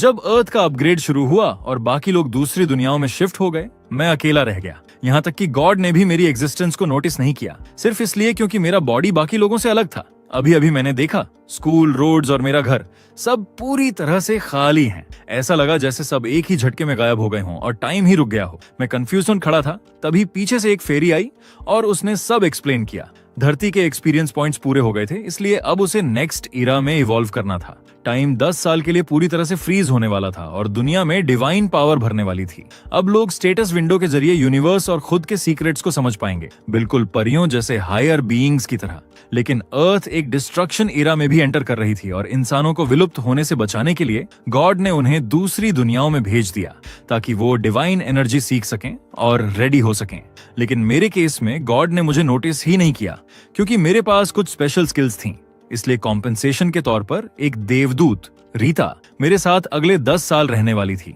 जब अर्थ का अपग्रेड शुरू हुआ और बाकी लोग दूसरी दुनियाओं में शिफ्ट हो गए, मैं अकेला रह गया। यहाँ तक कि गॉड ने भी मेरी एग्जिस्टेंस को नोटिस नहीं किया, सिर्फ इसलिए क्योंकि मेरा बॉडी बाकी लोगों से अलग था। अभी अभी मैंने देखा, स्कूल, रोड्स और मेरा घर सब पूरी तरह से खाली हैं। ऐसा लगा जैसे सब एक ही झटके में गायब हो गए हों और टाइम ही रुक गया हो। मैं कंफ्यूजन खड़ा था, तभी पीछे से एक फेरी आई और उसने सब एक्सप्लेन किया। धरती के एक्सपीरियंस पॉइंट्स पूरे हो गए थे, इसलिए अब उसे नेक्स्ट इरा में इवॉल्व करना था। टाइम 10 साल के लिए पूरी तरह से फ्रीज होने वाला था और दुनिया में डिवाइन पावर भरने वाली थी। अब लोग स्टेटस विंडो के जरिए यूनिवर्स और खुद के सीक्रेट्स को समझ पाएंगे, बिल्कुल परियों जैसे हायर बीइंग्स की तरह। लेकिन अर्थ एक डिस्ट्रक्शन इरा में भी एंटर कर रही थी और इंसानों को विलुप्त होने से बचाने के लिए गॉड ने उन्हें दूसरी दुनियाओं में भेज दिया ताकि वो डिवाइन एनर्जी सीख सकें और रेडी हो सकें। लेकिन मेरे केस में गॉड ने मुझे नोटिस ही नहीं किया क्योंकि मेरे पास कुछ स्पेशल स्किल्स थी। इसलिए कॉम्पेंसेशन के तौर पर एक देवदूत रीता मेरे साथ अगले 10 साल रहने वाली थी।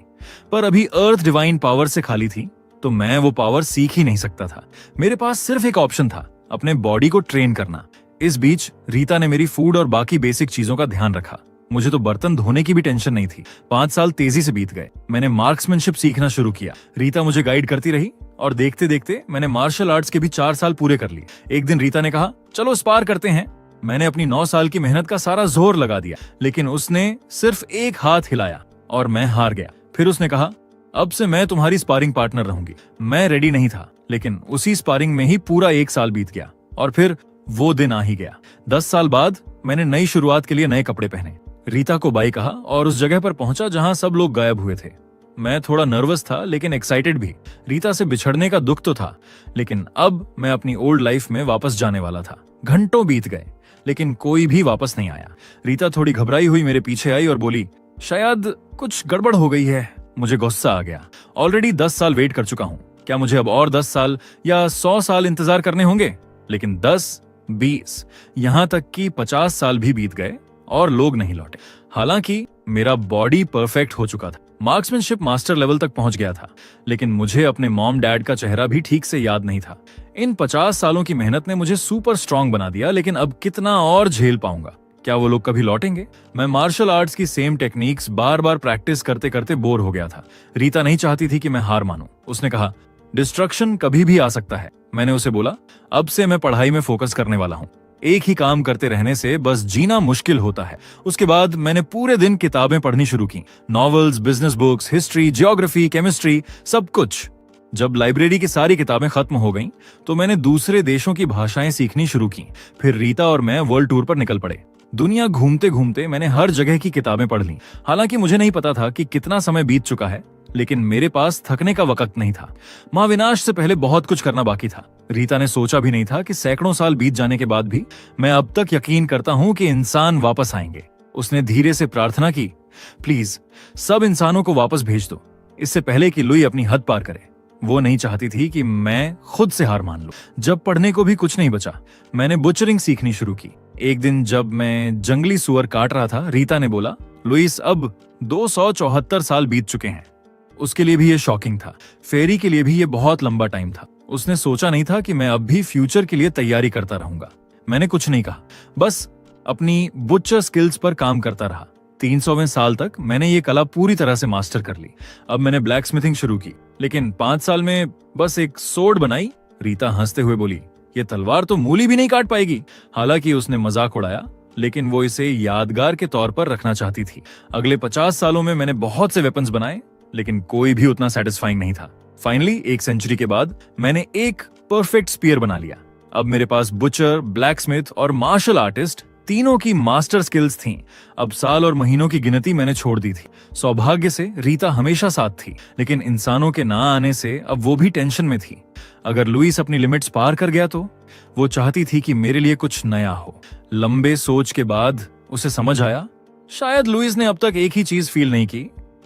पर अभी अर्थ डिवाइन पावर से खाली थी, तो मैं वो पावर सीख ही नहीं सकता था। मेरे पास सिर्फ एक ऑप्शन था, अपने बॉडी को ट्रेन करना। इस बीच रीता ने मेरी फूड और बाकी बेसिक चीजों का ध्यान रखा। मुझे तो बर्तन धोने की भी टेंशन नहीं थी। 5 साल तेजी से बीत गए। मैंने मार्क्समैनशिप सीखना शुरू किया। रीता मुझे गाइड करती रही और देखते देखते मैंने मार्शल आर्ट्स के भी 4 साल पूरे कर लिए। एक दिन रीता ने कहा, चलो स्पार करते हैं। मैंने अपनी 9 साल की मेहनत का सारा जोर लगा दिया, लेकिन उसने सिर्फ एक हाथ हिलाया और मैं हार गया। फिर उसने कहा, अब से मैं तुम्हारी स्पारिंग पार्टनर रहूंगी। मैं रेडी नहीं था, लेकिन उसी स्पारिंग में ही पूरा 1 साल बीत गया और फिर वो दिन आ ही गया। 10 साल बाद मैंने नई शुरुआत के लिए नए कपड़े पहने, रीता को बाय कहा और उस जगह पर पहुंचा जहां सब लोग गायब हुए थे। मैं थोड़ा नर्वस था लेकिन एक्साइटेड भी। रीता से बिछड़ने का दुख तो था, लेकिन अब मैं अपनी ओल्ड लाइफ में वापस जाने वाला था। घंटों बीत गए लेकिन कोई भी वापस नहीं आया। रीता थोड़ी घबराई हुई मेरे पीछे आई और बोली, शायद कुछ गड़बड़ हो गई है। मुझे गुस्सा आ गया। ऑलरेडी 10 साल वेट कर चुका हूं, क्या मुझे अब और 10 साल या 100 साल इंतजार करने होंगे? लेकिन 10, 20, यहां तक कि 50 साल भी बीत गए और लोग नहीं लौटे। हालांकि मेरा बॉडी परफेक्ट हो चुका था, मार्क्समैनशिप मास्टर लेवल तक पहुंच गया था, लेकिन मुझे अपने मॉम डैड का चेहरा भी ठीक से याद नहीं था। इन 50 सालों की मेहनत ने मुझे सुपर स्ट्रांग बना दिया, लेकिन अब कितना और झेल पाऊंगा? क्या वो लोग कभी लौटेंगे? मैं मार्शल आर्ट्स की सेम टेक्निक्स बार बार प्रैक्टिस करते करते बोर हो गया था। रीता नहीं चाहती थी कि मैं हार मानूं। उसने कहा, डिस्ट्रक्शन कभी भी आ सकता है। मैंने उसे बोला, अब से मैं पढ़ाई में फोकस करने वाला हूँ। एक ही काम करते रहने से बस जीना मुश्किल होता है। उसके बाद मैंने पूरे दिन किताबें पढ़नी शुरू की, novels, business books, history, geography, chemistry, सब कुछ। जब लाइब्रेरी की सारी किताबें खत्म हो गईं, तो मैंने दूसरे देशों की भाषाएं सीखनी शुरू की। फिर रीता और मैं वर्ल्ड टूर पर निकल पड़े। दुनिया घूमते घूमते मैंने हर जगह की किताबें पढ़ ली। हालांकि मुझे नहीं पता था कि कितना समय बीत चुका है, लेकिन मेरे पास थकने का वक्त नहीं था। महाविनाश से पहले बहुत कुछ करना बाकी था। रीता ने सोचा भी नहीं था कि सैकड़ों साल बीत जाने के बाद भी मैं अब तक यकीन करता हूं कि इंसान वापस आएंगे। उसने धीरे से प्रार्थना की, प्लीज सब इंसानों को वापस भेज दो, इससे पहले कि लुई अपनी हद पार करे। वो नहीं चाहती थी कि मैं खुद से हार मान लूं। जब पढ़ने को भी कुछ नहीं बचा, मैंने बुचरिंग सीखनी शुरू की। एक दिन जब मैं जंगली सुअर काट रहा था, रीता ने बोला, लुइस, अब 274 साल बीत चुके हैं। उसके लिए भी ये शॉकिंग था। फेरी के लिए भी ये बहुत लंबा टाइम था। उसने सोचा नहीं था कि मैं अब भी फ्यूचर के लिए तैयारी करता रहूंगा। मैंने कुछ नहीं कहा, बस अपनी बुचर स्किल्स पर काम करता रहा। 300वें साल तक मैंने ये कला पूरी तरह से मास्टर कर ली। अब मैंने ब्लैक स्मिथिंग शुरू की, लेकिन 5 साल में बस एक सोर्ड बनाई। रीता हंसते हुए बोली, ये तलवार तो मूली भी नहीं काट पाएगी। हालांकि उसने मजाक उड़ाया, लेकिन वो इसे यादगार के तौर पर रखना चाहती थी। अगले 50 सालों में मैंने बहुत से वेपन्स बनाए, लेकिन कोई भी उतना सेटिस्फाइंग नहीं था। फाइनली 1 सेंचुरी के बाद मैंने एक परफेक्ट स्पीयर बना लिया। अब मेरे पास बुचर, ब्लैकस्मिथ और मार्शल आर्टिस्ट तीनों की मास्टर स्किल्स थीं। अब साल और महीनों की गिनती मैंने छोड़ दी थी। सौभाग्य से रीता हमेशा साथ थी, लेकिन इंसानों के ना आने से अब वो भी टेंशन में थी। अगर लुइस अपनी लिमिट्स पार कर गया तो? वो चाहती थी कि मेरे लिए कुछ नया हो। लंबे सोच के बाद उसे समझ आया, शायद लुइस ने अब तक एक ही चीज फील नहीं की,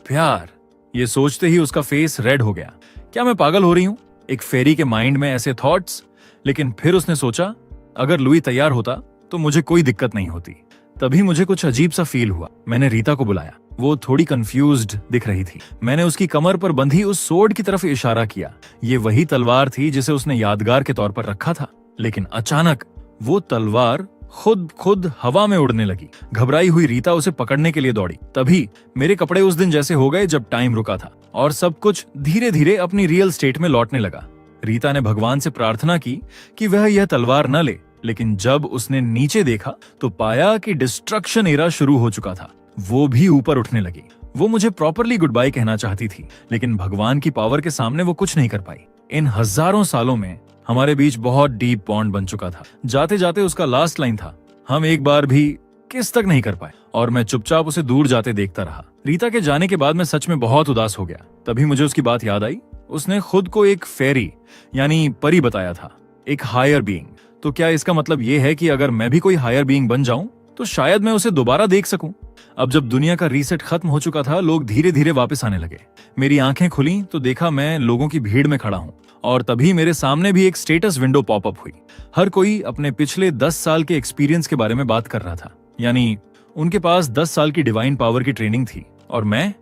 प्यार। ये सोचते ही उसका फेस रेड हो गया। क्या मैं पागल हो रही हूं? एक फेरी के माइंड में ऐसे थॉट्स? लेकिन फिर उसने सोचा, अगर लुई तैयार होता तो मुझे कोई दिक्कत नहीं होती। तभी मुझे कुछ अजीब सा फील हुआ। मैंने रीता को बुलाया। वो थोड़ी कंफ्यूज्ड दिख रही थी। मैंने उसकी कमर पर बंधी उस सोर्ड की तरफ इशारा किया। ये वही तलवार थी जिसे उसने यादगार के तौर पर रखा था। लेकिन अचानक वो तलवार खुद खुद हवा में उड़ने लगी। घबराई हुई रीता उसे पकड़ने के लिए दौड़ी। तभी मेरे कपड़े उस दिन जैसे हो गए जब टाइम रुका था और सब कुछ धीरे धीरे अपनी रियल स्टेट में लौटने लगा। रीता ने भगवान से प्रार्थना की कि वह यह तलवार न ले, लेकिन जब उसने नीचे देखा तो पाया कि डिस्ट्रक्शन एरा शुरू हो चुका था। वो भी ऊपर उठने लगी। वो मुझे प्रॉपरली गुड बाय कहना चाहती थी, लेकिन भगवान की पावर के सामने वो कुछ नहीं कर पाई। इन हजारों सालों में हमारे बीच बहुत डीप बॉन्ड बन चुका था। जाते जाते उसका लास्ट लाइन था, हम एक बार भी किस तक नहीं कर पाए, और मैं चुपचाप उसे दूर जाते देखता रहा। रीता के जाने के बाद मैं सच में बहुत उदास हो गया। तभी मुझे उसकी बात याद आई। उसने खुद को एक फेरी यानी परी बताया था, एक हायर बीइंग। तो क्या इसका मतलब ये है कि अगर मैं भी कोई हायर बीइंग बन जाऊं तो शायद मैं उसे दोबारा देख सकूं? अब जब दुनिया का रीसेट खत्म हो चुका था, लोग धीरे धीरे वापस आने लगे। मेरी आंखें खुली तो देखा मैं लोगों की भीड़ में खड़ा हूं, और तभी मेरे सामने भी एक स्टेटस विंडो पॉपअप हुई। हर कोई अपने पिछले 10 साल के एक्सपीरियंस के बारे में बात कर रहा था। यानी उनके पास 10 साल की डिवाइन पावर की ट्रेनिंग थी, और मैं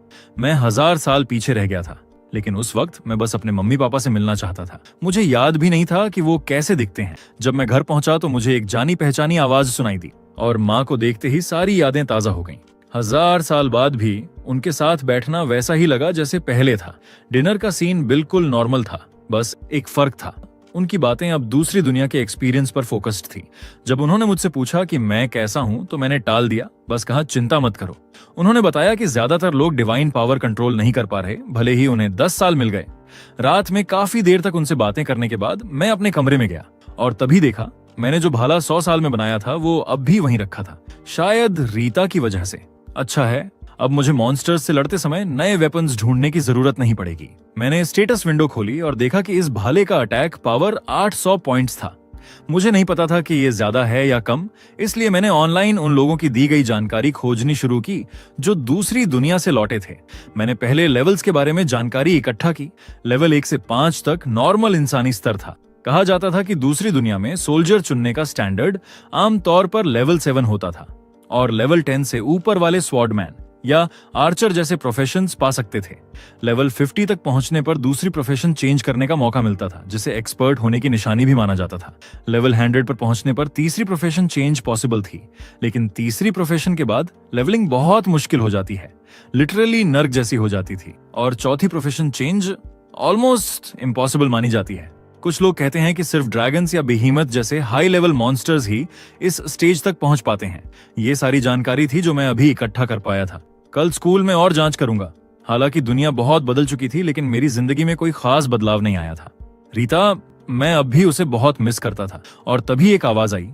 1000 साल पीछे रह गया था। लेकिन उस वक्त मैं बस अपने मम्मी पापा से मिलना चाहता था। मुझे याद भी नहीं था कि वो कैसे दिखते हैं। जब मैं घर पहुंचा तो मुझे एक जानी पहचानी आवाज सुनाई दी, और माँ को देखते ही सारी यादें ताजा हो गईं। 1000 साल बाद भी उनके साथ बैठना वैसा ही लगा जैसे पहले था। डिनर का सीन बिल्कुल नॉर्मल था, बस एक फर्क था, उनकी बातें अब दूसरी दुनिया के एक्सपीरियंस पर फोकस्ड थी। जब उन्होंने मुझसे पूछा कि मैं कैसा हूं तो मैंने टाल दिया, बस कहा चिंता मत करो। उन्होंने बताया कि ज्यादातर लोग डिवाइन पावर कंट्रोल नहीं कर पा रहे, भले ही उन्हें 10 साल मिल गए। रात में काफी देर तक उनसे बातें करने के बाद मैं अपने कमरे में गया, और तभी देखा मैंने जो भाला 100 साल में बनाया था वो अब भी वहीं रखा था, शायद रीता की वजह से। अच्छा है, अब मुझे मॉन्स्टर्स से लड़ते समय नए वेपन्स ढूंढने की जरूरत नहीं पड़ेगी। मैंने स्टेटस विंडो खोली और देखा कि इस भाले का अटैक पावर 800 पॉइंट्स था। मुझे नहीं पता था कि ये ज्यादा है या कम, इसलिए मैंने ऑनलाइन उन लोगों की दी गई जानकारी खोजनी शुरू की जो दूसरी दुनिया से लौटे थे। मैंने पहले लेवल्स के बारे में जानकारी इकट्ठा की। लेवल 1 से 5 तक नॉर्मल इंसानी स्तर था। कहा जाता था कि दूसरी दुनिया में सोल्जर चुनने का स्टैंडर्ड आमतौर पर लेवल 7 होता था, और लेवल 10 से ऊपर वाले स्वॉर्डमैन या आर्चर जैसे प्रोफेशंस पा सकते थे। लेवल 50 तक पहुंचने पर दूसरी प्रोफेशन चेंज करने का मौका मिलता था, जिसे एक्सपर्ट होने की निशानी भी माना जाता था। लेवल 100 पर पहुंचने पर तीसरी प्रोफेशन चेंज पॉसिबल थी, लेकिन तीसरी प्रोफेशन के बाद लेवलिंग बहुत मुश्किल हो जाती है, लिटरली नर्क जैसी हो जाती थी, और चौथी प्रोफेशन चेंज ऑलमोस्ट इम्पॉसिबल मानी जाती है। कुछ लोग कहते हैं कि सिर्फ ड्रैगन्स या बेहीमथ जैसे हाई लेवल मॉन्स्टर्स ही इस स्टेज तक पहुंच पाते हैं। ये सारी जानकारी थी जो मैं अभी इकट्ठा कर पाया था। कल स्कूल में और जांच करूंगा। हालांकि दुनिया बहुत बदल चुकी थी, लेकिन मेरी जिंदगी में कोई खास बदलाव नहीं आया था। रीता, मैं अब भी उसे बहुत मिस करता था। और तभी एक आवाज आई।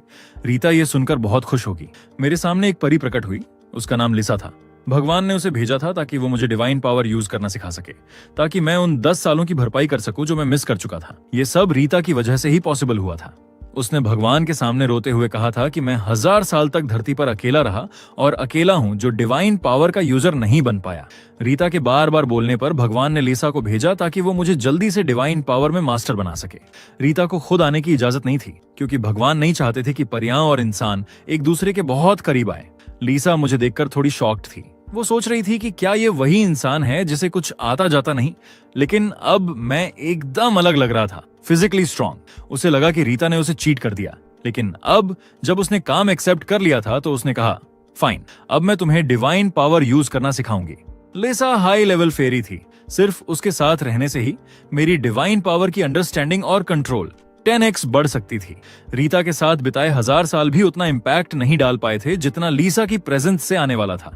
रीता ये सुनकर बहुत खुश होगी। मेरे सामने एक परी प्रकट हुई। उसका नाम लिसा था। भगवान ने उसे भेजा था ताकि वो मुझे डिवाइन पावर यूज करना सिखा सके, ताकि मैं उन 10 सालों की भरपाई कर सकूं जो मैं मिस कर चुका था। ये सब रीता की वजह से ही पॉसिबल हुआ था। उसने भगवान के सामने रोते हुए कहा था कि मैं 1000 साल तक धरती पर अकेला रहा और अकेला हूं जो डिवाइन पावर का यूजर नहीं बन पाया। रीता के बार बार बोलने पर भगवान ने लिसा को भेजा ताकि वो मुझे जल्दी से डिवाइन पावर में मास्टर बना सके। रीता को खुद आने की इजाजत नहीं थी, क्योंकि भगवान नहीं चाहते थे कि परियां और इंसान एक दूसरे के बहुत करीब आए। लिसा मुझे देखकर थोड़ी शॉक्ड थी। वो सोच रही थी कि क्या ये वही इंसान है जिसे कुछ आता जाता नहीं, लेकिन अब मैं एकदम अलग लग रहा था, फिजिकली स्ट्रांग। उसे लगा कि रीता ने उसे चीट कर दिया, लेकिन अब जब उसने काम एक्सेप्ट कर लिया था तो उसने कहा, फाइन, अब मैं तुम्हें डिवाइन पावर यूज करना सिखाऊंगी। लिसा हाई लेवल फेरी थी। सिर्फ उसके साथ रहने से ही मेरी डिवाइन पावर की अंडरस्टैंडिंग और कंट्रोल 10x बढ़ सकती थी। रीता के साथ बिताए 1000 साल भी उतना इम्पैक्ट नहीं डाल पाए थे जितना लिसा की प्रेजेंस से आने वाला था।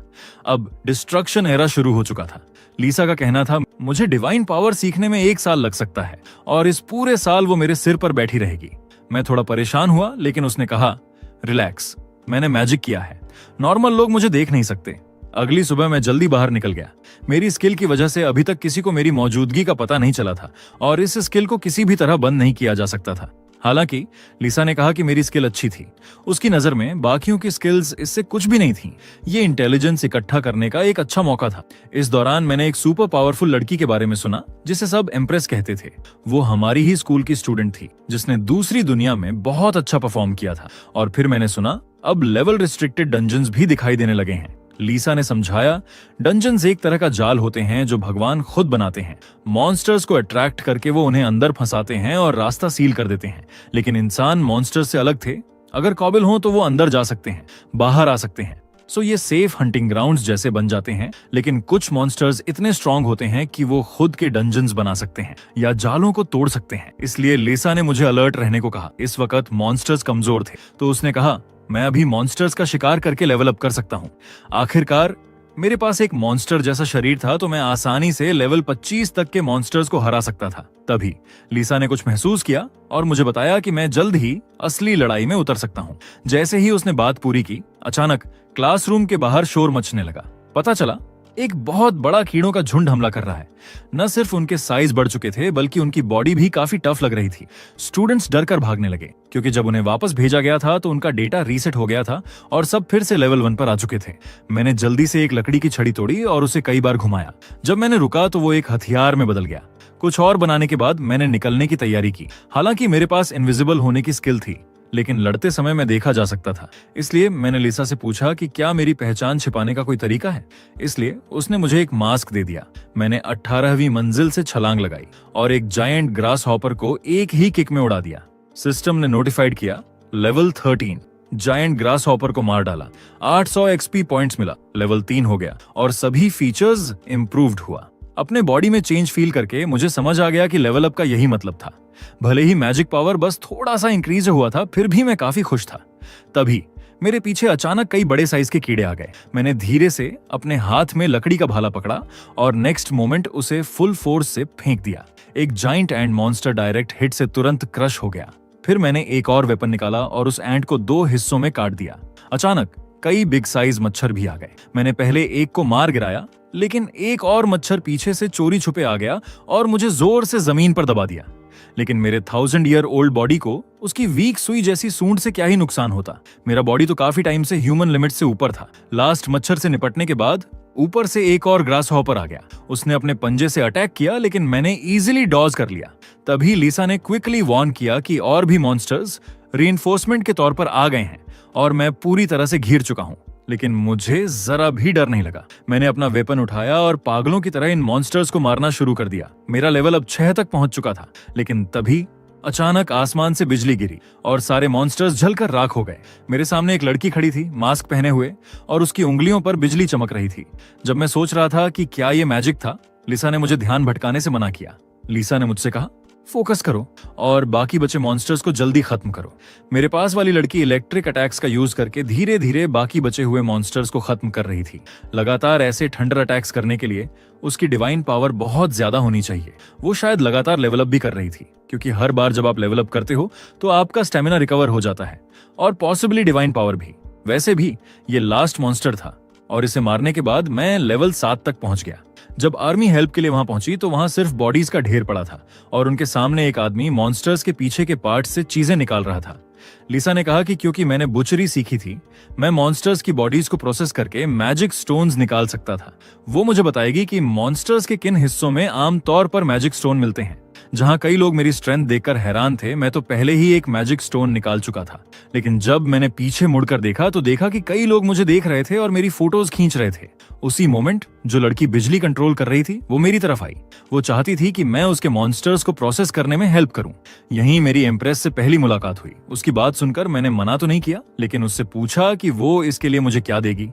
अब डिस्ट्रक्शन एरा शुरू हो चुका था। लिसा का कहना था, मुझे डिवाइन पावर सीखने में 1 साल लग सकता है, और इस पूरे साल वो मेरे सिर पर बैठी रहेगी। मैं थोड़ा परेशान हुआ, लेकिन उसने कहा, रिलैक्स, मैंने मैजिक किया है, नॉर्मल लोग मुझे देख नहीं सकते। अगली सुबह मैं जल्दी बाहर निकल गया। मेरी स्किल की वजह से अभी तक किसी को मेरी मौजूदगी का पता नहीं चला था, और इस स्किल को किसी भी तरह बंद नहीं किया जा सकता था। हालांकि लिसा ने कहा कि मेरी स्किल अच्छी थी। उसकी नजर में बाकियों की स्किल्स इससे कुछ भी नहीं थी। ये इंटेलिजेंस इकट्ठा करने का एक अच्छा मौका था। इस दौरान मैंने एक सुपर पावरफुल लड़की के बारे में सुना जिसे सब एम्प्रेस कहते थे। वो हमारी ही स्कूल की स्टूडेंट थी जिसने दूसरी दुनिया में बहुत अच्छा परफॉर्म किया था। और फिर मैंने सुना अब लेवल रिस्ट्रिक्टेड डंजन्स भी दिखाई देने लगे हैं। लिसा ने समझाया, डंजन्स एक तरह का जाल होते हैं जो भगवान खुद बनाते हैं। मॉन्स्टर्स को अट्रैक्ट करके वो उन्हें अंदर फंसाते हैं और रास्ता सील कर देते हैं। लेकिन इंसान मॉन्स्टर्स से अलग थे। अगर काबिल हो तो वो अंदर जा सकते हैं, बाहर आ सकते हैं। सो ये सेफ हंटिंग ग्राउंड्स जैसे बन जाते हैं। लेकिन कुछ मॉन्स्टर्स इतने स्ट्रांग होते हैं कि वो खुद के डंजन्स बना सकते हैं या जालों को तोड़ सकते हैं। इसलिए लिसा ने मुझे अलर्ट रहने को कहा। इस वक्त मॉन्स्टर्स कमजोर थे, तो उसने कहा मैं अभी मॉन्स्टर्स का शिकार करके लेवल अप कर सकता हूँ। आखिरकार मेरे पास एक मॉन्स्टर जैसा शरीर था, तो मैं आसानी से लेवल 25 तक के मॉन्स्टर्स को हरा सकता था। तभी लिसा ने कुछ महसूस किया और मुझे बताया कि मैं जल्द ही असली लड़ाई में उतर सकता हूँ। जैसे ही उसने बात पूरी की, अचानक क्लासरूम के बाहर शोर मचने लगा। पता चला एक बहुत बड़ा कीड़ों का झुंड हमला कर रहा है। न सिर्फ उनके साइज बढ़ चुके थे, बल्कि उनकी बॉडी भी काफी टफ लग रही थी। स्टूडेंट्स डर कर भागने लगे, क्योंकि जब उन्हें वापस भेजा गया था तो उनका डेटा रीसेट हो गया था और सब फिर से लेवल 1 पर आ चुके थे। मैंने जल्दी से एक लकड़ी की छड़ी तोड़ी और उसे कई बार घुमाया। जब मैंने रुका तो वो एक हथियार में बदल गया। कुछ और बनाने के बाद मैंने निकलने की तैयारी की। हालांकि मेरे पास इनविजिबल होने की स्किल थी, लेकिन लड़ते समय मैं देखा जा सकता था। इसलिए मैंने लिसा से पूछा कि क्या मेरी पहचान छिपाने का कोई तरीका है। इसलिए उसने मुझे एक मास्क दे दिया। मैंने 18वीं मंजिल से छलांग लगाई और एक जायंट ग्रास हॉपर को एक ही किक में उड़ा दिया। सिस्टम ने नोटिफाइड किया, लेवल 13। जायंट ग्रास हॉपर को मार डाला, 800 एक्सपी पॉइंट्स मिला, लेवल 3 हो गया और सभी फीचर्स इंप्रूव्ड हुआ। अपने बॉडी में चेंज फील करके मुझे समझ आ गया कि लेवल अप का यही मतलब था। भले ही मैजिक पावर बस थोड़ा सा इंक्रीज हुआ था, फिर भी मैं काफी खुश था। तभी मेरे पीछे अचानक कई बड़े साइज के कीड़े आ गए। मैंने धीरे से अपने हाथ में लकड़ी का भाला पकड़ा और नेक्स्ट मोमेंट उसे फुल फोर्स से फेंक दिया। एक giant and monster direct hit से तुरंत क्रश हो गया। फिर मैंने एक और वेपन निकाला और उस एंट को 2 हिस्सों में काट दिया। अचानक कई बिग साइज मच्छर भी आ गए। मैंने पहले एक को मार गिराया, लेकिन एक और मच्छर पीछे से चोरी छुपे आ गया और मुझे जोर से जमीन पर दबा दिया। लेकिन मेरे 1000 ईयर ओल्ड बॉडी को उसकी वीक सुई जैसी सूंड से क्या ही नुकसान होता। मेरा बॉडी तो काफी टाइम से ह्यूमन लिमिट से ऊपर था। लास्ट मच्छर से निपटने के बाद ऊपर से एक और ग्रास हॉपर आ गया। उसने अपने पंजे से अटैक किया, लेकिन मैंने इजीली डॉज कर लिया। तभी लिसा ने क्विकली वार्न किया कि और भी मॉन्स्टर्स रीइंफोर्समेंट के तौर पर आ गए हैं और मैं पूरी तरह से घिर चुका हूँ। लेकिन मुझे जरा भी डर नहीं लगा। मैंने अपना वेपन उठाया और पागलों की तरह इन मॉन्स्टर्स को मारना शुरू कर दिया। मेरा लेवल अब 6 तक पहुंच चुका था। लेकिन तभी अचानक आसमान से बिजली गिरी और सारे मॉन्स्टर्स जलकर राख हो गए। मेरे सामने एक लड़की खड़ी थी, मास्क पहने हुए, और उसकी उंगलियों पर बिजली चमक रही थी। जब मैं सोच रहा था कि क्या ये मैजिक था, लिसा ने मुझे ध्यान भटकाने से मना किया। लिसा ने मुझसे कहा, फोकस करो और बाकी बचे मॉन्स्टर्स को जल्दी खत्म करो। मेरे पास वाली लड़की इलेक्ट्रिक अटैक्स का यूज करके धीरे धीरे बाकी बचे हुए मॉन्स्टर्स को खत्म कर रही थी। लगातार ऐसे थंडर अटैक्स करने के लिए उसकी डिवाइन पावर बहुत ज्यादा होनी चाहिए। वो शायद लगातार लेवल अप भी कर रही थी, क्योंकि हर बार जब आप लेवल अप करते हो तो आपका स्टेमिना रिकवर हो जाता है और पॉसिबली डिवाइन पावर भी। वैसे भी ये लास्ट मॉन्स्टर था और इसे मारने के बाद मैं लेवल 7 तक पहुंच गया। जब आर्मी हेल्प के लिए वहां पहुंची तो वहां सिर्फ बॉडीज का ढेर पड़ा था और उनके सामने एक आदमी मॉन्स्टर्स के पीछे के पार्ट से चीजें निकाल रहा था। लिसा ने कहा कि क्योंकि मैंने बुचरी सीखी थी, मैं मॉन्स्टर्स की बॉडीज को प्रोसेस करके मैजिक स्टोन्स निकाल सकता था। वो मुझे बताएगी कि मॉन्स्टर्स के किन हिस्सों में आमतौर पर मैजिक स्टोन मिलते हैं। जहां कई लोग मेरी स्ट्रेंथ देखकर हैरान थे, मैं तो पहले ही एक मैजिक स्टोन निकाल चुका था। लेकिन जब मैंने पीछे मुड़कर देखा तो देखा कि कई लोग मुझे देख रहे थे और मेरी फोटोज खींच रहे थे। उसी मोमेंट जो लड़की बिजली कंट्रोल कर रही थी वो मेरी तरफ आई। वो चाहती थी कि मैं उसके मॉन्स्टर्स को प्रोसेस करने में हेल्प करूं। यहीं मेरी एम्प्रेस से पहली मुलाकात हुई। उसकी बात सुनकर मैंने मना तो नहीं किया, लेकिन उससे पूछा कि वो इसके लिए मुझे क्या देगी।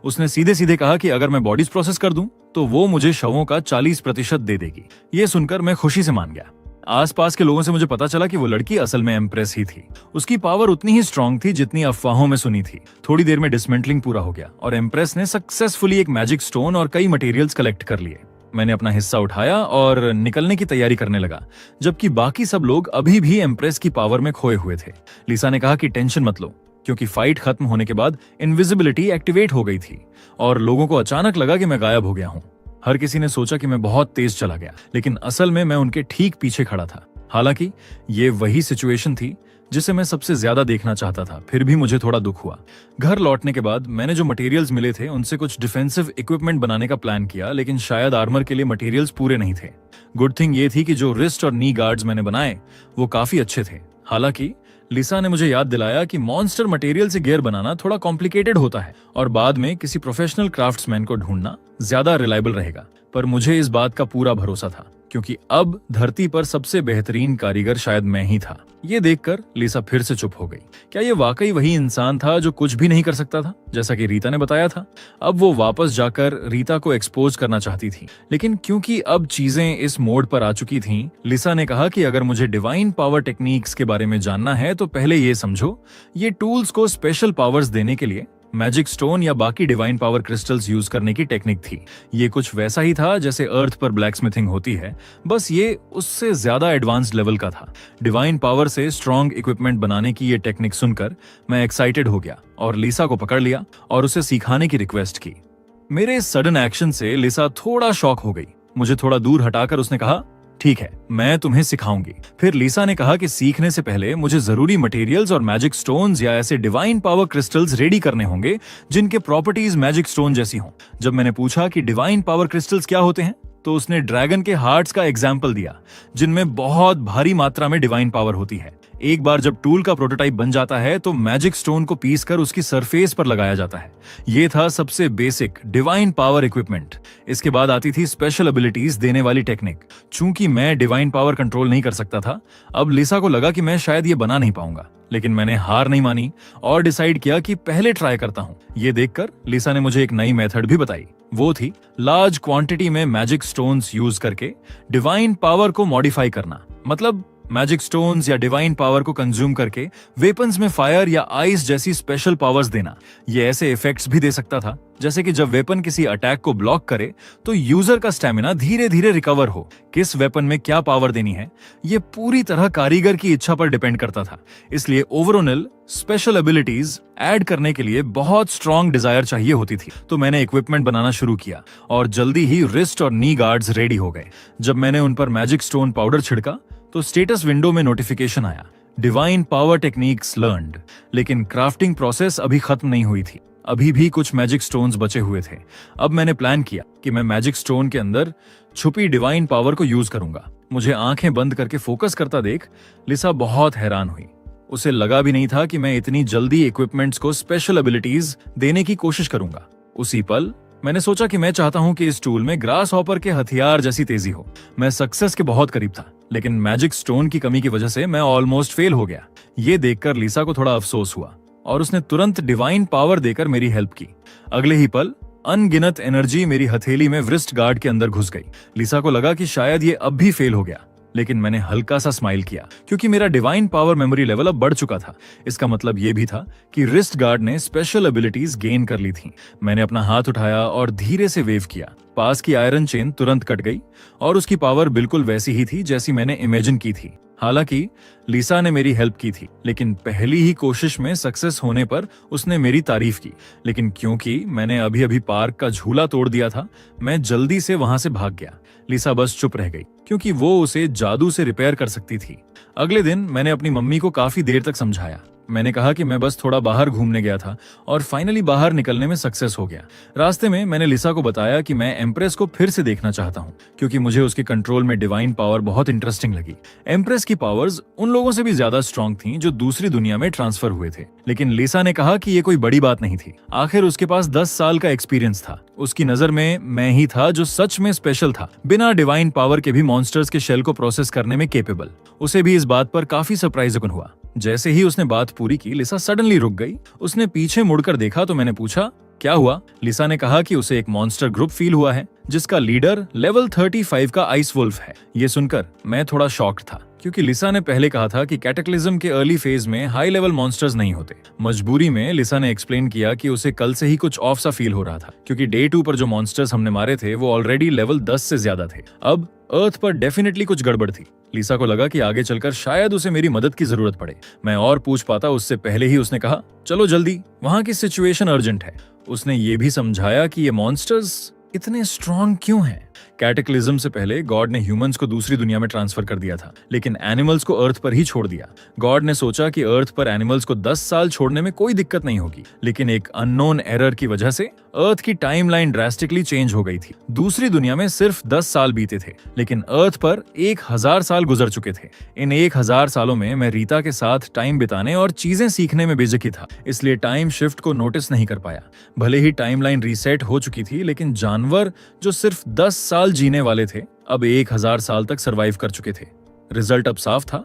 उसने सीधे सीधे कहा कि अगर मैं बॉडीज प्रोसेस कर दूं तो वो मुझे शवों का 40% दे देगी। ये सुनकर मैं खुशी से मान गया। आसपास के लोगों से मुझे पता चला कि वो लड़की असल में एम्प्रेस ही थी। उसकी पावर उतनी ही स्ट्रांग थी जितनी अफवाहों में सुनी थी। थोड़ी देर में डिसमेंटलिंग पूरा हो गया और एम्प्रेस ने सक्सेसफुली एक मैजिक स्टोन और कई मटेरियल्स कलेक्ट कर लिए। मैंने अपना हिस्सा उठाया और निकलने की तैयारी करने लगा, जबकि बाकी सब लोग अभी भी एम्प्रेस की पावर में खोए हुए थे। लिसा ने कहा कि टेंशन मत लो, क्योंकि फाइट खत्म होने के बाद इनविजिबिलिटी एक्टिवेट हो गई थी और लोगों को अचानक लगा कि मैं गायब हो गया हूँ। हर किसी ने सोचा कि मैं बहुत तेज चला गया, लेकिन असल में मैं उनके ठीक पीछे खड़ा था। हालांकि ये वही सिचुएशन थी जिसे मैं सबसे ज्यादा देखना चाहता था। फिर भी मुझे थोड़ा दुख हुआ। घर लौटने के बाद मैंने जो मटेरियल्स मिले थे उनसे कुछ डिफेंसिव इक्विपमेंट बनाने का प्लान किया, लेकिन शायद आर्मर के लिए मटेरियल्स पूरे नहीं थे। गुड थिंग ये थी कि जो रिस्ट और नी गार्ड्स मैंने बनाए वो काफी अच्छे थे। हालांकि लिसा ने मुझे याद दिलाया कि मॉन्स्टर मटेरियल से गियर बनाना थोड़ा कॉम्प्लिकेटेड होता है और बाद में किसी प्रोफेशनल क्राफ्ट्समैन को ढूंढना ज्यादा रिलायबल रहेगा। पर मुझे इस बात का पूरा भरोसा था, क्योंकि अब धरती पर सबसे बेहतरीन कारीगर शायद मैं ही था। ये देखकर लिसा फिर से चुप हो गई। क्या ये वाकई वही इंसान था जो कुछ भी नहीं कर सकता था, जैसा कि रीता ने बताया था? अब वो वापस जाकर रीता को एक्सपोज करना चाहती थी, लेकिन क्योंकि अब चीजें इस मोड पर आ चुकी थीं, लिसा ने कहा कि अगर मुझे डिवाइन पावर टेक्निक्स के बारे में जानना है तो पहले ये समझो, ये टूल्स को स्पेशल पावर्स देने के लिए मैजिक स्टोन या बाकी डिवाइन पावर क्रिस्टल्स यूज करने की टेक्निक थी। ये कुछ वैसा ही था जैसे अर्थ पर ब्लैकस्मिथिंग होती है, बस ये उससे ज्यादा एडवांस्ड लेवल का था। डिवाइन पावर से स्ट्रॉन्ग इक्विपमेंट बनाने की ये टेक्निक सुनकर मैं एक्साइटेड हो गया और लिसा को पकड़ लिया और उसे सिखाने की रिक्वेस्ट की। मेरे सडन एक्शन से लिसा थोड़ा शॉक हो गई। मुझे थोड़ा दूर हटाकर उसने कहा, ठीक है, मैं तुम्हें सिखाऊंगी। फिर लिसा ने कहा कि सीखने से पहले मुझे जरूरी मटेरियल्स और मैजिक स्टोन्स या ऐसे डिवाइन पावर क्रिस्टल्स रेडी करने होंगे जिनके प्रॉपर्टीज मैजिक स्टोन जैसी हों। जब मैंने पूछा कि डिवाइन पावर क्रिस्टल्स क्या होते हैं, तो उसने ड्रैगन के हार्ट्स का एग्जाम्पल दिया, जिनमें बहुत भारी मात्रा में डिवाइन पावर होती है। एक बार जब टूल का प्रोटोटाइप बन जाता है तो मैजिक स्टोन को पीसकर उसकी सरफेस पर लगाया जाता है। ये था सबसे बेसिक डिवाइन पावर इक्विपमेंट। इसके बाद आती थी स्पेशल एबिलिटीज देने वाली टेक्निक। चूंकि मैं डिवाइन पावर कंट्रोल नहीं कर सकता था, अब लिसा को लगा कि मैं शायद ये बना नहीं पाऊंगा, लेकिन मैंने हार नहीं मानी और डिसाइड किया कि पहले ट्राई करता हूं। ये देखकर लिसा ने मुझे एक नई मेथड भी बताई। वो थी लार्ज क्वांटिटी में मैजिक स्टोन्स यूज करके डिवाइन पावर को मॉडिफाई करना। मतलब मैजिक स्टोन्स या डिवाइन पावर को कंज्यूम करके वेपन्स में फायर या आइस जैसी स्पेशल पावर्स देना। ये ऐसे इफेक्ट्स भी दे सकता था जैसे कि जब वेपन किसी अटैक को ब्लॉक करे तो यूजर का स्टेमिना धीरे धीरे रिकवर हो। किस वेपन में क्या पावर देनी है, ये पूरी तरह कारीगर की इच्छा पर डिपेंड करता था। इसलिए ओवरऑल स्पेशल एबिलिटीज ऐड करने के लिए बहुत स्ट्रॉन्ग डिजायर चाहिए होती थी। तो मैंने इक्विपमेंट बनाना शुरू किया और जल्दी ही रिस्ट और नी गार्ड्स रेडी हो गए। जब मैंने उन पर मैजिक स्टोन पाउडर छिड़का तो स्टेटस विंडो में नोटिफिकेशन आया, डिवाइन पावर टेक्निक्स लर्न्ड। लेकिन क्राफ्टिंग प्रोसेस अभी खत्म नहीं हुई थी, अभी भी कुछ मैजिक स्टोन्स बचे हुए थे। अब मैंने प्लान किया कि मैं मैजिक स्टोन के अंदर छुपी डिवाइन पावर को यूज करूंगा। मुझे आंखें बंद करके फोकस करता देख लिसा बहुत हैरान हुई। उसे लगा भी नहीं था कि मैं इतनी जल्दी इक्विपमेंट्स को स्पेशल एबिलिटीज देने की कोशिश करूंगा। उसी पल मैंने सोचा कि मैं चाहता हूं कि इस टूल में ग्रास हॉपर के हथियार जैसी तेजी हो। मैं सक्सेस के बहुत करीब था, लेकिन मैजिक स्टोन की कमी की वजह से मैं ऑलमोस्ट फेल हो गया। ये देखकर लिसा को थोड़ा अफसोस हुआ और उसने तुरंत डिवाइन पावर देकर मेरी हेल्प की। अगले ही पल अनगिनत एनर्जी मेरी हथेली में व्रिस्ट गार्ड के अंदर घुस गई। लिसा को लगा कि शायद ये अब भी फेल हो गया, लेकिन मैंने हल्का सा स्माइल किया क्योंकि मेरा डिवाइन पावर मेमोरी लेवल अब बढ़ चुका था। इसका मतलब ये भी था कि रिस्ट गार्ड ने स्पेशल एबिलिटीज गेन कर ली थी। मैंने अपना हाथ उठाया और धीरे से वेव किया। पास की आयरन चेन तुरंत कट गई और उसकी पावर बिल्कुल वैसी ही थी जैसी मैंने इमेजिन की थी। हालांकि लिसा ने मेरी हेल्प की थी, लेकिन पहली ही कोशिश में सक्सेस होने पर उसने मेरी तारीफ की। लेकिन क्योंकि मैंने अभी अभी पार्क का झूला तोड़ दिया था, मैं जल्दी से वहां से भाग गया। लिसा बस चुप रह गई क्योंकि वो उसे जादू से रिपेयर कर सकती थी। अगले दिन मैंने अपनी मम्मी को काफी देर तक समझाया। मैंने कहा कि मैं बस थोड़ा बाहर घूमने गया था और फाइनली बाहर निकलने में सक्सेस हो गया। रास्ते में मैंने लिसा को बताया कि मैं एम्प्रेस को फिर से देखना चाहता हूँ क्योंकि मुझे उसके कंट्रोल में डिवाइन पावर बहुत इंटरेस्टिंग लगी। एम्प्रेस की पावर्स उन लोगों से भी ज्यादा स्ट्रॉन्ग थीं जो दूसरी दुनिया में ट्रांसफर हुए थे, लेकिन लिसा ने कहा कि ये कोई बड़ी बात नहीं थी। आखिर उसके पास 10 साल का एक्सपीरियंस था। उसकी नजर में मैं ही था जो सच में स्पेशल था, बिना डिवाइन पावर के भी मॉन्स्टर्स के शेल को प्रोसेस करने में केपेबल। उसे भी इस बात पर काफी सरप्राइजिंग हुआ। जैसे ही उसने बात पूरी की, लिसा सडनली रुक गई। उसने पीछे मुड़कर देखा तो मैंने पूछा, क्या हुआ? लिसा ने कहा कि उसे एक मॉन्स्टर ग्रुप फील हुआ है जिसका लीडर लेवल 35 का आइस वुल्फ है। ये सुनकर मैं थोड़ा शॉक्ड था क्योंकि लिसा ने पहले कहा था कि कैटेक्लिज्म के अर्ली फेज में हाई लेवल मॉन्स्टर्स नहीं होते। मजबूरी में लिसा ने एक्सप्लेन किया कि उसे कल से ही कुछ ऑफ सा फील हो रहा था क्योंकि डे 2 पर जो मॉन्स्टर्स हमने मारे थे वो ऑलरेडी लेवल 10 से ज्यादा थे। अब अर्थ पर डेफिनेटली कुछ गड़बड़ थी। लिसा को लगा कि आगे चलकर शायद उसे मेरी मदद की जरूरत पड़े। मैं और पूछ पाता उससे पहले ही उसने कहा, चलो जल्दी, वहां की सिचुएशन अर्जेंट है। उसने ये भी समझाया कि ये मॉन्स्टर्स इतने स्ट्रॉन्ग क्यों हैं। कैटेक्लिज्म से पहले गॉड ने ह्यूमंस को दूसरी दुनिया में ट्रांसफर कर दिया था, लेकिन एनिमल्स को अर्थ पर ही छोड़ दिया। गॉड ने सोचा कि अर्थ पर एनिमल्स को 10 साल छोड़ने में कोई दिक्कत नहीं होगी, लेकिन एक अननोन एरर की वजह से अर्थ की टाइमलाइन ड्रास्टिकली चेंज हो गई थी। दूसरी दुनिया में सिर्फ 10 साल बीते थे, लेकिन अर्थ पर 1000 साल गुजर चुके थे। इन 1000 सालों में मैं रीता के साथ टाइम बिताने और चीजें सीखने में बिजी था, इसलिए टाइम शिफ्ट को नोटिस नहीं कर पाया। भले ही टाइमलाइन रीसेट हो चुकी थी, लेकिन जानवर जो सिर्फ 10 साल जीने वाले थे अब 1000 साल तक सरवाइव कर चुके थे। रिजल्ट अब साफ था,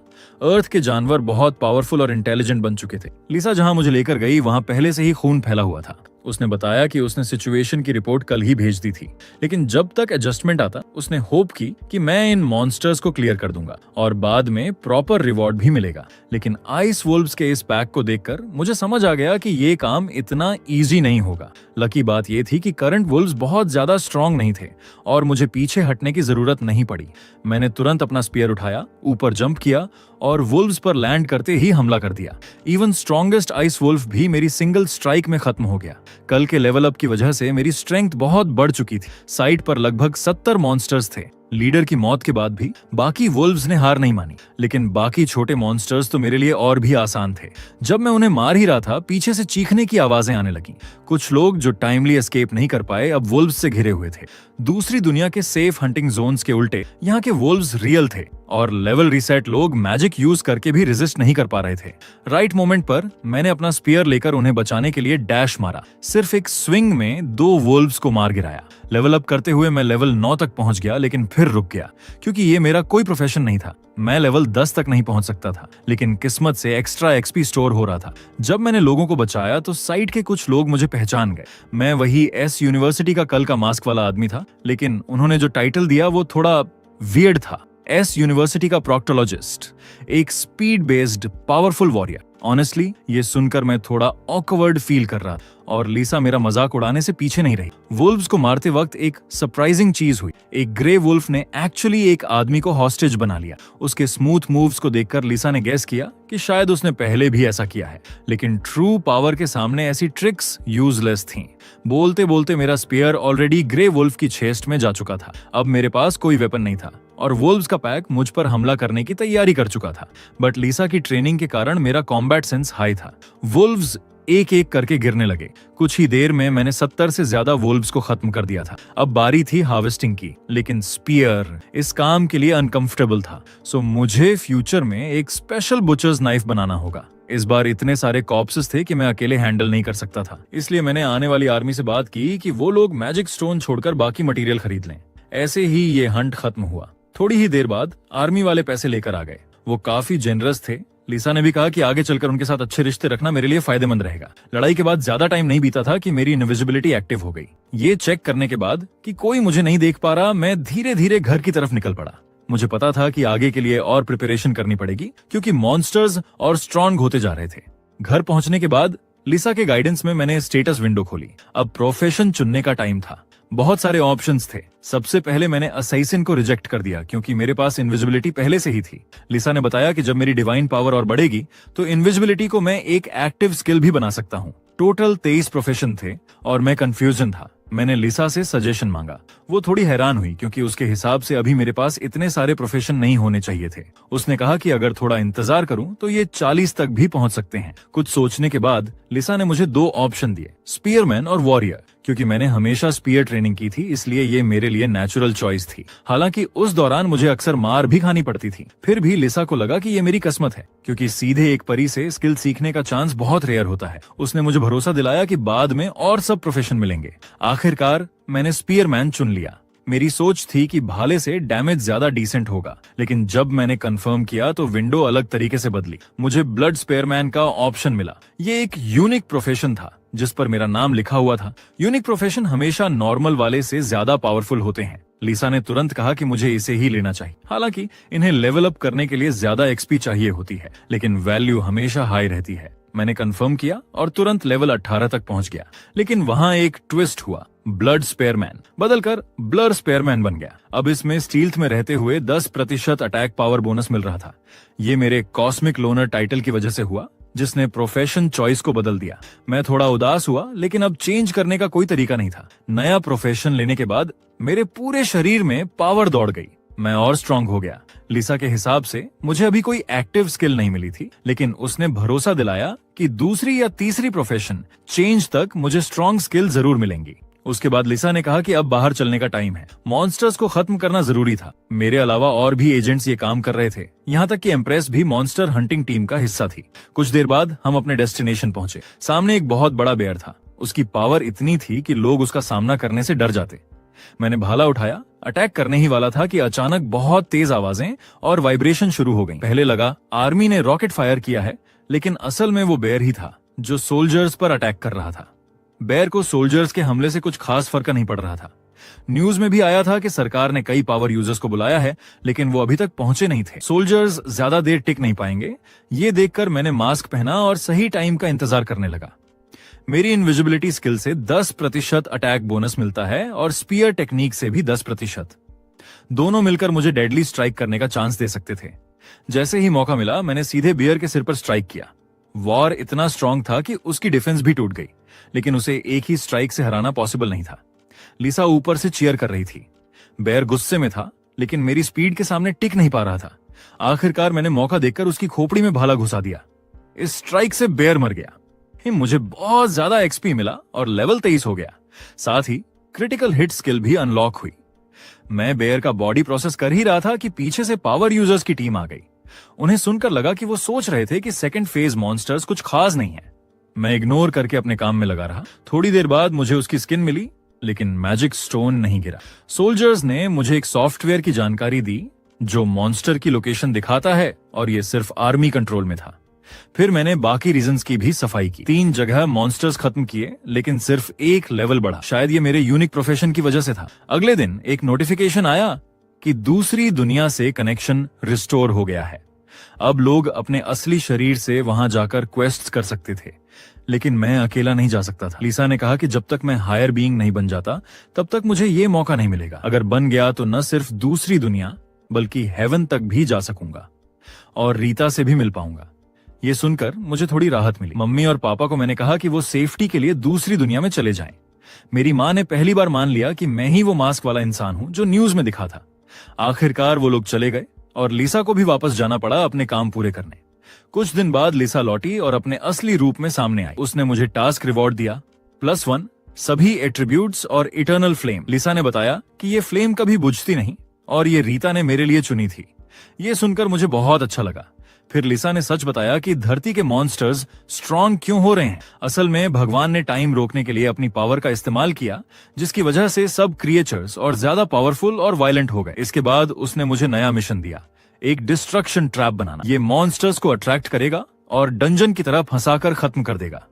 अर्थ के जानवर बहुत पावरफुल और इंटेलिजेंट बन चुके थे। लिसा जहां मुझे लेकर गई वहां पहले से ही खून फैला हुआ था। उसने बताया कि उसने सिचुएशन की रिपोर्ट कल ही भेज दी थी, लेकिन जब तक एडजस्टमेंट आता उसने होप की कि मैं इन मॉन्स्टर्स को क्लियर कर दूंगा और बाद में प्रॉपर रिवॉर्ड भी मिलेगा। लेकिन आइस वुल्व्स के इस पैक को देखकर मुझे समझ आ गया कि ये काम इतना इजी नहीं होगा। लकी बात यह थी कि करंट वुल्व्स बहुत ज्यादा स्ट्रांग नहीं थे और मुझे पीछे हटने की जरूरत नहीं पड़ी। मैंने तुरंत अपना स्पीयर उठाया, ऊपर जंप किया और वुल्व्स पर लैंड करते ही हमला कर दिया। इवन स्ट्रॉन्गेस्ट आइस वुल्फ भी मेरी सिंगल स्ट्राइक में खत्म हो गया। कल के लेवल अप की वजह से मेरी स्ट्रेंथ बहुत बढ़ चुकी थी। साइड पर लगभग 70 मॉन्स्टर्स थे। लीडर की मौत के बाद भी बाकी वुल्व्स ने हार नहीं मानी, लेकिन बाकी छोटे मॉन्स्टर्स तो मेरे लिए और भी आसान थे। जब मैं उन्हें मार ही रहा था, पीछे से चीखने की आवाजें आने लगी। कुछ लोग जो टाइमली एस्केप नहीं कर पाए अब वुल्व्स से घिरे हुए थे। दूसरी दुनिया के सेफ हंटिंग जोन्स के उल्टे यहाँ के वुल्व्स रियल थे और लेवल रिसेट लोग मैजिक यूज करके भी रेजिस्ट नहीं कर पा रहे थे। राइट मोमेंट पर मैंने अपना स्पीयर लेकर उन्हें बचाने के लिए डैश मारा। सिर्फ एक स्विंग में 2 वुल्व्स को मार गिराया। लेवल अप करते हुए मैं लेवल 9 तक पहुंच गया, लेकिन फिर रुक गया क्योंकि ये मेरा कोई प्रोफेशन नहीं था। मैं लेवल 10 तक नहीं पहुंच सकता था, लेकिन किस्मत से एक्स्ट्रा एक्सपी स्टोर हो रहा था। जब मैंने लोगों को बचाया तो साइड के कुछ लोग मुझे पहचान गए। मैं वही एस यूनिवर्सिटी का कल का मास्क वाला आदमी था, लेकिन उन्होंने जो टाइटल दिया वो थोड़ा वियर्ड था। एस यूनिवर्सिटी का प्रोक्टोलॉजिस्ट, एक speed based powerful warrior. Honestly ये सुनकर मैं थोड़ा ऑकवर्ड फील कर रहा था और लिसा मेरा मजाक उड़ाने से पीछे नहीं रही। वुल्व्स को मारते वक्त एक सरप्राइजिंग चीज हुई। एक ग्रे वुल्फ ने एक्चुअली एक आदमी को हॉस्टेज बना लिया। उसके स्मूथ मूव्स को देखकर लिसा ने गेस किया कि शायद उसने पहले भी ऐसा किया है, लेकिन ट्रू पावर के सामने ऐसी ट्रिक्स यूजलेस थीं। बोलते बोलते मेरा स्पीयर ऑलरेडी ग्रे वुल्फ की चेस्ट में जा चुका था। अब मेरे पास कोई वेपन नहीं था और वुल्व्स का पैक मुझ पर हमला करने की तैयारी कर चुका था। बट लिसा की ट्रेनिंग के कारण मेरा कॉम्बैट सेंस हाई था। वुल्व्स एक एक करके गिरने लगे। कुछ ही देर में मैंने 70 से ज्यादा वुल्व्स को खत्म कर दिया था। अब बारी थी हार्वेस्टिंग की, लेकिन स्पीयर इस काम के लिए अनकंफर्टेबल था। सो मुझे फ्यूचर में एक स्पेशल बुचर्स नाइफ बनाना होगा। इस बार इतने सारे कॉर्प्सेस थे कि मैं अकेले हैंडल नहीं कर सकता था। इसलिए मैंने आने वाली आर्मी से बात की कि वो लोग मैजिक स्टोन छोड़कर बाकी मटेरियल खरीद लें। ऐसे ही ये हंट खत्म हुआ। थोड़ी ही देर बाद आर्मी वाले पैसे लेकर आ गए। वो काफी जेनरस थे। लिसा ने भी कहा कि आगे चलकर उनके साथ अच्छे रिश्ते रखना मेरे लिए फायदेमंद रहेगा। लड़ाई के बाद ज्यादा टाइम नहीं बीता था कि मेरी इनविजिबिलिटी एक्टिव हो गई। ये चेक करने के बाद कि कोई मुझे नहीं देख पा रहा, मैं धीरे धीरे घर की तरफ निकल पड़ा। मुझे पता था कि आगे के लिए और प्रिपरेशन करनी पड़ेगी क्योंकि मॉन्स्टर्स और स्ट्रॉन्ग होते जा रहे थे। घर पहुंचने के बाद लिसा के गाइडेंस में मैंने स्टेटस विंडो खोली। अब प्रोफेशन चुनने का टाइम था। बहुत सारे ऑप्शंस थे। सबसे पहले मैंने असैसिन को रिजेक्ट कर दिया क्योंकि मेरे पास इनविजिबिलिटी पहले से ही थी। लिसा ने बताया कि जब मेरी डिवाइन पावर और बढ़ेगी तो इनविजिबिलिटी को मैं एक एक्टिव स्किल भी बना सकता हूँ। टोटल 23 प्रोफेशन थे और मैं कंफ्यूजन था। मैंने लिसा से सजेशन मांगा। वो थोड़ी हैरान हुई क्योंकि उसके हिसाब से अभी मेरे पास इतने सारे प्रोफेशन नहीं होने चाहिए थे। उसने कहा कि अगर थोड़ा इंतजार करूं तो ये 40 तक भी पहुंच सकते हैं। कुछ सोचने के बाद लिसा ने मुझे 2 ऑप्शन दिए, स्पीयरमैन और वॉरियर। क्योंकि मैंने हमेशा स्पीयर ट्रेनिंग की थी इसलिए ये मेरे लिए नेचुरल चॉइस थी। हालांकि उस दौरान मुझे अक्सर मार भी खानी पड़ती थी। फिर भी लिसा को लगा कि ये मेरी किस्मत है क्योंकि सीधे एक परी से स्किल सीखने का चांस बहुत रेयर होता है। उसने मुझे भरोसा दिलाया कि बाद में और सब प्रोफेशन मिलेंगे। आखिरकार मैंने स्पीयरमैन चुन लिया। मेरी सोच थी कि भाले से डैमेज ज्यादा डिसेंट होगा, लेकिन जब मैंने कंफर्म किया तो विंडो अलग तरीके से बदली। मुझे ब्लड स्पेयरमैन का ऑप्शन मिला। ये एक यूनिक प्रोफेशन था जिस पर मेरा नाम लिखा हुआ था। यूनिक प्रोफेशन हमेशा नॉर्मल वाले से ज्यादा पावरफुल होते हैं। लिसा ने तुरंत कहा कि मुझे इसे ही लेना चाहिए। हालांकि इन्हें लेवल अप करने के लिए ज्यादा एक्सपी चाहिए होती है, लेकिन वैल्यू हमेशा हाई रहती है। मैंने कंफर्म किया और तुरंत लेवल 18 तक पहुंच गया। लेकिन वहां एक ट्विस्ट हुआ। ब्लड स्पेयरमैन बदलकर ब्लर स्पेयरमैन बन गया। अब इसमें स्टील्थ में रहते हुए 10% अटैक पावर बोनस मिल रहा था। ये मेरे कॉस्मिक लोनर टाइटल की वजह से हुआ जिसने प्रोफेशन चॉइस को बदल दिया। मैं थोड़ा उदास हुआ, लेकिन अब चेंज करने का कोई तरीका नहीं था। नया प्रोफेशन लेने के बाद मेरे पूरे शरीर में पावर दौड़ गई। मैं और स्ट्रांग हो गया। लिसा के हिसाब से मुझे अभी कोई एक्टिव स्किल नहीं मिली थी, लेकिन उसने भरोसा दिलाया कि दूसरी या तीसरी प्रोफेशन चेंज तक मुझे स्ट्रांग स्किल जरूर मिलेंगी। उसके बाद लिसा ने कहा कि अब बाहर चलने का टाइम है। मॉन्स्टर्स को खत्म करना जरूरी था। मेरे अलावा और भी एजेंट्स ये काम कर रहे थे। यहाँ तक कि एम्प्रेस भी मॉन्स्टर हंटिंग टीम का हिस्सा थी। कुछ देर बाद हम अपने डेस्टिनेशन पहुंचे। सामने एक बहुत बड़ा बेयर था। उसकी पावर इतनी थी कि लोग उसका सामना करने से डर जाते। मैंने भाला उठाया, अटैक करने ही वाला था कि अचानक बहुत तेज आवाजें और वाइब्रेशन शुरू हो गईं। पहले लगा आर्मी ने रॉकेट फायर किया है, लेकिन असल में वो बेयर ही था जो सोल्जर्स पर अटैक कर रहा था। बेयर को सोल्जर्स के हमले से कुछ खास फर्क नहीं पड़ रहा था। न्यूज में भी आया था कि सरकार ने कई पावर यूजर्स को बुलाया है, लेकिन वो अभी तक पहुंचे नहीं थे। सोल्जर्स ज्यादा देर टिक नहीं पाएंगे, ये देखकर मैंने मास्क पहना और सही टाइम का इंतजार करने लगा। मेरी इनविजिबिलिटी स्किल से 10% अटैक बोनस मिलता है और स्पीयर टेक्निक से भी 10%। दोनों मिलकर मुझे डेडली स्ट्राइक करने का चांस दे सकते थे। जैसे ही मौका मिला, मैंने सीधे बियर के सिर पर स्ट्राइक किया। वॉर इतना स्ट्रांग था कि उसकी डिफेंस भी टूट गई, लेकिन उसे एक ही स्ट्राइक से हराना पॉसिबल नहीं था। लिसा ऊपर से चीयर कर रही थी। बेयर गुस्से में था, लेकिन मेरी स्पीड के सामने टिक नहीं पा रहा था। आखिरकार मैंने मौका देखकर उसकी खोपड़ी में भाला घुसा दिया। इस स्ट्राइक से बेयर मर गया। मुझे बहुत ज्यादा एक्सपी मिला और लेवल 23 हो गया। साथ ही क्रिटिकल हिट स्किल भी अनलॉक हुई। मैं बेयर का बॉडी प्रोसेस कर ही रहा था कि पीछे से पावर यूजर्स की टीम आ गई। उन्हें सुनकर लगा कि वो सोच रहे थे कि सेकंड फेज मॉन्स्टर्स कुछ खास नहीं है। मैं इग्नोर करके अपने काम में लगा रहा। थोड़ी देर बाद मुझे उसकी स्किन मिली, लेकिन मैजिक स्टोन नहीं गिरा। सोल्जर्स ने मुझे एक सॉफ्टवेयर की जानकारी दी जो मॉन्स्टर की लोकेशन दिखाता है, और ये सिर्फ आर्मी कंट्रोल में था। फिर मैंने बाकी रीजंस की भी सफाई की। 3 जगह मॉन्स्टर्स खत्म किए, लेकिन सिर्फ एक लेवल बढ़ा। शायद ये मेरे यूनिक प्रोफेशन की वजह से था। अगले दिन एक नोटिफिकेशन आया कि दूसरी दुनिया से कनेक्शन रिस्टोर हो गया है। अब लोग अपने असली शरीर से वहां जाकर क्वेस्ट्स कर सकते थे, लेकिन मैं अकेला नहीं जा सकता था। लिसा ने कहा कि जब तक मैं हायर बीइंग नहीं बन जाता, तब तक मुझे ये मौका नहीं मिलेगा। अगर बन गया तो न सिर्फ दूसरी दुनिया बल्कि हेवन तक भी जा सकूंगा और रीता से भी मिल पाऊंगा। ये सुनकर मुझे थोड़ी राहत मिली। मम्मी और पापा को मैंने कहा कि वो सेफ्टी के लिए दूसरी दुनिया में चले जाएं। मेरी माँ ने पहली बार मान लिया कि मैं ही वो मास्क वाला इंसान हूं जो न्यूज में दिखा था। आखिरकार वो लोग चले गए और लिसा को भी वापस जाना पड़ा अपने काम पूरे करने। कुछ दिन बाद लिसा लौटी और अपने असली रूप में सामने आई। उसने मुझे टास्क रिवॉर्ड दिया, +1 सभी एट्रीब्यूट्स और इटर्नल फ्लेम। लिसा ने बताया कि ये फ्लेम कभी बुझती नहीं और ये रीता ने मेरे लिए चुनी थी। ये सुनकर मुझे बहुत अच्छा लगा। फिर लिसा ने सच बताया कि धरती के मॉन्स्टर्स स्ट्रॉन्ग क्यों हो रहे हैं। असल में भगवान ने टाइम रोकने के लिए अपनी पावर का इस्तेमाल किया, जिसकी वजह से सब क्रिएचर्स और ज्यादा पावरफुल और वायलेंट हो गए। इसके बाद उसने मुझे नया मिशन दिया, एक डिस्ट्रक्शन ट्रैप बनाना। ये मॉन्स्टर्स को अट्रैक्ट करेगा और डंजन की तरह फंसाकर खत्म कर देगा।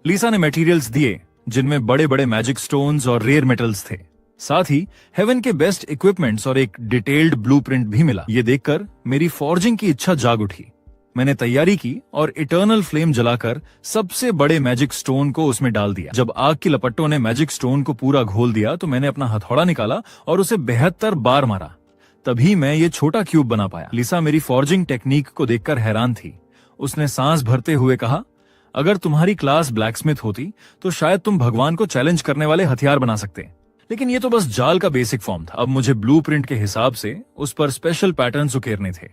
लिसा ने मटेरियल्स दिए जिनमें बड़े बड़े मैजिक स्टोन्स और रेयर मेटल्स थे। साथ ही हेवन के बेस्ट इक्विपमेंट्स और एक डिटेल्ड ब्लूप्रिंट भी मिला। ये देखकर मेरी फॉर्जिंग की इच्छा जाग उठी। मैंने तैयारी की और इटर्नल फ्लेम जलाकर सबसे बड़े मैजिक स्टोन को उसमें डाल दिया। जब आग की लपटों ने मैजिक स्टोन को पूरा घोल दिया तो मैंने अपना हथौड़ा निकाला और उसे 72 बार मारा। तभी मैं ये छोटा क्यूब बना पाया। लिसा मेरी फॉर्जिंग टेक्निक को देखकर हैरान थी। उसने सांस भरते हुए कहा, अगर तुम्हारी क्लास ब्लैकस्मिथ होती तो शायद तुम भगवान को चैलेंज करने वाले हथियार बना सकते, लेकिन ये तो बस जाल का बेसिक फॉर्म था। अब मुझे ब्लूप्रिंट के हिसाब से उस पर स्पेशल पैटर्न्स उकेरने थे।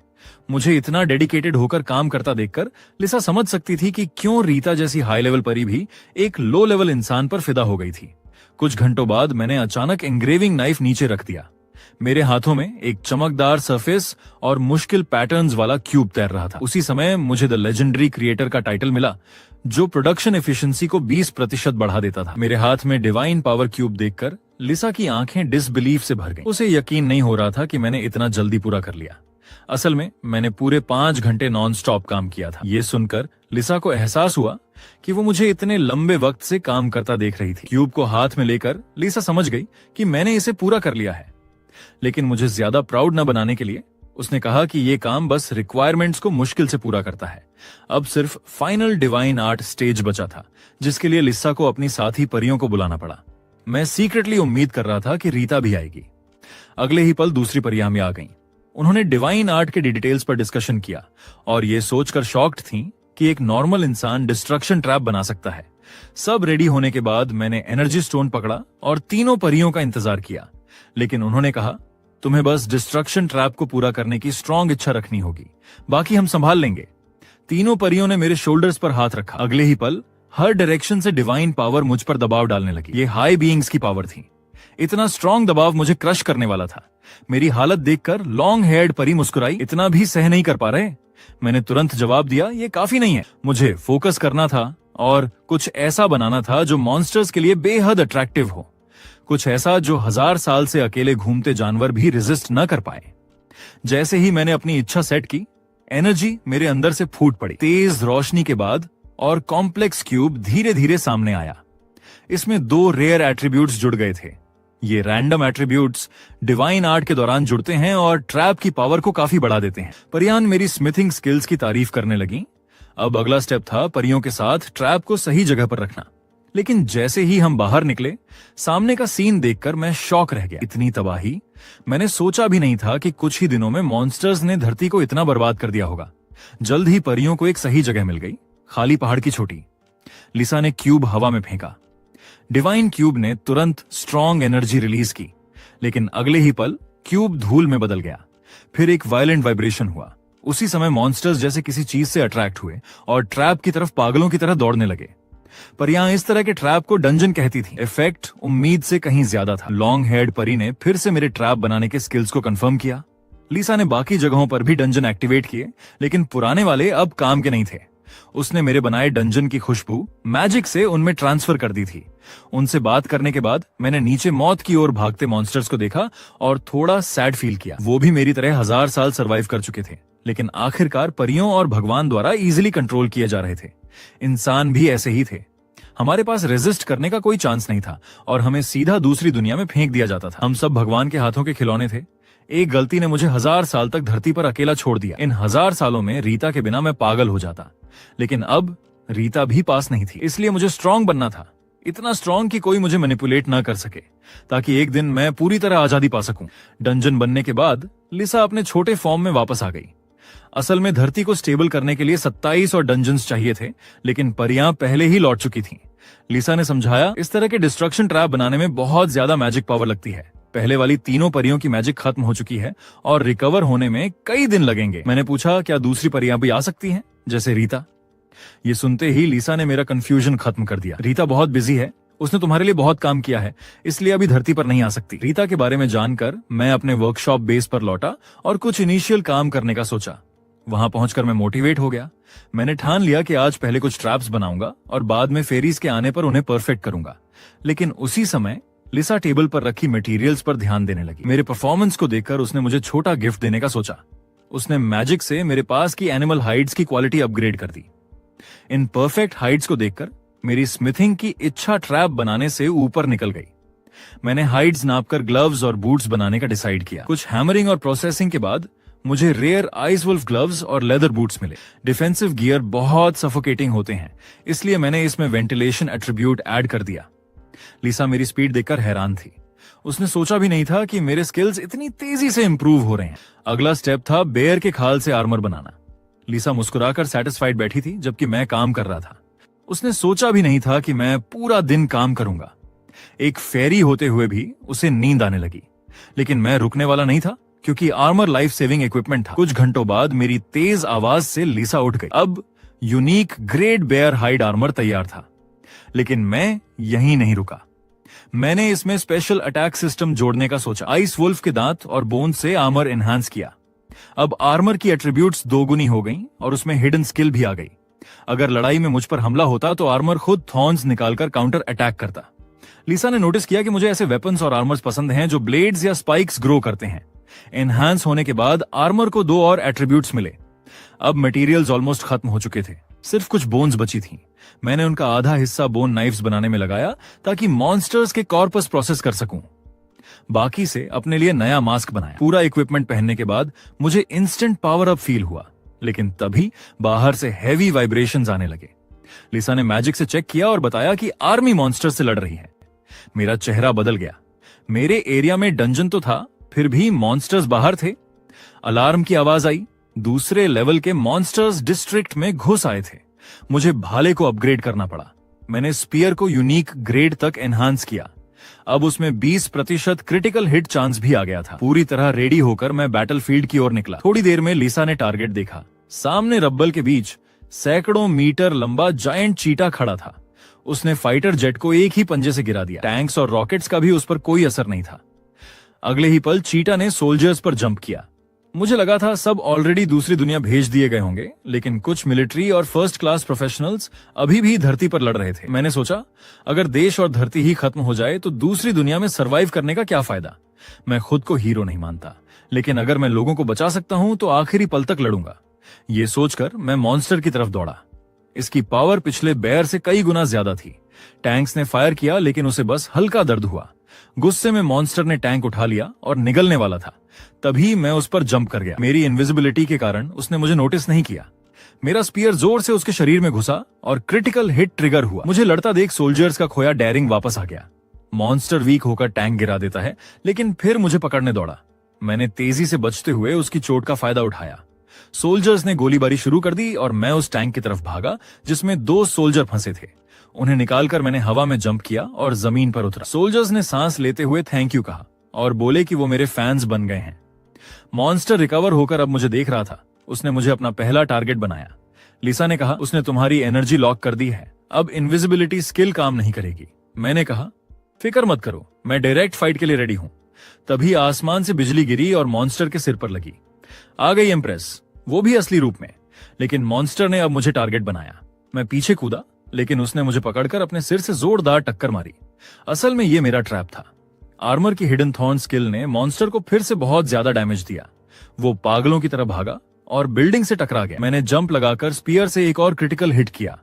मुझे इतना डेडिकेटेड होकर काम करता देखकर लिसा समझ सकती थी कि क्यों रीता जैसी हाई लेवल परी भी एक लो लेवल इंसान पर फिदा हो गई थी। कुछ घंटों बाद मैंने अचानक एंग्रेविंग नाइफ नीचे रख दिया। मेरे हाथों में एक चमकदार सरफेस और मुश्किल पैटर्न्स वाला क्यूब तैर रहा था। उसी समय मुझे द लेजेंडरी क्रिएटर का टाइटल मिला, जो प्रोडक्शन एफिशिएंसी को 20% बढ़ा देता था। मेरे हाथ में डिवाइन पावर क्यूब देखकर लिसा की आंखें डिसबिलीफ से भर गईं। उसे यकीन नहीं हो रहा था कि मैंने इतना जल्दी पूरा कर लिया। असल में मैंने पूरे 5 घंटे नॉन स्टॉप काम किया था। ये सुनकर लिसा को एहसास हुआ कि वो मुझे इतने लंबे वक्त से काम करता देख रही थी। क्यूब को हाथ में लेकर लिसा समझ गई कि मैंने इसे पूरा कर लिया है, लेकिन मुझे ज्यादा प्राउड न बनाने के लिए उसने कहा कि ये काम बस रिक्वायरमेंट्स को मुश्किल से पूरा करता है। अब सिर्फ फाइनल डिवाइन आर्ट स्टेज बचा था, जिसके लिए लिसा को अपनी साथी परियों को बुलाना पड़ा। मैं सीक्रेटली उम्मीद कर रहा था कि रीता भी आएगी। अगले ही पल दूसरी परियां में आ गईं। उन्होंने डिवाइन आर्ट के डिटेल्स पर डिस्कशन किया और ये सोचकर शॉक्ड थीं कि एक नॉर्मल इंसान डिस्ट्रक्शन ट्रैप बना सकता है। सब रेडी होने के बाद मैंने एनर्जी स्टोन पकड़ा और तीनों परियों का इंतजार किया, लेकिन उन्होंने कहा, तुम्हें बस डिस्ट्रक्शन ट्रैप को पूरा करने की स्ट्रॉन्ग इच्छा रखनी होगी, बाकी हम संभाल लेंगे। तीनों परियों ने मेरे शोल्डर्स पर हाथ रखा। अगले ही पल हर डायरेक्शन से डिवाइन पावर मुझ पर दबाव डालने लगी। ये हाई बीइंग्स की पावर थी। इतना स्ट्रॉन्ग दबाव मुझे क्रश करने वाला था। मेरी हालत देखकर लॉन्ग हेयर्ड परी मुस्कुराई, इतना भी सह नहीं कर पा रहे? मैंने तुरंत जवाब दिया, ये काफी नहीं है। मुझे फोकस करना था और कुछ ऐसा बनाना था जो मॉन्स्टर्स के लिए बेहद अट्रैक्टिव हो। कुछ ऐसा जो 1000 साल से अकेले घूमते जानवर भी रेजिस्ट न कर पाए। जैसे ही मैंने अपनी इच्छा सेट की, एनर्जी मेरे अंदर से फूट पड़ी। तेज रोशनी के बाद और कॉम्प्लेक्स क्यूब धीरे धीरे सामने आया। इसमें 2 रेयर एट्रीब्यूट्स जुड़ गए थे। ये रैंडम एट्रीब्यूट्स डिवाइन आर्ट के दौरान जुड़ते हैं और ट्रैप की पावर को काफी बढ़ा देते हैं। परियान मेरी स्मिथिंग स्किल्स की तारीफ करने लगी। अब अगला स्टेप था परियों के साथ ट्रैप को सही जगह पर रखना। लेकिन जैसे ही हम बाहर निकले, सामने का सीन देखकर मैं शॉक रह गया। इतनी तबाही मैंने सोचा भी नहीं था कि कुछ ही दिनों में मॉन्स्टर्स ने धरती को इतना बर्बाद कर दिया होगा। जल्द ही परियों को एक सही जगह मिल गई, खाली पहाड़ की चोटी। लिसा ने क्यूब हवा में फेंका। डिवाइन क्यूब ने तुरंत स्ट्रॉन्ग एनर्जी रिलीज की, लेकिन अगले ही पल क्यूब धूल में बदल गया। फिर एक वायलेंट वाइब्रेशन हुआ। उसी समय मॉन्स्टर्स जैसे किसी चीज से अट्रैक्ट हुए और ट्रैप की तरफ पागलों की तरह दौड़ने लगे। परियां इस तरह के ट्रैप को डंजन कहती थी। इफेक्ट उम्मीद से कहीं ज्यादा था। लॉन्ग हेड परी ने फिर से मेरे ट्रैप बनाने के स्किल्स को कंफर्म किया। लिसा ने बाकी जगहों पर भी डंजन एक्टिवेट किए, लेकिन पुराने वाले अब काम के नहीं थे। उसने मेरे बनाए डंजन की खुशबू मैजिक से उनमें ट्रांसफर कर दी थी। उनसे बात करने के बाद मैंने नीचे मौत की ओर भागते मॉन्स्टर्स को देखा और थोड़ा सैड फील किया। वो भी मेरी तरह 1000 साल सरवाइव कर चुके थे, लेकिन आखिरकार परियों और भगवान द्वारा इजीली कंट्रोल किए जा रहे थे। इंसान भी ऐसे ही थे। हमारे पास रेजिस्ट करने का कोई चांस नहीं था और हमें सीधा दूसरी दुनिया में फेंक दिया जाता था। हम सब भगवान के हाथों के खिलौने थे। एक गलती ने मुझे 1000 साल तक धरती पर अकेला छोड़ दिया। इन 1000 सालों में रीता के बिना मैं पागल हो जाता, लेकिन अब रीता भी पास नहीं थी। इसलिए मुझे स्ट्रांग बनना था, इतना स्ट्रांग कि कोई मुझे मैनिपुलेट ना कर सके, ताकि एक दिन मैं पूरी तरह आजादी पा सकूं। डंजन बनने के बाद लिसा अपने छोटे फॉर्म में वापस आ गई। असल में धरती को स्टेबल करने के लिए 27 और डंजन्स चाहिए थे, लेकिन परियां पहले ही लौट चुकी थीं। लिसा ने समझाया, इस तरह के डिस्ट्रक्शन ट्रैप बनाने में बहुत ज्यादा मैजिक पावर लगती है। पहले वाली तीनों परियों की मैजिक खत्म हो चुकी है और रिकवर होने में कई दिन लगेंगे। मैंने पूछा, क्या दूसरी परियां भी आ सकती हैं, जैसे रीता? ये सुनते ही लिसा ने मेरा कंफ्यूजन खत्म कर दिया। रीता बहुत बिजी है, उसने तुम्हारे लिए बहुत काम किया है, इसलिए अभी धरती पर नहीं आ सकती। रीता के बारे में जानकर मैं अपने वर्कशॉप बेस पर लौटा और कुछ इनिशियल काम करने का सोचा। वहां पहुंचकर मैं मोटिवेट हो गया। मैंने ठान लिया कि आज पहले कुछ ट्रैप्स बनाऊंगा और बाद में फेरीज के आने पर उन्हें परफेक्ट करूंगा। लेकिन उसी समय लिसा टेबल पर रखी मटेरियल्स पर ध्यान देने लगी। मेरे परफॉर्मेंस को देखकर उसने मुझे छोटा गिफ्ट देने का सोचा। उसने मैजिक से मेरे पास की एनिमल हाइड्स की क्वालिटी अपग्रेड कर दी। इन परफेक्ट हाइड्स को देखकर मेरी स्मिथिंग की इच्छा ट्रैप बनाने से ऊपर निकल गई। मैंने हाइड्स नापकर ग्लव्स और बूट्स बनाने का डिसाइड किया। कुछ हैमरिंग और प्रोसेसिंग के बाद मुझे रेयर आइस वुल्फ ग्लव्स और लेदर बूट्स मिले। डिफेंसिव गियर बहुत सफोकेटिंग होते हैं, इसलिए मैंने इसमें वेंटिलेशन एट्रीब्यूट ऐड कर दिया। लिसा मेरी स्पीड देखकर हैरान थी। उसने सोचा भी नहीं था कि मेरे स्किल्स इतनी तेजी से इंप्रूव हो रहे हैं। अगला स्टेप था बेयर के खाल से आर्मर बनाना। लिसा मुस्कुराकर सैटिस्फाइड बैठी थी, जबकि मैं काम कर रहा था। उसने सोचा भी नहीं था कि मैं पूरा दिन काम करूंगा। एक फेरी होते हुए भी उसे नींद आने लगी, लेकिन मैं रुकने वाला नहीं था, क्योंकि आर्मर लाइफ सेविंग इक्विपमेंट था। कुछ घंटों बाद मेरी तेज आवाज से लिसा उठ गई। अब unique great bear hide armour तैयार था, लेकिन मैं यहीं नहीं रुका। मैंने इसमें स्पेशल अटैक सिस्टम जोड़ने का सोचा। आइस वुल्फ के दांत और बोन से आर्मर एनहांस किया। अब आर्मर की एट्रीब्यूट्स दोगुनी हो गई और उसमें हिडन स्किल भी आ गई। अगर लड़ाई में मुझ पर हमला होता तो आर्मर खुद थॉर्न्स निकालकर काउंटर अटैक करता। लिसा ने नोटिस किया कि मुझे ऐसे वेपन्स और आर्मर्स पसंद हैं जो ब्लेड्स या स्पाइक्स ग्रो करते हैं। एनहांस होने के बाद आर्मर को 2 और एट्रीब्यूट्स मिले। अब मटेरियल्स ऑलमोस्ट खत्म हो चुके थे, सिर्फ कुछ बोन्स बची थी। मैंने उनका आधा हिस्सा बोन नाइफ्स बनाने में लगाया ताकि मॉन्स्टर्स के कॉर्पस प्रोसेस कर सकूं। बाकी से अपने लिए नया मास्क बनाया। पूरा इक्विपमेंट पहनने के बाद मुझे इंस्टेंट पावर अप फील हुआ, लेकिन तभी बाहर से हैवी वाइब्रेशंस आने लगे। लिसा ने मैजिक से चेक किया और बताया कि आर्मी मॉन्स्टर्स से लड़ रही है। मेरा चेहरा बदल गया। मेरे एरिया में डंजन तो था, फिर भी मॉन्स्टर्स बाहर थे। अलार्म की आवाज आई। दूसरे लेवल के मॉन्स्टर्स डिस्ट्रिक्ट में घुस आए थे। मुझे भाले को अपग्रेड करना पड़ा। मैंने स्पीयर को यूनिक ग्रेड तक एनहांस किया। अब उसमें 20% क्रिटिकल हिट चांस भी आ गया था। पूरी तरह रेडी होकर मैं बैटलफील्ड की ओर निकला। थोड़ी देर में लिसा ने टारगेट देखा। सामने रब्बल के बीच सैकड़ों मीटर लंबा जायंट चीटा खड़ा था। उसने फाइटर जेट को एक ही पंजे से गिरा दिया। टैंक्स और रॉकेट्स का भी उस पर कोई असर नहीं था। अगले ही पल चीटा ने सोल्जर्स पर जंप किया। मुझे लगा था सब ऑलरेडी दूसरी दुनिया भेज दिए गए होंगे, लेकिन कुछ मिलिट्री और फर्स्ट क्लास प्रोफेशनल्स अभी भी धरती पर लड़ रहे थे। मैंने सोचा, अगर देश और धरती ही खत्म हो जाए तो दूसरी दुनिया में सरवाइव करने का क्या फायदा। मैं खुद को हीरो नहीं मानता, लेकिन अगर मैं लोगों को बचा सकता हूं तो आखिरी पल तक लड़ूंगा। ये सोचकर मैं मॉन्स्टर की तरफ दौड़ा। इसकी पावर पिछले बेयर से कई गुना ज्यादा थी। टैंक्स ने फायर किया, लेकिन उसे बस हल्का दर्द हुआ। गुस्से में मॉन्स्टर ने टैंक उठा लिया और निगलने वाला था। तभी मैं उस पर जंप कर गया। मेरी इनविजिबिलिटी के कारण उसने मुझे नोटिस नहीं किया। मेरा स्पीयर जोर से उसके शरीर में घुसा और क्रिटिकल हिट ट्रिगर हुआ। मुझे लड़ता देख सोल्जर्स का खोया डेयरिंग वापस आ गया। मॉन्स्टर वीक होकर टैंक गिरा देता है, लेकिन फिर मुझे पकड़ने दौड़ा। मैंने तेजी से बचते हुए उसकी चोट का फायदा उठाया। सोल्जर्स ने गोलीबारी शुरू कर दी और मैं उस टैंक की तरफ भागा जिसमें 2 सोल्जर फंसे थे। उन्हें निकालकर मैंने हवा में जंप किया और जमीन पर उतरा। सोल्जर्स ने सांस लेते हुए थैंक यू कहा और बोले कि वो मेरे फैंस बन गए हैं। मॉन्स्टर रिकवर होकर अब मुझे देख रहा था। उसने मुझे अपना पहला टारगेट बनाया। लिसा ने कहा, उसने तुम्हारी एनर्जी लॉक कर दी है, अब इनविजिबिलिटी स्किल काम नहीं करेगी। मैंने कहा, फिक्र मत करो, मैं डायरेक्ट फाइट के लिए रेडी हूं। तभी आसमान से बिजली गिरी और मॉन्स्टर के सिर पर लगी। आ गई एम्प्रेस, वो भी असली रूप में। लेकिन मॉन्स्टर ने अब मुझे टारगेट बनाया। मैं पीछे कूदा, लेकिन उसने मुझे पकड़कर अपने सिर से जोरदार टक्कर मारी। असल में ये मेरा ट्रैप था। आर्मर की हिडन थॉर्न स्किल ने मॉन्स्टर को फिर से बहुत ज्यादा डैमेज दिया। वो पागलों की तरह भागा और बिल्डिंग से टकरा गया। मैंने जंप लगाकर स्पीयर से एक और क्रिटिकल हिट किया।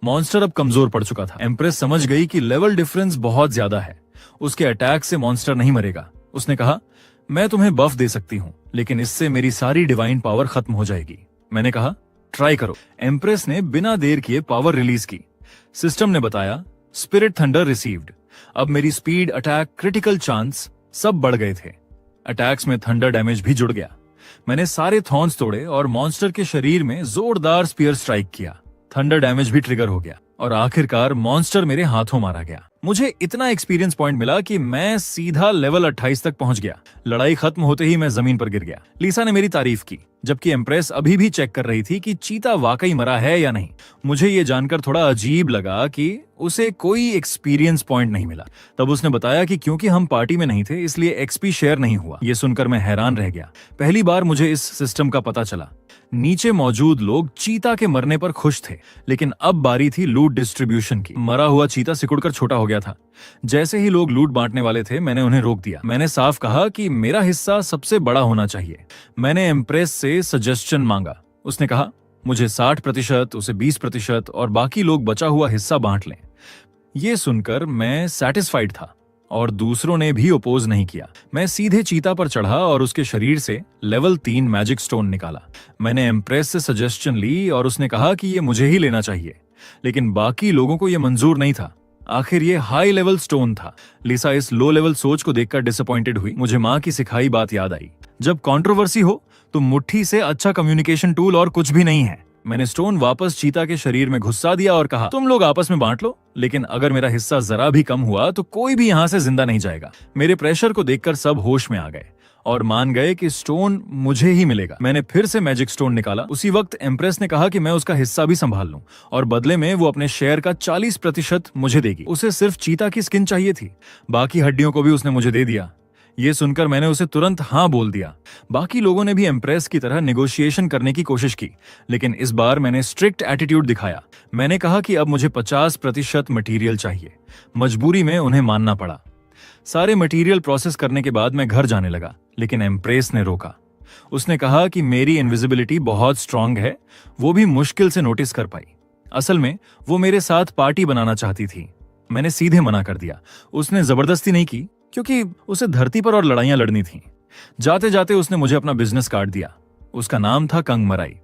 मॉन्स्टर अब कमजोर पड़ चुका था। एम्प्रेस समझ गई कि लेवल डिफरेंस बहुत ज्यादा है। उसके अटैक से मॉन्स्टर नहीं मरेगा। उसने कहा, मैं तुम्हें बफ दे सकती हूं, लेकिन इससे मेरी सारी डिवाइन पावर खत्म हो जाएगी। मैंने कहा, ट्राई करो। एम्प्रेस ने बिना देर किए पावर रिलीज की। सिस्टम ने बताया, स्पिरिट थंडर रिसीव्ड। अब मेरी स्पीड, अटैक, क्रिटिकल चांस सब बढ़ गए थे। अटैक्स में थंडर डैमेज भी जुड़ गया। मैंने सारे थॉर्न्स तोड़े और मॉन्स्टर के शरीर में जोरदार स्पीयर स्ट्राइक किया। थंडर डैमेज भी ट्रिगर हो गया और आखिरकार मॉन्स्टर मेरे हाथों मारा गया। मुझे इतना एक्सपीरियंस पॉइंट मिला कि मैं सीधा लेवल 28 तक पहुंच गया। लड़ाई खत्म होते ही मैं जमीन पर गिर गया। लिसा ने मेरी तारीफ की, जबकि एम्प्रेस अभी भी चेक कर रही थी कि चीता वाकई मरा है या नहीं। मुझे ये जानकर थोड़ा अजीब लगा कि उसे कोई एक्सपीरियंस पॉइंट नहीं मिला। तब उसने बताया कि क्योंकि हम पार्टी में नहीं थे इसलिए एक्सपी शेयर नहीं हुआ। ये सुनकर मैं हैरान रह गया। पहली बार मुझे इस सिस्टम का पता चला। नीचे मौजूद लोग चीता के मरने पर खुश थे, लेकिन अब बारी थी लूट डिस्ट्रीब्यूशन की। मरा हुआ चीता सिकुड़कर छोटा हो गया था। जैसे ही लोग लूट बांटने वाले थे, मैंने उन्हें रोक दिया। मैंने साफ कहा कि मेरा हिस्सा सबसे बड़ा होना चाहिए। मैंने एम्प्रेस से सजेशन मांगा। उसने कहा, मुझे 60%, उसे 20% और बाकी लोग बचा हुआ हिस्सा बांट लें। ये सुनकर मैं सैटिस्फाइड था और दूसरों ने भी अपोज नहीं किया। मैं सीधे चीता पर चढ़ा और उसके शरीर से लेवल 3 मैजिक स्टोन निकाला। मैंने एम्प्रेस से सजेशन ली और उसने कहा कि ये मुझे ही लेना चाहिए, लेकिन बाकी लोगों को यह मंजूर नहीं था। आखिर ये हाई लेवल स्टोन था। लिसा इस लो लेवल सोच को देखकर डिसअपॉइंटेड हुई। मुझे माँ की सिखाई बात याद आई, जब कंट्रोवर्सी हो तो मुट्ठी से अच्छा कम्युनिकेशन टूल और कुछ भी नहीं है। मैंने स्टोन वापस चीता के शरीर में घुसा दिया और कहा, तुम लोग आपस में बांट लो, लेकिन अगर मेरा हिस्सा जरा भी कम हुआ तो कोई भी यहाँ से जिंदा नहीं जाएगा। मेरे प्रेशर को देखकर सब होश में आ गए और मान गए कि स्टोन मुझे ही मिलेगा। मैंने फिर से मैजिक स्टोन निकाला। उसी वक्त एम्प्रेस ने कहा कि मैं उसका हिस्सा भी संभाल लूं और बदले में वो अपने शेयर का 40% मुझे देगी। उसे सिर्फ चीता की स्किन चाहिए थी, बाकी हड्डियों को भी उसने मुझे दे दिया। ये सुनकर मैंने उसे तुरंत हाँ बोल दिया। बाकी लोगों ने भी एम्प्रेस की तरह निगोशिएशन करने की कोशिश की, लेकिन इस बार मैंने स्ट्रिक्ट एटीट्यूड दिखाया। मैंने कहा कि अब मुझे 50% मटेरियल चाहिए। मजबूरी में उन्हें मानना पड़ा। सारे मटेरियल प्रोसेस करने के बाद मैं घर जाने लगा, लेकिन एम्प्रेस ने रोका। उसने कहा कि मेरी इनविजिबिलिटी बहुत स्ट्रांग है, वो भी मुश्किल से नोटिस कर पाई। असल में वो मेरे साथ पार्टी बनाना चाहती थी। मैंने सीधे मना कर दिया। उसने जबरदस्ती नहीं की, क्योंकि उसे धरती पर और लड़ाइयां लड़नी थीं। जाते जाते उसने मुझे अपना बिजनेस कार्ड दिया। उसका नाम था कंग मराई,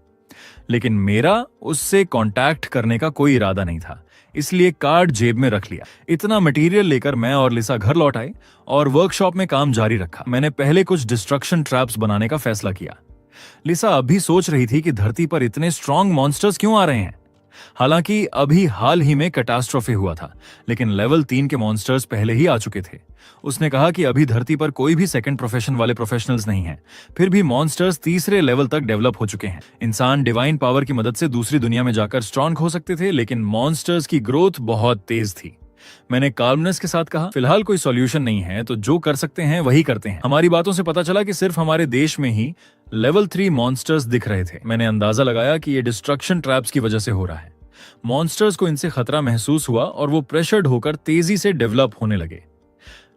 लेकिन मेरा उससे कांटेक्ट करने का कोई इरादा नहीं था, इसलिए कार्ड जेब में रख लिया। इतना मटेरियल लेकर मैं और लिसा घर लौट आए और वर्कशॉप में काम जारी रखा। मैंने पहले कुछ डिस्ट्रक्शन ट्रैप्स बनाने का फैसला किया। लिसा अभी सोच रही थी कि धरती पर इतने स्ट्रॉन्ग मॉन्स्टर्स क्यों आ रहे हैं। हालांकि अभी हाल ही में कैटास्ट्रोफी हुआ था, लेकिन लेवल 3 के मॉन्स्टर्स पहले ही आ चुके थे। उसने कहा कि अभी धरती पर कोई भी सेकंड प्रोफेशन वाले प्रोफेशनल्स नहीं हैं। फिर भी मॉन्स्टर्स तीसरे लेवल तक डेवलप हो चुके हैं। इंसान डिवाइन पावर की मदद से दूसरी दुनिया में जाकर स्ट्रॉन्ग हो सकते थे, लेकिन मॉन्स्टर्स की ग्रोथ बहुत तेज थी। मैंने काल्मनेस के साथ कहा, फिलहाल कोई सॉल्यूशन नहीं है, तो जो कर सकते हैं वही करते हैं। हमारी बातों से पता चला कि सिर्फ हमारे देश में ही लेवल 3 मॉन्स्टर्स दिख रहे थे। मैंने अंदाजा लगाया कि ये डिस्ट्रक्शन ट्रैप्स की वजह से हो रहा है। मॉन्स्टर्स को इनसे खतरा महसूस हुआ और वो प्रेशर्ड होकर तेजी से डेवलप होने लगे।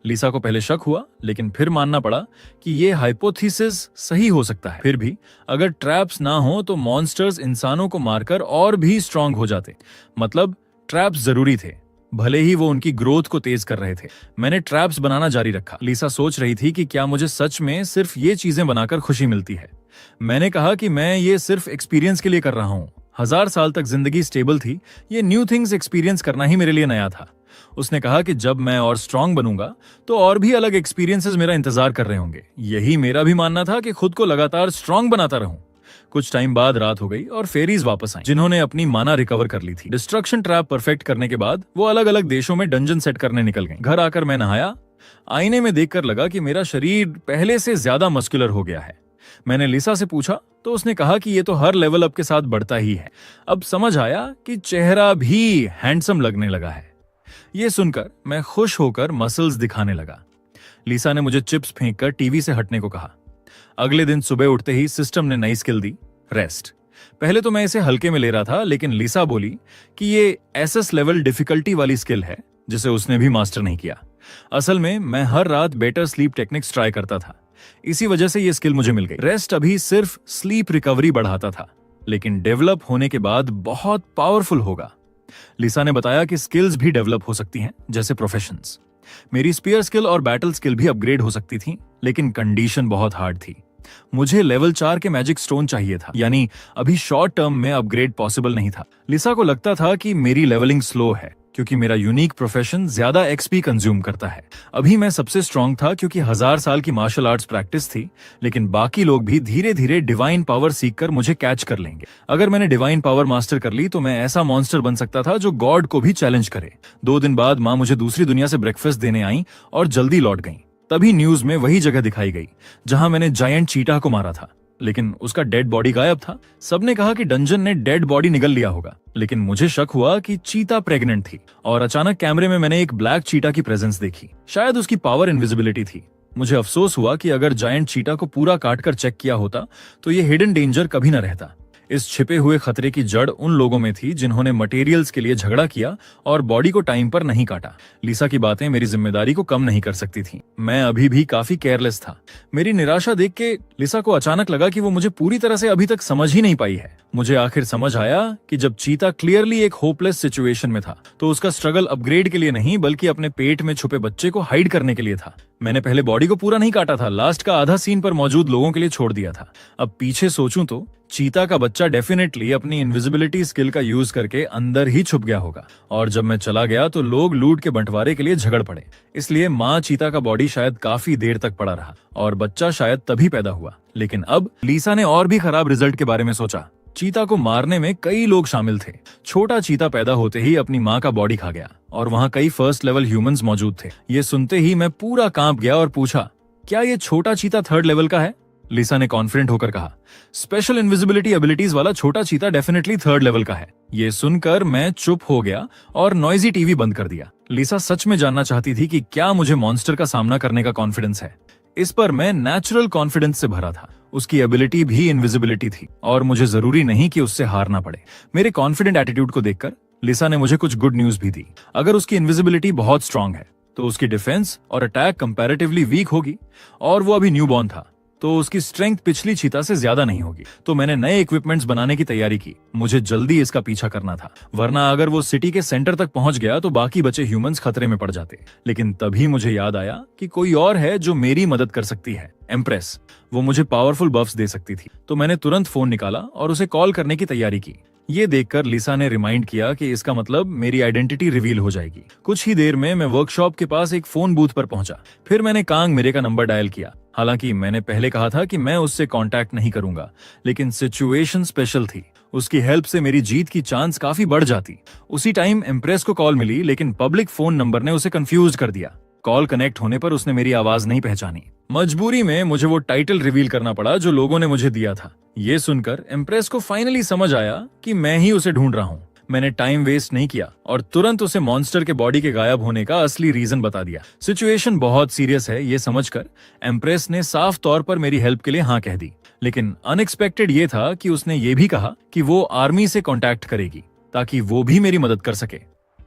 लिसा को पहले शक हुआ, लेकिन फिर मानना पड़ा कि ये हाइपोथेसिस सही हो सकता है। फिर भी अगर ट्रैप्स ना हो तो मॉन्स्टर्स इंसानों को मारकर और भी स्ट्रांग हो जाते। मतलब ट्रैप्स जरूरी थे, भले ही वो उनकी ग्रोथ को तेज कर रहे थे। मैंने ट्रैप्स बनाना जारी रखा। लिसा सोच रही थी कि क्या मुझे सच में सिर्फ ये चीजें बनाकर खुशी मिलती है। मैंने कहा कि मैं ये सिर्फ एक्सपीरियंस के लिए कर रहा हूँ। 1000 साल तक जिंदगी स्टेबल थी, ये न्यू थिंग्स एक्सपीरियंस करना ही मेरे लिए नया था। उसने कहा कि जब मैं और स्ट्रांग बनूंगा तो और भी अलग एक्सपीरियंसेस मेरा इंतजार कर रहे होंगे। यही मेरा भी मानना था कि खुद को लगातार स्ट्रांग बनाता रहूं। कुछ टाइम बाद रात हो गई और फेरीज वापस आई, जिन्होंने अपनी माना रिकवर कर ली थी। डिस्ट्रक्शन ट्रैप परफेक्ट करने के बाद वो अलग अलग देशों में डंजन सेट करने निकल गए। घर आकर मैं नहाया। आईने में देखकर लगा कि मेरा शरीर पहले से ज्यादा मस्कुलर हो गया है। मैंने लिसा से पूछा तो उसने कहा कि ये तो हर लेवल अप के साथ बढ़ता ही है। अब समझ आया कि चेहरा भी हैंडसम लगने लगा है। ये सुनकर मैं खुश होकर मसल्स दिखाने लगा। लिसा ने मुझे चिप्स फेंककर टीवी से हटने को कहा। अगले दिन सुबह उठते ही सिस्टम ने नई स्किल दी, रेस्ट। पहले तो मैं इसे हल्के में ले रहा था, लेकिन लिसा बोली कि ये एसएस लेवल डिफिकल्टी वाली स्किल है जिसे उसने भी मास्टर नहीं किया। असल में मैं हर रात बेटर स्लीप टेक्निक्स ट्राई करता था, इसी वजह से ये स्किल मुझे मिल गई। रेस्ट अभी सिर्फ स्लीप रिकवरी बढ़ाता था, लेकिन डेवलप होने के बाद बहुत पावरफुल होगा। लिसा ने बताया कि स्किल्स भी डेवलप हो सकती हैं, जैसे प्रोफेशंस। मेरी स्पीयर स्किल और बैटल स्किल भी अपग्रेड हो सकती थी, लेकिन कंडीशन बहुत हार्ड थी। मुझे लेवल 4 के मैजिक स्टोन चाहिए था, यानी अभी शॉर्ट टर्म में अपग्रेड पॉसिबल नहीं था। लिसा को लगता था कि मेरी लेवलिंग स्लो है, क्योंकि मेरा यूनिक प्रोफेशन ज्यादा एक्सपी कंज्यूम करता है। अभी मैं सबसे स्ट्रांग था क्योंकि 1000 साल की मार्शल आर्ट्स प्रैक्टिस थी, लेकिन बाकी लोग भी धीरे धीरे डिवाइन पावर सीखकर मुझे कैच कर लेंगे। अगर मैंने डिवाइन पावर मास्टर कर ली तो मैं ऐसा मॉन्स्टर बन सकता था जो गॉड को भी चैलेंज करे। 2 दिन बाद माँ मुझे दूसरी दुनिया से ब्रेकफास्ट देने आई और जल्दी लौट गई। तभी न्यूज में वही जगह दिखाई गई जहां मैंने जायंट चीटा को मारा था, लेकिन उसका डेड बॉडी गायब था। सबने कहा कि डंजन ने डेड बॉडी निगल लिया होगा, लेकिन मुझे शक हुआ कि चीता प्रेग्नेंट थी। और अचानक कैमरे में मैंने एक ब्लैक चीटा की प्रेजेंस देखी। शायद उसकी पावर इनविजिबिलिटी थी। मुझे अफसोस हुआ कि अगर जायंट चीटा को पूरा काटकर चेक किया होता तो ये हिडन डेंजर कभी न रहता। इस छिपे हुए खतरे की जड़ उन लोगों में थी जिन्होंने मटेरियल्स के लिए झगड़ा किया और बॉडी को टाइम पर नहीं काटा। लिसा की बातें मेरी जिम्मेदारी को कम नहीं कर सकती थी। मैं अभी भी काफी केयरलेस था। मेरी निराशा देख के लिसा को अचानक लगा कि वो मुझे पूरी तरह से अभी तक समझ ही नहीं पाई है। मुझे आखिर समझ आया कि जब चीता क्लियरली एक होपलेस सिचुएशन में था तो उसका स्ट्रगल अपग्रेड के लिए नहीं, बल्कि अपने पेट में छुपे बच्चे को हाइड करने के लिए था। मैंने पहले बॉडी को पूरा नहीं काटा था, लास्ट का आधा सीन पर मौजूद लोगों के लिए छोड़ दिया था। अब पीछे सोचूं तो चीता का बच्चा डेफिनेटली अपनी इनविजिबिलिटी स्किल का यूज करके अंदर ही छुप गया होगा, और जब मैं चला गया तो लोग लूट के बंटवारे के लिए झगड़ पड़े। इसलिए माँ चीता का बॉडी शायद काफी देर तक पड़ा रहा और बच्चा शायद तभी पैदा हुआ। लेकिन अब लिसा ने और भी खराब रिजल्ट के बारे में सोचा। चीता को मारने में कई लोग शामिल थे। छोटा चीता पैदा होते ही अपनी माँ का बॉडी खा गया और वहाँ कई फर्स्ट लेवल ह्यूमंस मौजूद थे। ये सुनते ही मैं पूरा कांप गया और पूछा, क्या ये छोटा चीता 3rd लेवल का है? लिसा ने कॉन्फिडेंट होकर कहा, स्पेशल इनविजिबिलिटी एबिलिटीज वाला छोटा चीता डेफिनेटली 3rd लेवल का है। ये सुनकर मैं चुप हो गया और नॉइजी टीवी बंद कर दिया। लिसा सच में जानना चाहती थी कि क्या मुझे मॉन्स्टर का सामना करने का कॉन्फिडेंस है। इस पर मैं नेचुरल कॉन्फिडेंस से भरा था। उसकी एबिलिटी भी इनविजिबिलिटी थी और मुझे जरूरी नहीं कि उससे हारना पड़े। मेरे कॉन्फिडेंट एटीट्यूड को देखकर लिसा ने मुझे कुछ गुड न्यूज भी दी। अगर उसकी इनविजिबिलिटी बहुत स्ट्रांग है तो उसकी डिफेंस और अटैक कंपैरेटिवली वीक होगी, और वो अभी न्यूबॉर्न था तो उसकी स्ट्रेंथ पिछली चीता से ज्यादा नहीं होगी। तो मैंने नए इक्विपमेंट्स बनाने की तैयारी की। मुझे जल्दी इसका पीछा करना था, वरना अगर वो सिटी के सेंटर तक पहुंच गया तो बाकी बचे ह्यूमंस खतरे में पड़ जाते। लेकिन तभी मुझे याद आया कि कोई और है जो मेरी मदद कर सकती है, एम्प्रेस। वो मुझे पावरफुल बफ्स दे सकती थी। तो मैंने तुरंत फोन निकाला और उसे कॉल करने की तैयारी की। ये देखकर लिसा ने रिमाइंड किया कि इसका मतलब मेरी आइडेंटिटी रिवील हो जाएगी। कुछ ही देर में मैं वर्कशॉप के पास एक फोन बूथ पर पहुंचा। फिर मैंने कांग मेरे का नंबर डायल किया। हालांकि मैंने पहले कहा था कि मैं उससे कांटेक्ट नहीं करूंगा, लेकिन सिचुएशन स्पेशल थी। उसकी हेल्प से मेरी जीत की चांस काफी बढ़ जाती। उसी टाइम एम्प्रेस को कॉल मिली, लेकिन पब्लिक फोन नंबर ने उसे कंफ्यूज कर दिया। कॉल कनेक्ट होने पर उसने मेरी आवाज नहीं पहचानी। मजबूरी में मुझे वो टाइटल रिवील करना पड़ा जो लोगों ने मुझे दिया था। ये सुनकर एम्प्रेस को फाइनली समझ आया कि मैं ही उसे ढूंढ रहा हूँ। मैंने टाइम वेस्ट नहीं किया और तुरंत उसे मॉन्स्टर के बॉडी के गायब होने का असली रीजन बता दिया। सिचुएशन बहुत सीरियस है ये समझकर एम्प्रेस ने साफ तौर पर मेरी हेल्प के लिए हाँ कह दी, लेकिन अनएक्सपेक्टेड ये था कि उसने ये भी कहा कि वो आर्मी से कांटेक्ट करेगी ताकि वो भी मेरी मदद कर सके।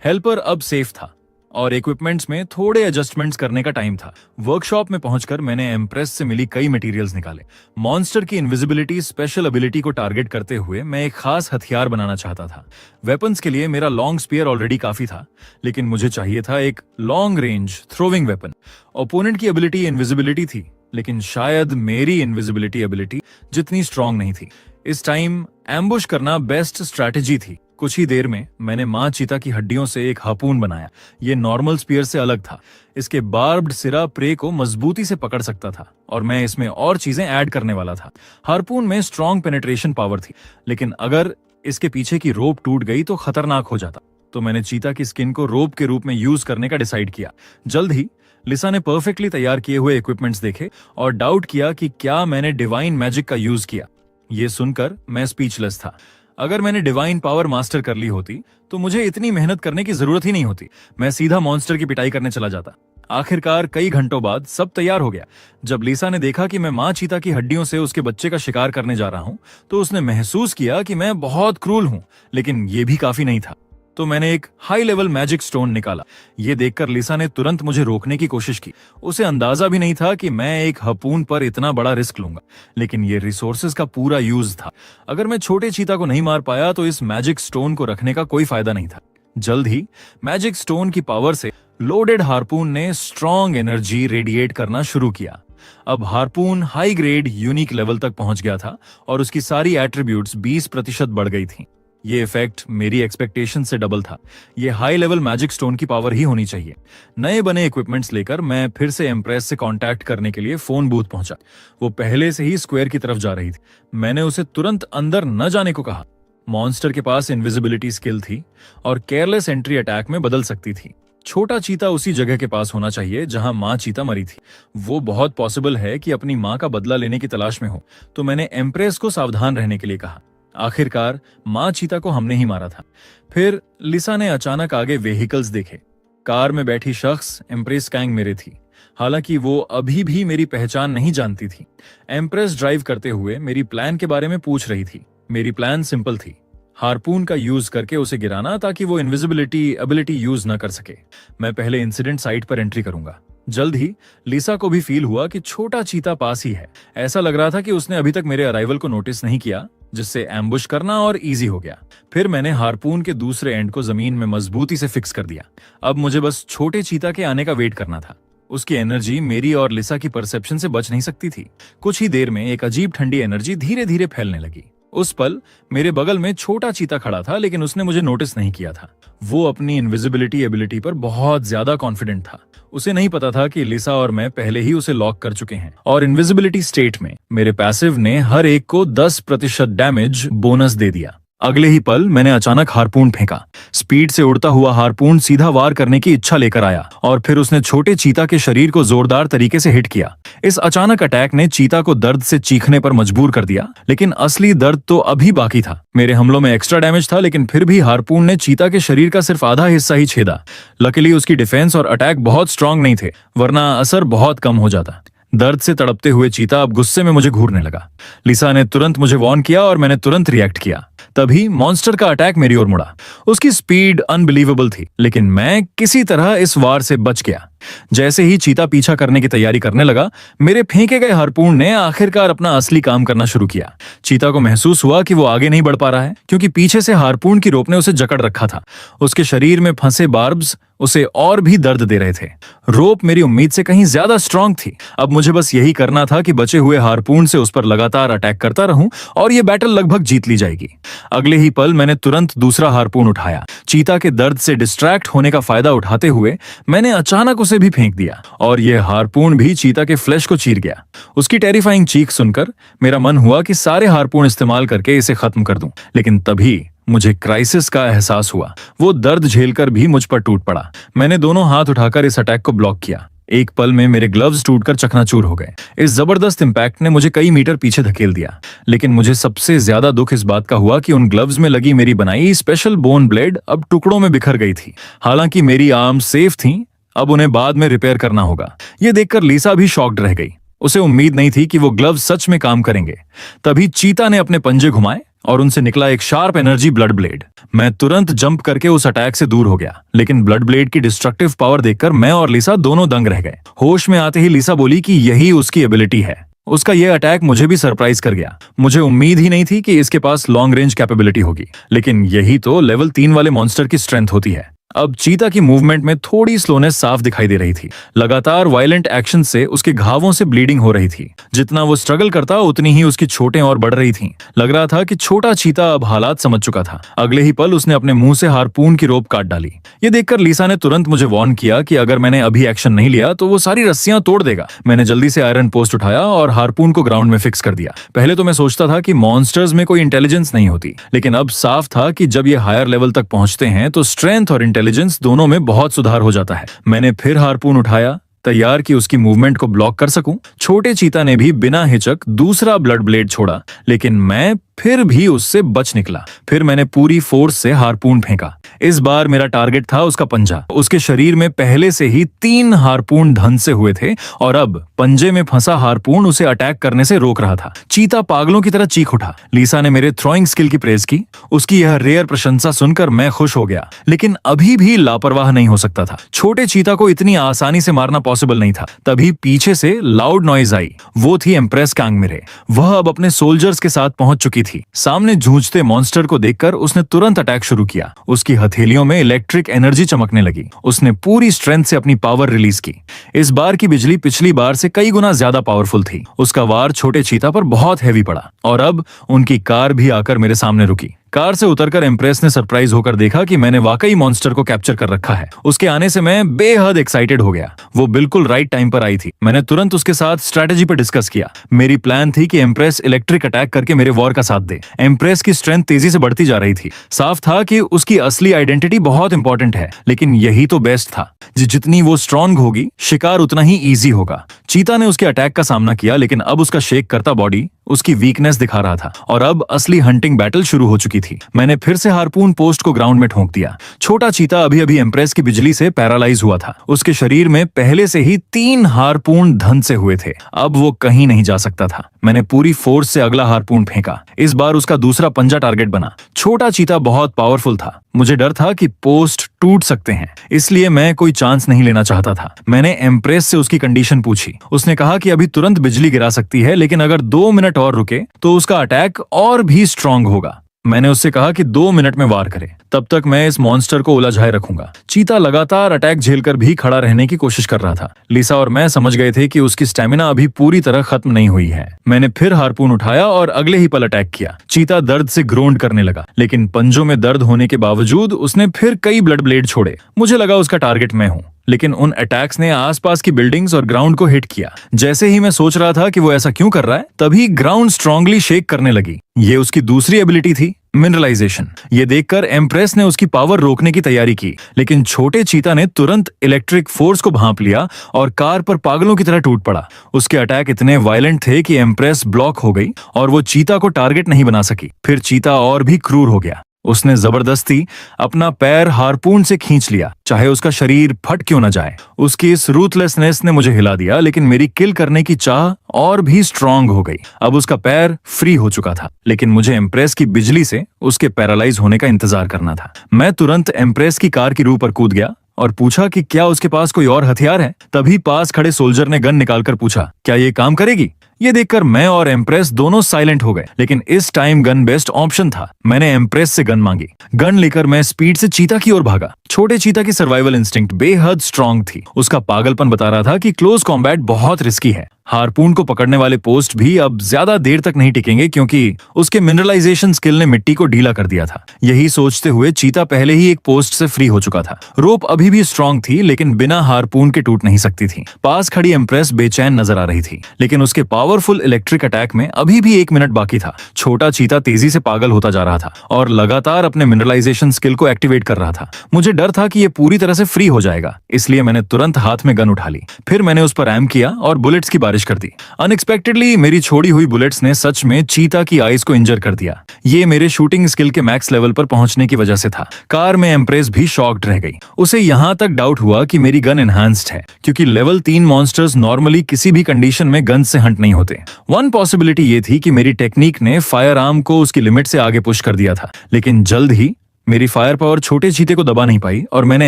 हेल्पर अब सेफ था और इक्विपमेंट्स में थोड़े एडजस्टमेंट्स करने का टाइम था। वर्कशॉप में पहुंचकर मैंने एम्प्रेस से मिली कई मटेरियल्स निकाले। मॉन्स्टर की इनविजिबिलिटी स्पेशल एबिलिटी को टारगेट करते हुए मैं एक खास हथियार बनाना चाहता था। वेपन्स के लिए मेरा लॉन्ग स्पीयर ऑलरेडी काफी था, लेकिन मुझे चाहिए था एक long range throwing weapon. Opponent की एबिलिटी इनविजिबिलिटी थी, लेकिन शायद मेरी इनविजिबिलिटी एबिलिटी जितनी स्ट्रांग नहीं थी। इस टाइम एम्बुश करना बेस्ट स्ट्रैटेजी थी। कुछ ही देर में मैंने माँ चीता की हड्डियों से एक हार्पून बनाया। ये नॉर्मल स्पीयर से अलग था। इसके बार्ब्ड सिरा प्रे को मजबूती से पकड़ सकता था और मैं इसमें और चीजें ऐड करने वाला था। हार्पून में स्ट्रॉन्ग पेनिट्रेशन पावर थी, लेकिन अगर इसके पीछे की रोप टूट गई तो खतरनाक हो जाता। तो मैंने चीता की स्किन को रोप के रूप में यूज करने का डिसाइड किया। जल्द ही लिसा ने परफेक्टली तैयार किए हुए इक्विपमेंट्स देखे और डाउट किया कि क्या मैंने डिवाइन मैजिक का यूज किया। ये सुनकर मैं स्पीचलेस था। अगर मैंने डिवाइन पावर मास्टर कर ली होती तो मुझे इतनी मेहनत करने की जरूरत ही नहीं होती। मैं सीधा मॉन्स्टर की पिटाई करने चला जाता। आखिरकार कई घंटों बाद सब तैयार हो गया। जब लिसा ने देखा कि मैं माँ चीता की हड्डियों से उसके बच्चे का शिकार करने जा रहा हूं, तो उसने महसूस किया कि मैं बहुत क्रूर हूं, लेकिन ये भी काफी नहीं था। तो मैंने एक हाई लेवल मैजिक स्टोन निकाला। ये देखकर लिसा ने तुरंत मुझे रोकने की कोशिश की। उसे अंदाजा भी नहीं था कि मैं एक हार्पून पर इतना बड़ा रिस्क लूंगा, लेकिन ये रिसोर्सेज का पूरा यूज था। अगर मैं छोटे चीता को नहीं मार पाया तो इस मैजिक स्टोन को रखने का कोई फायदा नहीं था। जल्द ही मैजिक स्टोन की पावर से लोडेड हार्पून ने स्ट्रॉन्ग एनर्जी रेडिएट करना शुरू किया। अब harpoon high grade unique level तक पहुंच गया था और उसकी सारी एट्रीब्यूट्स 20% बढ़ गई थी। ये इफेक्ट मेरी एक्सपेक्टेशन से डबल था। ये हाई लेवल मैजिक स्टोन की पावर ही होनी चाहिए। नए बने इक्विपमेंट्स लेकर मैं फिर से एम्प्रेस से कांटेक्ट करने के लिए फोन बूथ पहुंचा। वो पहले से ही स्क्वायर की तरफ जा रही थी। मैंने उसे तुरंत अंदर न जाने को कहा। मॉन्स्टर के पास इनविजिबिलिटी स्किल थी और केयरलेस एंट्री अटैक में बदल सकती थी। छोटा चीता उसी जगह के पास होना चाहिए जहां माँ चीता मरी थी। वो बहुत पॉसिबल है कि अपनी माँ का बदला लेने की तलाश में हो, तो मैंने एम्प्रेस को सावधान रहने के लिए कहा। आखिरकार माँ चीता को हमने ही मारा था। फिर लिसा ने अचानक आगे व्हीकल्स देखे। कार में बैठी शख्स एम्प्रेस कैंग मेरे थी, हालांकि वो अभी भी मेरी पहचान नहीं जानती थी। एम्प्रेस ड्राइव करते हुए मेरी प्लान के बारे में पूछ रही थी। मेरी प्लान सिंपल थी, हार्पून का यूज करके उसे गिराना ताकि वो इनविजिबिलिटी एबिलिटी यूज न कर सके। मैं पहले इंसिडेंट साइट पर एंट्री करूंगा। जल्द ही लिसा को भी फील हुआ कि छोटा चीता पास ही है। ऐसा लग रहा था कि उसने अभी तक मेरे अराइवल को नोटिस नहीं किया, जिससे एम्बुश करना और इजी हो गया। फिर मैंने हार्पून के दूसरे एंड को जमीन में मजबूती से फिक्स कर दिया। अब मुझे बस छोटे चीता के आने का वेट करना था। उसकी एनर्जी मेरी और लिसा की परसेप्शन से बच नहीं सकती थी। कुछ ही देर में एक अजीब ठंडी एनर्जी धीरे धीरे फैलने लगी। उस पल मेरे बगल में छोटा चीता खड़ा था, लेकिन उसने मुझे नोटिस नहीं किया था। वो अपनी इनविजिबिलिटी एबिलिटी पर बहुत ज्यादा कॉन्फिडेंट था। उसे नहीं पता था कि लिसा और मैं पहले ही उसे लॉक कर चुके हैं और इनविजिबिलिटी स्टेट में मेरे पैसिव ने हर एक को 10% डैमेज बोनस दे दिया। अगले ही पल मैंने अचानक हार्पून फेंका। स्पीड से उड़ता हुआ हार्पून सीधा वार करने की इच्छा लेकर आया और फिर उसने छोटे चीता के शरीर को जोरदार तरीके से हिट किया। इस अचानक अटैक ने चीता को दर्द से चीखने पर मजबूर कर दिया, लेकिन असली दर्द तो अभी बाकी था। मेरे हमलों में एक्स्ट्रा डैमेज था, लेकिन फिर भी हार्पून ने चीता के शरीर का सिर्फ आधा हिस्सा ही छेदा। लकीली उसकी डिफेंस और अटैक बहुत स्ट्रांग नहीं थे, वरना असर बहुत कम हो जाता। दर्द से तड़पते हुए चीता अब गुस्से में मुझे घूरने लगा। लिसा ने तुरंत मुझे वार्न किया और मैंने तुरंत रिएक्ट किया। तभी मॉन्स्टर का अटैक मेरी ओर मुड़ा। उसकी स्पीड अनबिलीवेबल थी, लेकिन मैं किसी तरह इस वार से बच गया। जैसे ही चीता पीछा करने की तैयारी करने लगा, मेरे फेंके गए हार्पून ने आखिरकार अपना असली काम करना शुरू किया। चीता को महसूस हुआ कि वो आगे नहीं बढ़ पा रहा है, क्योंकि पीछे से हार्पून की रोप ने उसे जकड़ रखा था। उसके शरीर में फंसे बार्ब्स उसे और भी दर्द दे रहे थे। रोप मेरी उम्मीद से कहीं ज्यादा स्ट्रांग थी। अब मुझे बस यही करना था कि बचे हुए हार्पून से उस पर लगातार अटैक करता रहूं और ये बैटल लगभग जीत ली जाएगी। अगले ही पल मैंने तुरंत दूसरा हार्पून उठाया। चीता के दर्द से डिस्ट्रैक्ट होने का फायदा उठाते हुए मैंने अचानक उसे भी फेंक दिया और यह हार्पून भी चीता के फ्लैश को चीर गया। उसकी टेरिफाइंग चीख सुनकर मेरा मन हुआ कि सारे हार्पून इस्तेमाल करके इसे खत्म कर दूं, लेकिन तभी मुझे क्राइसिस का एहसास हुआ। वो दर्द झेलकर भी मुझ पर टूट पड़ा। मैंने दोनों हाथ उठाकर इस अटैक को ब्लॉक किया। एक पल में मेरे ग्लव्स टूटकर चकनाचूर हो गए। इस जबरदस्त इम्पैक्ट ने मुझे कई मीटर पीछे धकेल दिया, लेकिन मुझे सबसे ज्यादा दुख इस बात का हुआ कि उन ग्लव्स में लगी मेरी बनाई स्पेशल बोन ब्लेड अब टुकड़ों में बिखर गई थी। हालांकि मेरी आर्म सेफ थी, अब उन्हें बाद में रिपेयर करना होगा। ये देखकर लिसा भी शॉक्ड रह गई। उसे उम्मीद नहीं थी कि वो ग्लव्स सच में काम करेंगे। तभी चीता ने अपने पंजे घुमाए और उनसे निकला एक शार्प एनर्जी ब्लड ब्लेड। मैं तुरंत जंप करके उस अटैक से दूर हो गया, लेकिन ब्लड ब्लेड की डिस्ट्रक्टिव पावर देखकर मैं और लिसा दोनों दंग रह गए। होश में आते ही लिसा बोली कि यही उसकी एबिलिटी है। उसका यह अटैक मुझे भी सरप्राइज कर गया। मुझे उम्मीद ही नहीं थी कि इसके पास लॉन्ग रेंज कैपेबिलिटी होगी, लेकिन यही तो लेवल 3 वाले मॉन्स्टर की स्ट्रेंथ होती है। अब चीता की मूवमेंट में थोड़ी स्लोनेस साफ दिखाई दे रही थी। लगातार वायलेंट एक्शन से उसके घावों से ब्लीडिंग हो रही थी। जितना वो स्ट्रगल करता उतनी ही उसकी चोटें और बढ़ रही थीं। लग रहा था कि छोटा चीता अब हालात समझ चुका था। अगले ही पल उसने अपने मुंह से हारपून की रोप काट डाली। ये देखकर लिसा ने तुरंत मुझे वार्न किया कि अगर मैंने अभी एक्शन नहीं लिया तो वो सारी रस्सियां तोड़ देगा। मैंने जल्दी से आयरन पोस्ट उठाया और हारपून को ग्राउंड में फिक्स कर दिया। पहले तो मैं सोचता था कि मॉन्स्टर्स में कोई इंटेलिजेंस नहीं होती, लेकिन अब साफ था कि जब ये हायर लेवल तक पहुंचते हैं तो स्ट्रेंथ और इंटेलिजेंस दोनों में बहुत सुधार हो जाता है। मैंने फिर हारपून उठाया, तैयार कि उसकी मूवमेंट को ब्लॉक कर सकूं। छोटे चीता ने भी बिना हिचक दूसरा ब्लड ब्लेड छोड़ा, लेकिन मैं फिर भी उससे बच निकला। फिर मैंने पूरी फोर्स से हारपून फेंका। इस बार मेरा टारगेट था उसका पंजा। उसके शरीर में पहले से ही 3 हारपून धंसे हुए थे और अब पंजे में फंसा हारपून उसे अटैक करने से रोक रहा था। चीता पागलों की तरह चीख उठा। लिसा ने मेरे थ्रोइंग स्किल की प्रेज की। उसकी यह रेयर प्रशंसा सुनकर मैं खुश हो गया, लेकिन अभी भी लापरवाह नहीं हो सकता था। छोटे चीता को इतनी आसानी से मारना पॉसिबल नहीं था। तभी पीछे से लाउड नॉइज आई। वो थी एम्प्रेस कांगमिरे। वह अब अपने सोल्जर्स के साथ पहुंच चुकी थी। सामने जूझते मॉन्स्टर को देखकर उसने तुरंत अटैक शुरू किया। उसकी हथेलियों में इलेक्ट्रिक एनर्जी चमकने लगी। उसने पूरी स्ट्रेंथ से अपनी पावर रिलीज की। इस बार की बिजली पिछली बार से कई गुना ज्यादा पावरफुल थी। उसका वार छोटे चीता पर बहुत हैवी पड़ा और अब उनकी कार भी आकर मेरे सामने रुकी। कार से उतरकर एम्प्रेस ने सरप्राइज होकर देखा कि मैंने वाकई मॉन्स्टर को कैप्चर कर रखा है। उसके आने से मैं बेहद एक्साइटेड हो गया। वो बिल्कुल राइट टाइम पर आई थी। मैंने तुरंत उसके साथ स्ट्रेटेजी पर डिस्कस किया। मेरी प्लान थी कि एम्प्रेस इलेक्ट्रिक अटैक करके मेरे वॉर का साथ दे। एम्प्रेस की स्ट्रेंथ तेजी से बढ़ती जा रही थी। साफ था कि उसकी असली आइडेंटिटी बहुत इंपॉर्टेंट है, लेकिन यही तो बेस्ट था। जितनी वो स्ट्रांग होगी, शिकार उतना ही ईजी होगा। चीता ने उसके अटैक का सामना किया, लेकिन अब उसका शेक करता बॉडी उसकी वीकनेस दिखा रहा था और अब असली हंटिंग बैटल शुरू हो चुकी थी। मैंने फिर से हारपून पोस्ट को ग्राउंड में ठोक दिया। छोटा चीता अभी अभी एम्प्रेस की बिजली से पैरालाइज हुआ था। उसके शरीर में पहले से ही 3 हारपून धंसे हुए थे। अब वो कहीं नहीं जा सकता था। मैंने पूरी फोर्स से अगला हारपून फेंका। इस बार उसका दूसरा पंजा टारगेट बना। छोटा चीता बहुत पावरफुल था। मुझे डर था कि पोस्ट टूट सकते हैं, इसलिए मैं कोई चांस नहीं लेना चाहता था। मैंने एम्प्रेस से उसकी कंडीशन पूछी। उसने कहा कि अभी तुरंत बिजली गिरा सकती है, लेकिन अगर 2 मिनट और रुके तो उसका अटैक और भी स्ट्रांग होगा। मैंने उससे कहा कि 2 मिनट में वार करे, तब तक मैं इस मॉन्स्टर को उलझाए रखूंगा। चीता लगातार अटैक झेलकर भी खड़ा रहने की कोशिश कर रहा था। लिसा और मैं समझ गए थे कि उसकी स्टेमिना अभी पूरी तरह खत्म नहीं हुई है। मैंने फिर हारपून उठाया और अगले ही पल अटैक किया। चीता दर्द से ग्रोंड करने लगा, लेकिन पंजों में दर्द होने के बावजूद उसने फिर कई ब्लड ब्लेड छोड़े। मुझे लगा उसका टारगेट मैं हूँ, लेकिन उन अटैक्स ने आसपास की बिल्डिंग्स और ग्राउंड को हिट किया। जैसे ही मैं सोच रहा था कि वो ऐसा क्यों कर रहा है, तभी ग्राउंड स्ट्रांगली शेक करने लगी। ये उसकी दूसरी एबिलिटी थी, मिनरलाइजेशन। ये देखकर एम्प्रेस ने उसकी पावर रोकने की तैयारी की, लेकिन छोटे चीता ने तुरंत इलेक्ट्रिक फोर्स को भांप लिया और कार पर पागलों की तरह टूट पड़ा। उसके अटैक इतने वायलेंट थे कि एम्प्रेस ब्लॉक हो गई और वो चीता को टारगेट नहीं बना सकी। फिर चीता और भी क्रूर हो गया। उसने जबरदस्ती अपना पैर हारपून से खींच लिया, चाहे उसका शरीर फट क्यों न जाए। उसकी इस रूथलेसनेस ने मुझे हिला दिया, लेकिन मेरी किल करने की चाह और भी स्ट्रांग हो गई। अब उसका पैर फ्री हो चुका था, लेकिन मुझे एम्प्रेस की बिजली से उसके पैरालाइज होने का इंतजार करना था। मैं तुरंत एम्प्रेस की कार की रूह पर कूद गया और पूछा कि क्या उसके पास कोई और हथियार है। तभी पास खड़े सोल्जर ने गन निकालकर पूछा, क्या ये काम करेगी? ये देखकर मैं और एम्प्रेस दोनों साइलेंट हो गए, लेकिन इस टाइम गन बेस्ट ऑप्शन था। मैंने एम्प्रेस से गन मांगी। गन लेकर मैं स्पीड से चीता की ओर भागा। छोटे चीता की सर्वाइवल इंस्टिंक्ट बेहद स्ट्रांग थी। उसका पागलपन बता रहा था कि क्लोज कॉम्बैट बहुत रिस्की है। हार्पून को पकड़ने वाले पोस्ट भी अब ज्यादा देर तक नहीं टिकेंगे क्योंकि उसके मिनरलाइजेशन स्किल ने मिट्टी को ढीला कर दिया था। यही सोचते हुए चीता पहले ही एक पोस्ट से फ्री हो चुका था। रोप अभी भी स्ट्रांग थी लेकिन बिना हार्पून के टूट नहीं सकती थी। पास खड़ी एम्प्रेस बेचैन नजर आ रही थी लेकिन उसके पावरफुल इलेक्ट्रिक अटैक में अभी भी 1 मिनट बाकी था। छोटा चीता तेजी से पागल होता जा रहा था और लगातार अपने मिनरलाइजेशन स्किल को एक्टिवेट कर रहा था। मुझे डर था कि ये पूरी तरह से फ्री हो जाएगा, इसलिए मैंने तुरंत हाथ में गन उठा ली। फिर मैंने उस पर एम किया और बुलेट्स की बारिश कर दी। अनएक्सपेक्टेडली मेरी छोड़ी हुई बुलेट्स ने सच में चीता की आईज को इंजर कर दिया। ये मेरे शूटिंग स्किल के मैक्स लेवल पर पहुंचने की वजह से था। कार में एम्प्रेस भी शॉक्ड रह गई। उसे यहाँ तक डाउट हुआ कि मेरी गन एनहांस्ड है क्योंकि लेवल 3 मॉन्स्टर्स नॉर्मली किसी भी कंडीशन में गन से हंट नहीं होते। वन पॉसिबिलिटी ये थी कि मेरी टेक्निक ने फायर आर्म को उसकी लिमिट से आगे पुश कर दिया था, लेकिन जल्द ही मेरी फायर पावर छोटे चीते को दबा नहीं पाई और मैंने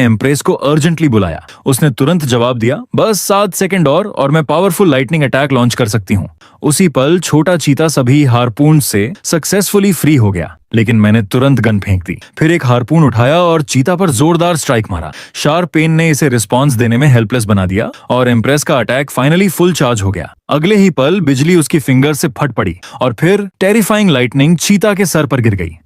एम्प्रेस को अर्जेंटली बुलाया। उसने तुरंत जवाब दिया, बस 7 सेकंड और मैं पावरफुल लाइटनिंग अटैक लॉन्च कर सकती हूँ। उसी पल छोटा चीता सभी हार्पून से सक्सेसफुली फ्री हो गया, लेकिन मैंने तुरंत गन फेंक दी। फिर एक हार्पून उठाया और चीता पर जोरदार स्ट्राइक मारा। शार्प पेन ने इसे रिस्पॉन्स देने में हेल्पलेस बना दिया और एम्प्रेस का अटैक फाइनली फुल चार्ज हो गया। अगले ही पल बिजली उसकी फिंगर से फट पड़ी और फिर टेरिफाइंग लाइटनिंग चीता के सर पर गिर गई।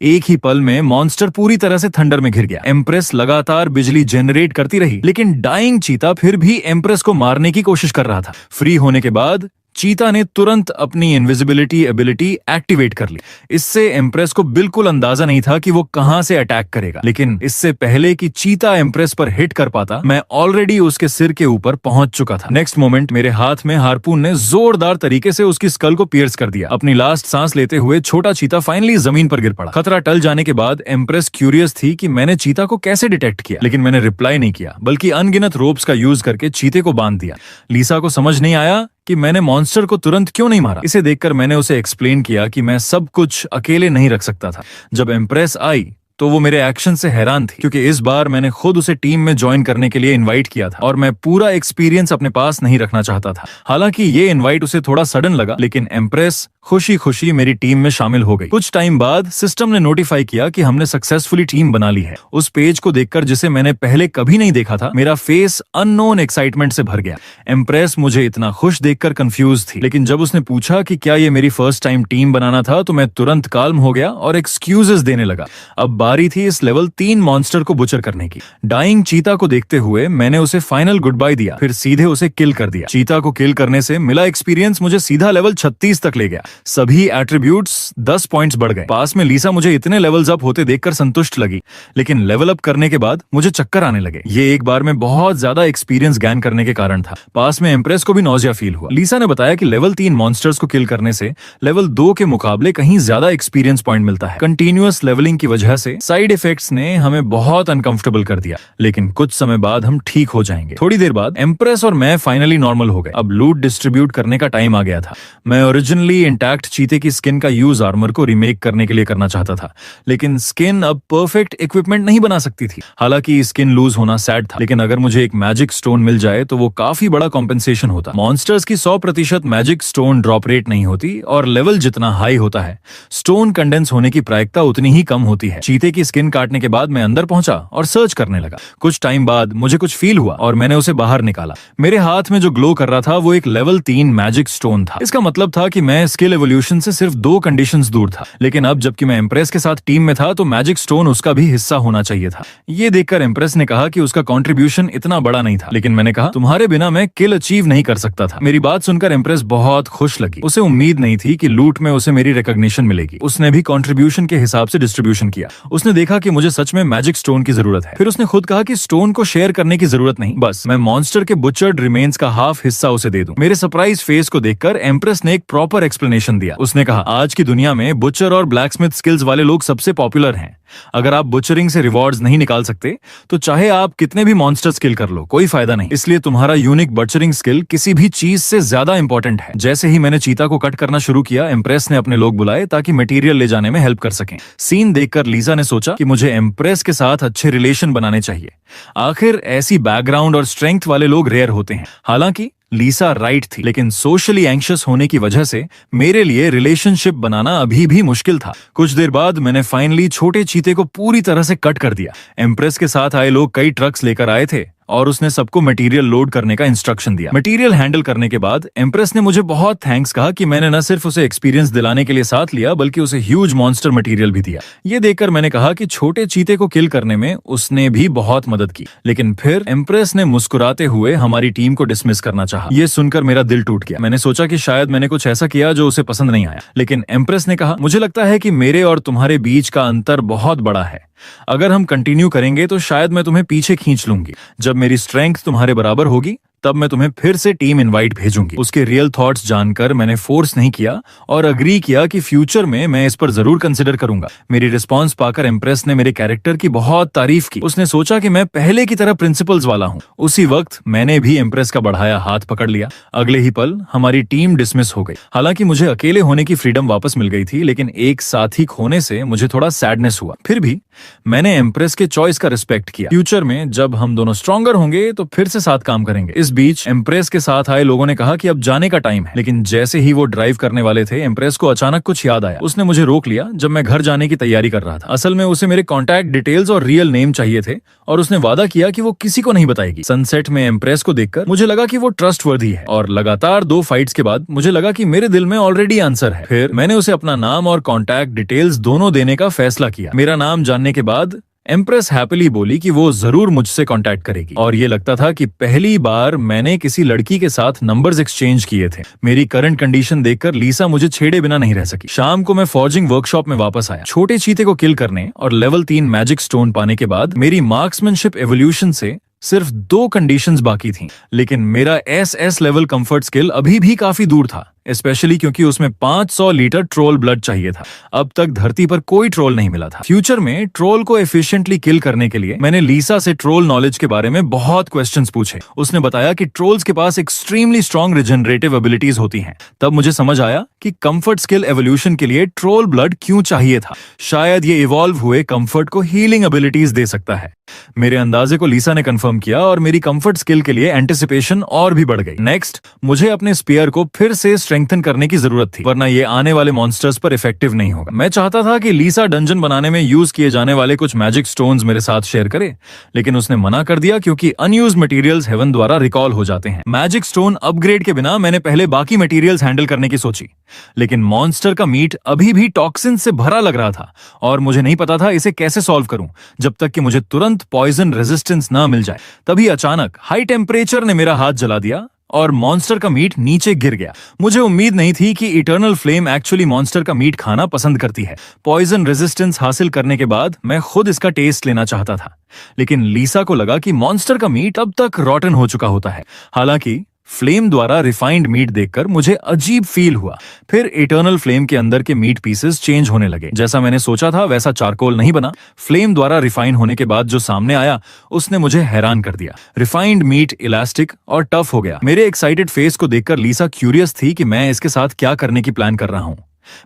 एक ही पल में मॉन्स्टर पूरी तरह से थंडर में घिर गया। एम्प्रेस लगातार बिजली जनरेट करती रही लेकिन डाइंग चीता फिर भी एम्प्रेस को मारने की कोशिश कर रहा था। फ्री होने के बाद चीता ने तुरंत अपनी इनविजिबिलिटी एबिलिटी एक्टिवेट कर ली। इससे एम्प्रेस को बिल्कुल अंदाजा नहीं था कि वो कहां से अटैक करेगा, लेकिन इससे पहले कि चीता एम्प्रेस पर हिट कर पाता मैं ऑलरेडी उसके सिर के ऊपर पहुंच चुका था। नेक्स्ट मोमेंट मेरे हाथ में हार्पून ने जोरदार तरीके से उसकी स्कल को पियर्स कर दिया। अपनी लास्ट सांस लेते हुए छोटा चीता फाइनली जमीन पर गिर पड़ा। खतरा टल जाने के बाद एम्प्रेस क्यूरियस थी कि मैंने चीता को कैसे डिटेक्ट किया, लेकिन मैंने रिप्लाई नहीं किया बल्कि अनगिनत रोप्स का यूज करके चीते को बांध दिया। लीसा को समझ नहीं आया कि मैंने मॉन्स्टर को तुरंत क्यों नहीं मारा। इसे देखकर मैंने उसे एक्सप्लेन किया कि मैं सब कुछ अकेले नहीं रख सकता था। जब एम्प्रेस आई तो वो मेरे एक्शन से हैरान थी क्योंकि इस बार मैंने खुद उसे टीम में ज्वाइन करने के लिए इनवाइट किया था और मैं पूरा एक्सपीरियंस अपने पास नहीं रखना चाहता था। हालांकि ये इनवाइट उसे थोड़ा सडन लगा, लेकिन एम्प्रेस खुशी खुशी मेरी टीम में शामिल हो गई। कुछ टाइम बाद सिस्टम ने नोटिफाई किया कि हमने सक्सेसफुली टीम बना ली है। उस पेज को देखकर, जिसे मैंने पहले कभी नहीं देखा था, मेरा फेस अननोन एक्साइटमेंट से भर गया। एम्प्रेस मुझे इतना खुश देखकर कंफ्यूज थी, लेकिन जब उसने पूछा कि क्या ये मेरी फर्स्ट टाइम टीम बनाना था तो मैं तुरंत काल्म हो गया और एक्सक्यूजेस देने लगा। अब बारी थी इस लेवल 3 मॉन्स्टर को बुचर करने की। डाइंग चीता को देखते हुए मैंने उसे फाइनल गुड बाय दिया, फिर सीधे उसे किल कर दिया। चीता को किल करने से मिला एक्सपीरियंस मुझे सीधा लेवल 36 तक ले गया। सभी एट्रीब्यूट्स 10 पॉइंट्स बढ़ गए। पास में लीसा मुझे इतने लेवल्स अप होते देखकर संतुष्ट लगी, लेकिन लेवल अप करने के बाद मुझे चक्कर आने लगे। ये एक बार में बहुत ज्यादा एक्सपीरियंस गेन करने के कारण था। पास में एम्प्रेस को भी नौजिया फील हुआ। लीसा ने बताया कि लेवल 3 मॉन्स्टर्स को किल करने से लेवल 2 के मुकाबले कहीं ज्यादा एक्सपीरियंस पॉइंट मिलता है। कंटिन्यूअस लेवलिंग की वजह से साइड इफेक्ट्स ने हमें बहुत अनकंफर्टेबल कर दिया, लेकिन कुछ समय बाद हम ठीक हो जाएंगे। थोड़ी देर बाद एम्प्रेस और मैं फाइनली नॉर्मल हो गए। अब लूट डिस्ट्रीब्यूट करने का टाइम आ गया था। मैं ओरिजिनली इंटैक्ट चीते की स्किन का यूज आर्मर को रीमेक करने के लिए करना चाहता था, लेकिन स्किन अब परफेक्ट इक्विपमेंट नहीं बना सकती थी। हालांकि स्किन लूज होना सैड था, लेकिन अगर मुझे एक मैजिक स्टोन मिल जाए तो वो काफी बड़ा कॉम्पेंसेशन होता। मॉन्स्टर्स की 100% मैजिक स्टोन ड्रॉप रेट नहीं होती और लेवल जितना हाई होता है, स्टोन कंडेंस होने की प्रायिकता उतनी ही कम होती है। चीते की स्किन काटने के बाद मैं अंदर पहुंचा और सर्च करने लगा। कुछ टाइम बाद मुझे कुछ फील हुआ और मैंने उसे बाहर निकाला। मेरे हाथ में जो ग्लो कर रहा था वो एक लेवल 3 मैजिक स्टोन था। इसका मतलब था कि मैं स्किल एवोल्यूशन से सिर्फ 2 कंडीशंस दूर था। लेकिन अब जबकि मैं एम्प्रेस के साथ टीम में था तो मैजिक स्टोन उसका भी हिस्सा होना चाहिए था। ये देखकर एम्प्रेस ने कहा कि उसका कंट्रीब्यूशन इतना बड़ा नहीं था, लेकिन मैंने कहा तुम्हारे बिना मैं किल अचीव नहीं कर सकता था। मेरी बात सुनकर एम्प्रेस बहुत खुश लगी। उसे उम्मीद नहीं थी कि लूट में उसे मेरी रिकॉग्निशन मिलेगी। उसने भी कंट्रीब्यूशन के हिसाब से डिस्ट्रीब्यूशन किया। उसने देखा कि मुझे सच में मैजिक स्टोन की जरूरत है। फिर उसने खुद कहा कि स्टोन को शेयर करने की जरूरत नहीं, बस मैं मॉन्स्टर के बुचर्ड रिमेन्स का हाफ हिस्सा उसे दे दूं। मेरे सरप्राइज फेस को देखकर एम्प्रेस ने एक प्रॉपर एक्सप्लेनेशन दिया। उसने कहा आज की दुनिया में बुचर और ब्लैकस्मिथ स्किल्स वाले लोग सबसे पॉपुलर हैं। अगर आप बुचरिंग से रिवॉर्ड्स नहीं निकाल सकते तो चाहे आप कितने भी मॉन्स्टर स्किल कर लो, कोई फायदा नहीं। इसलिए तुम्हारा यूनिक बचरिंग स्किल किसी भी चीज से ज्यादा इंपॉर्टेंट है। जैसे ही मैंने चीता को कट करना शुरू किया, एम्प्रेस ने अपने लोग बुलाए ताकि मटेरियल ले जाने में हेल्प कर सकें। सीन देखकर लीजा ने सोचा कि मुझे एम्प्रेस के साथ अच्छे रिलेशन बनाने चाहिए। आखिर ऐसी बैकग्राउंड और स्ट्रेंथ वाले लोग रेयर होते हैं। हालांकि लीसा राइट थी, लेकिन सोशली एंग्शियस होने की वजह से मेरे लिए रिलेशनशिप बनाना अभी भी मुश्किल था। कुछ देर बाद मैंने फाइनली छोटे चीते को पूरी तरह से कट कर दिया। एम्प्रेस के साथ आए लोग कई ट्रक्स लेकर आए थे और उसने सबको मटेरियल लोड करने का इंस्ट्रक्शन दिया। मटेरियल हैंडल करने के बाद एम्प्रेस ने मुझे बहुत थैंक्स कहा कि मैंने न सिर्फ उसे एक्सपीरियंस दिलाने के लिए साथ लिया बल्कि उसे ह्यूज मॉन्स्टर मटेरियल भी दिया। ये देखकर मैंने कहा कि छोटे चीते को किल करने में उसने भी बहुत मदद की। लेकिन फिर एम्प्रेस ने मुस्कुराते हुए हमारी टीम को डिसमिस करना चाहा। ये सुनकर मेरा दिल टूट गया। मैंने सोचा कि शायद मैंने कुछ ऐसा किया जो उसे पसंद नहीं आया, लेकिन एम्प्रेस ने कहा, मुझे लगता है कि मेरे और तुम्हारे बीच का अंतर बहुत बड़ा है। अगर हम कंटिन्यू करेंगे तो शायद मैं तुम्हें पीछे खींच लूंगी। जब मेरी स्ट्रेंथ तुम्हारे बराबर होगी तब मैं तुम्हें फिर से टीम इनवाइट भेजूंगी। उसके रियल थॉट्स जानकर मैंने फोर्स नहीं किया और अग्री किया कि फ्यूचर में मैं इस पर जरूर कंसिडर करूंगा। मेरी रिस्पांस पाकर एम्प्रेस ने मेरे कैरेक्टर की बहुत तारीफ की। उसने सोचा कि मैं पहले की तरह प्रिंसिपल्स वाला हूं। उसी वक्त मैंने भी एम्प्रेस का बढ़ाया हाथ पकड़ लिया। अगले ही पल हमारी टीम डिसमिस हो गई। हालांकि मुझे अकेले होने की फ्रीडम वापस मिल गई थी, लेकिन एक साथी खोने से मुझे थोड़ा सैडनेस हुआ। फिर भी मैंने एम्प्रेस के चॉइस का रिस्पेक्ट किया। फ्यूचर में जब हम दोनों स्ट्रॉन्गर होंगे तो फिर से साथ काम करेंगे। इस बीच एम्प्रेस के साथ आए लोगों ने कहा कि अब जाने का टाइम है, लेकिन जैसे ही वो ड्राइव करने वाले थे एम्प्रेस को अचानक कुछ याद आया। उसने मुझे रोक लिया जब मैं घर जाने की तैयारी कर रहा था। असल में उसे मेरे कॉन्टैक्ट डिटेल्स और रियल नेम चाहिए थे और उसने वादा किया कि वो किसी को नहीं बताएगी। सनसेट में एम्प्रेस को देखकर मुझे लगा कि वो ट्रस्टवर्दी है और लगातार 2 फाइट्स के बाद मुझे लगा कि मेरे दिल में ऑलरेडी आंसर है। फिर मैंने उसे अपना नाम और कॉन्टैक्ट डिटेल्स दोनों देने का फैसला किया। मेरा नाम जानने के बाद एम्प्रेस हैप्पीली बोली कि वो जरूर मुझसे कांटेक्ट करेगी और ये लगता था कि पहली बार मैंने किसी लड़की के साथ नंबर्स एक्सचेंज किए थे। मेरी करंट कंडीशन देखकर लीसा मुझे छेड़े बिना नहीं रह सकी। शाम को मैं फॉर्जिंग वर्कशॉप में वापस आया। छोटे चीते को किल करने और लेवल 3 मैजिक स्टोन पाने के बाद मेरी मार्क्समैनशिप एवोल्यूशन से सिर्फ 2 कंडीशंस बाकी थीं, लेकिन मेरा एसएस लेवल कंफर्ट स्किल अभी भी काफी दूर था, स्पेशली क्योंकि उसमें 500 लीटर ट्रोल ब्लड चाहिए था। अब तक धरती पर कोई ट्रोल नहीं मिला था। फ्यूचर में ट्रोल को एफिशिएंटली किल करने के लिए मैंने लीसा से ट्रोल नॉलेज के बारे में बहुत क्वेश्चंस पूछे। उसने बताया कि ट्रोल्स के पास एक्सट्रीमली स्ट्रॉन्ग रिजनरेटिव एबिलिटीज होती हैं। तब मुझे समझ आया कि कंफर्ट स्किल एवोल्यूशन के लिए ट्रोल ब्लड क्यों चाहिए था। शायद ये इवॉल्व हुए कंफर्ट को हीलिंग एबिलिटीज दे सकता है। मेरे अंदाजे को लीसा ने कंफर्म किया और मेरी कंफर्ट स्किल के लिए एंटिसिपेशन और भी बढ़ गई। नेक्स्ट, मुझे अपने स्पीयर को फिर से स्ट्रेंथन करने की जरूरत थी, वरना ये आने वाले मॉन्स्टर्स पर इफेक्टिव नहीं होगा। मैं चाहता था कि लीसा डंजन बनाने में यूज किए जाने वाले कुछ मैजिक स्टोन्स मेरे साथ शेयर करे, लेकिन उसने मना कर दिया क्योंकि अनयूज्ड मटेरियल्स हेवन द्वारा रिकॉल हो जाते हैं। मैजिक स्टोन अपग्रेड के बिना मैंने पहले बाकी मटेरियल्स हैंडल करने की सोची, लेकिन मॉन्स्टर का मीट अभी भी टॉक्सिन से भरा लग रहा था और मुझे नहीं पता था इसे कैसे सॉल्व करूं जब तक कि मुझे तुरंत पॉइजन रेजिस्टेंस ना मिल जाए। तभी अचानक हाई टेम्परेचर ने मेरा हाथ जला दिया और मॉन्स्टर का मीट नीचे गिर गया। मुझे उम्मीद नहीं थी कि इटर्नल फ्लेम एक्चुअली मॉन्स्टर का मीट खाना पसंद करती है। पॉइजन रेजिस्टेंस हासिल करने के बाद मैं खुद इसका टेस्ट लेना चाहता था, लेकिन लीसा को लगा कि मॉन्स्टर का मीट अब तक रॉटन हो चुका होता है। हालांकि फ्लेम द्वारा रिफाइंड मीट देखकर मुझे अजीब फील हुआ। फिर इटर्नल फ्लेम के अंदर के मीट पीसेस चेंज होने लगे। जैसा मैंने सोचा था वैसा चारकोल नहीं बना। फ्लेम द्वारा रिफाइन होने के बाद जो सामने आया उसने मुझे हैरान कर दिया। रिफाइंड मीट इलास्टिक और टफ हो गया। मेरे एक्साइटेड फेस को देखकर लीसा क्यूरियस थी कि मैं इसके साथ क्या करने की प्लान कर रहा हूं।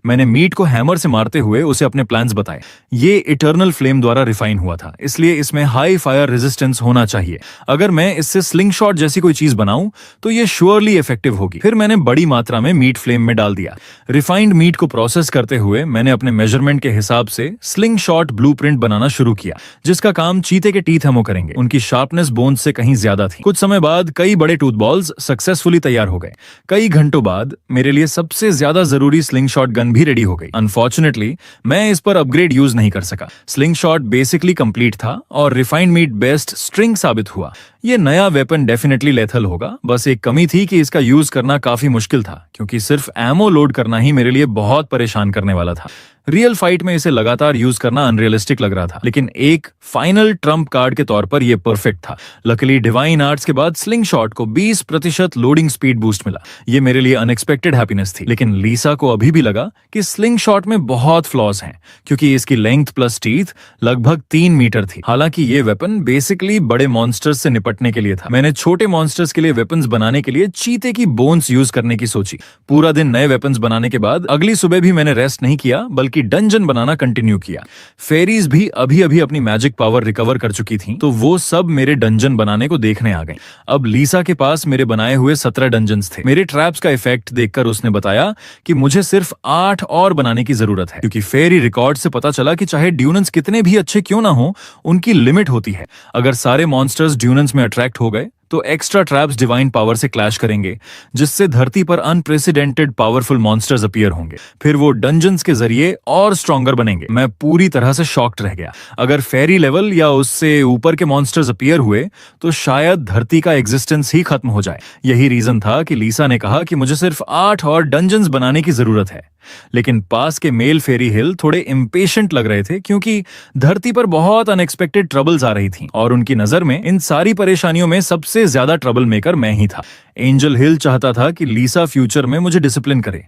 मैंने मीट को हैमर से मारते हुए उसे अपने प्लान्स बताए। ये इटर्नल फ्लेम द्वारा रिफाइन हुआ था, इसलिए इसमें हाई फायर रेजिस्टेंस होना चाहिए। अगर मैं इससे स्लिंग शॉट जैसी कोई चीज बनाऊं तो ये श्योरली इफेक्टिव होगी। फिर मैंने बड़ी मात्रा में मीट फ्लेम में डाल दिया। रिफाइंड मीट को प्रोसेस करते हुए मैंने अपने मेजरमेंट के हिसाब से स्लिंग शॉट ब्लूप्रिंट बनाना शुरू किया, जिसका काम चीते के टीथ हेमो करेंगे। उनकी शार्पनेस बोन्स से कहीं ज्यादा थी। कुछ समय बाद कई बड़े टूथ बॉल्स सक्सेसफुली तैयार हो गए। कई घंटों बाद मेरे लिए सबसे ज्यादा जरूरी स्लिंग शॉट गन भी रेडी हो गई। अनफॉर्चुनेटली मैं इस पर अपग्रेड यूज नहीं कर सका। स्लिंग शॉट बेसिकली कंप्लीट था और रिफाइंड मीट बेस्ट स्ट्रिंग साबित हुआ। ये नया वेपन डेफिनेटली लेथल होगा। बस एक कमी थी कि इसका यूज करना काफी मुश्किल था, क्योंकि सिर्फ एमो लोड करना ही मेरे लिए बहुत परेशान करने वाला था। रियल फाइट में इसे लगातार यूज करना अनरियलिस्टिक लग रहा था, लेकिन एक फाइनल ट्रम्प कार्ड के तौर पर यह परफेक्ट था। लकीली डिवाइन आर्ट्स के बाद स्लिंग शॉट को 20% लोडिंग स्पीड बूस्ट मिला। ये मेरे लिए अनएक्सपेक्टेड हैप्पीनेस थी, लेकिन लीसा को अभी भी लगा कि स्लिंग शॉट में बहुत फ्लॉज हैं, क्योंकि इसकी लेंथ प्लस टीथ लगभग 3 मीटर थी। हालांकि ये वेपन बेसिकली बड़े मॉन्स्टर्स से निपटने के लिए था। मैंने छोटे मॉन्स्टर्स के लिए वेपन्स बनाने के लिए चीते की बोन्स यूज करने की सोची। पूरा दिन नए वेपन्स बनाने के बाद अगली सुबह भी मैंने रेस्ट नहीं किया, बल्कि की डंजन बनाना कंटिन्यू किया। फेरीज भी अभी अभी अपनी मैजिक पावर रिकवर कर चुकी थी, तो वो सब मेरे डंजन बनाने को देखने आ गई। अब लीसा के पास मेरे बनाए हुए 17 डंजन्स थे। मेरे ट्रैप्स का इफेक्ट देखकर उसने बताया कि मुझे सिर्फ 8 और बनाने की जरूरत है, क्योंकि फेरी रिकॉर्ड से पता चला कि चाहे ड्यूनन्स कितने भी अच्छे क्यों ना हो, उनकी लिमिट होती है। अगर सारे मॉन्स्टर्स ड्यूनन्स में अट्रैक्ट हो गए तो एक्स्ट्रा ट्रैप्स डिवाइन पावर से क्लैश करेंगे, जिससे धरती पर अनप्रेसिडेंटेड पावरफुल मॉन्स्टर्स अपीयर होंगे। फिर वो डंजन्स के जरिए और स्ट्रॉन्गर बनेंगे। मैं पूरी तरह से शॉक्ड रह गया। अगर फेरी लेवल या उससे ऊपर के मॉन्स्टर्स अपीयर हुए तो शायद धरती का एग्जिस्टेंस ही खत्म हो जाए। यही रीजन था कि लीसा ने कहा कि मुझे सिर्फ 8 और डंजन्स बनाने की जरूरत है। लेकिन पास के मेल फेरी हिल थोड़े इम्पेशेंट लग रहे थे, क्योंकि धरती पर बहुत अनएक्सपेक्टेड ट्रबल्स आ रही थीं, और उनकी नजर में इन सारी परेशानियों में सबसे ज्यादा ट्रबल मेकर मैं ही था। एंजल हिल चाहता था कि लीसा फ्यूचर में मुझे डिसिप्लिन करे,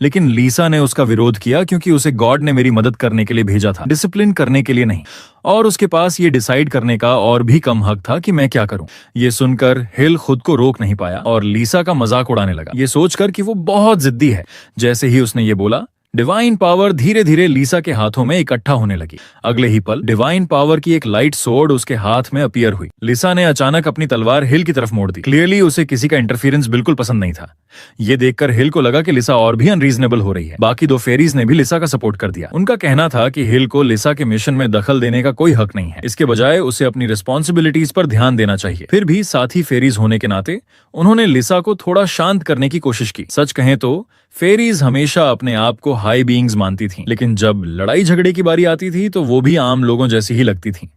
लेकिन लीसा ने उसका विरोध किया, क्योंकि उसे गॉड ने मेरी मदद करने के लिए भेजा था, डिसिप्लिन करने के लिए नहीं। और उसके पास ये डिसाइड करने का और भी कम हक था कि मैं क्या करूं। ये सुनकर हिल खुद को रोक नहीं पाया और लीसा का मजाक उड़ाने लगा, ये सोचकर कि वो बहुत जिद्दी है। जैसे ही उसने ये बोला, डिवाइन पावर धीरे धीरे लीसा के हाथों में इकट्ठा होने लगी। अगले ही पल डिवाइन पावर की एक लाइट सोर्ड उसके हाथ में अपीयर हुई। लीसा ने अचानक अपनी तलवार हिल की तरफ मोड़ दी। क्लियरली उसे किसी का इंटरफेरेंस बिल्कुल पसंद नहीं था। ये देखकर हिल को लगा कि लिसा और भी अनरीजनेबल हो रही है। बाकी 2 फेरीज ने भी लिसा का सपोर्ट कर दिया। उनका कहना था कि हिल को लिसा के मिशन में दखल देने का कोई हक नहीं है, इसके बजाय उसे अपनी रिस्पॉन्सिबिलिटीज पर ध्यान देना चाहिए। फिर भी साथी फेरीज होने के नाते उन्होंने लिसा को थोड़ा शांत करने की कोशिश की। सच कहें तो फेरीज हमेशा अपने आप को हाई बीइंग्स मानती थीं, लेकिन जब लड़ाई झगड़े की बारी आती थी तो वो भी आम लोगों जैसी ही लगती थीं।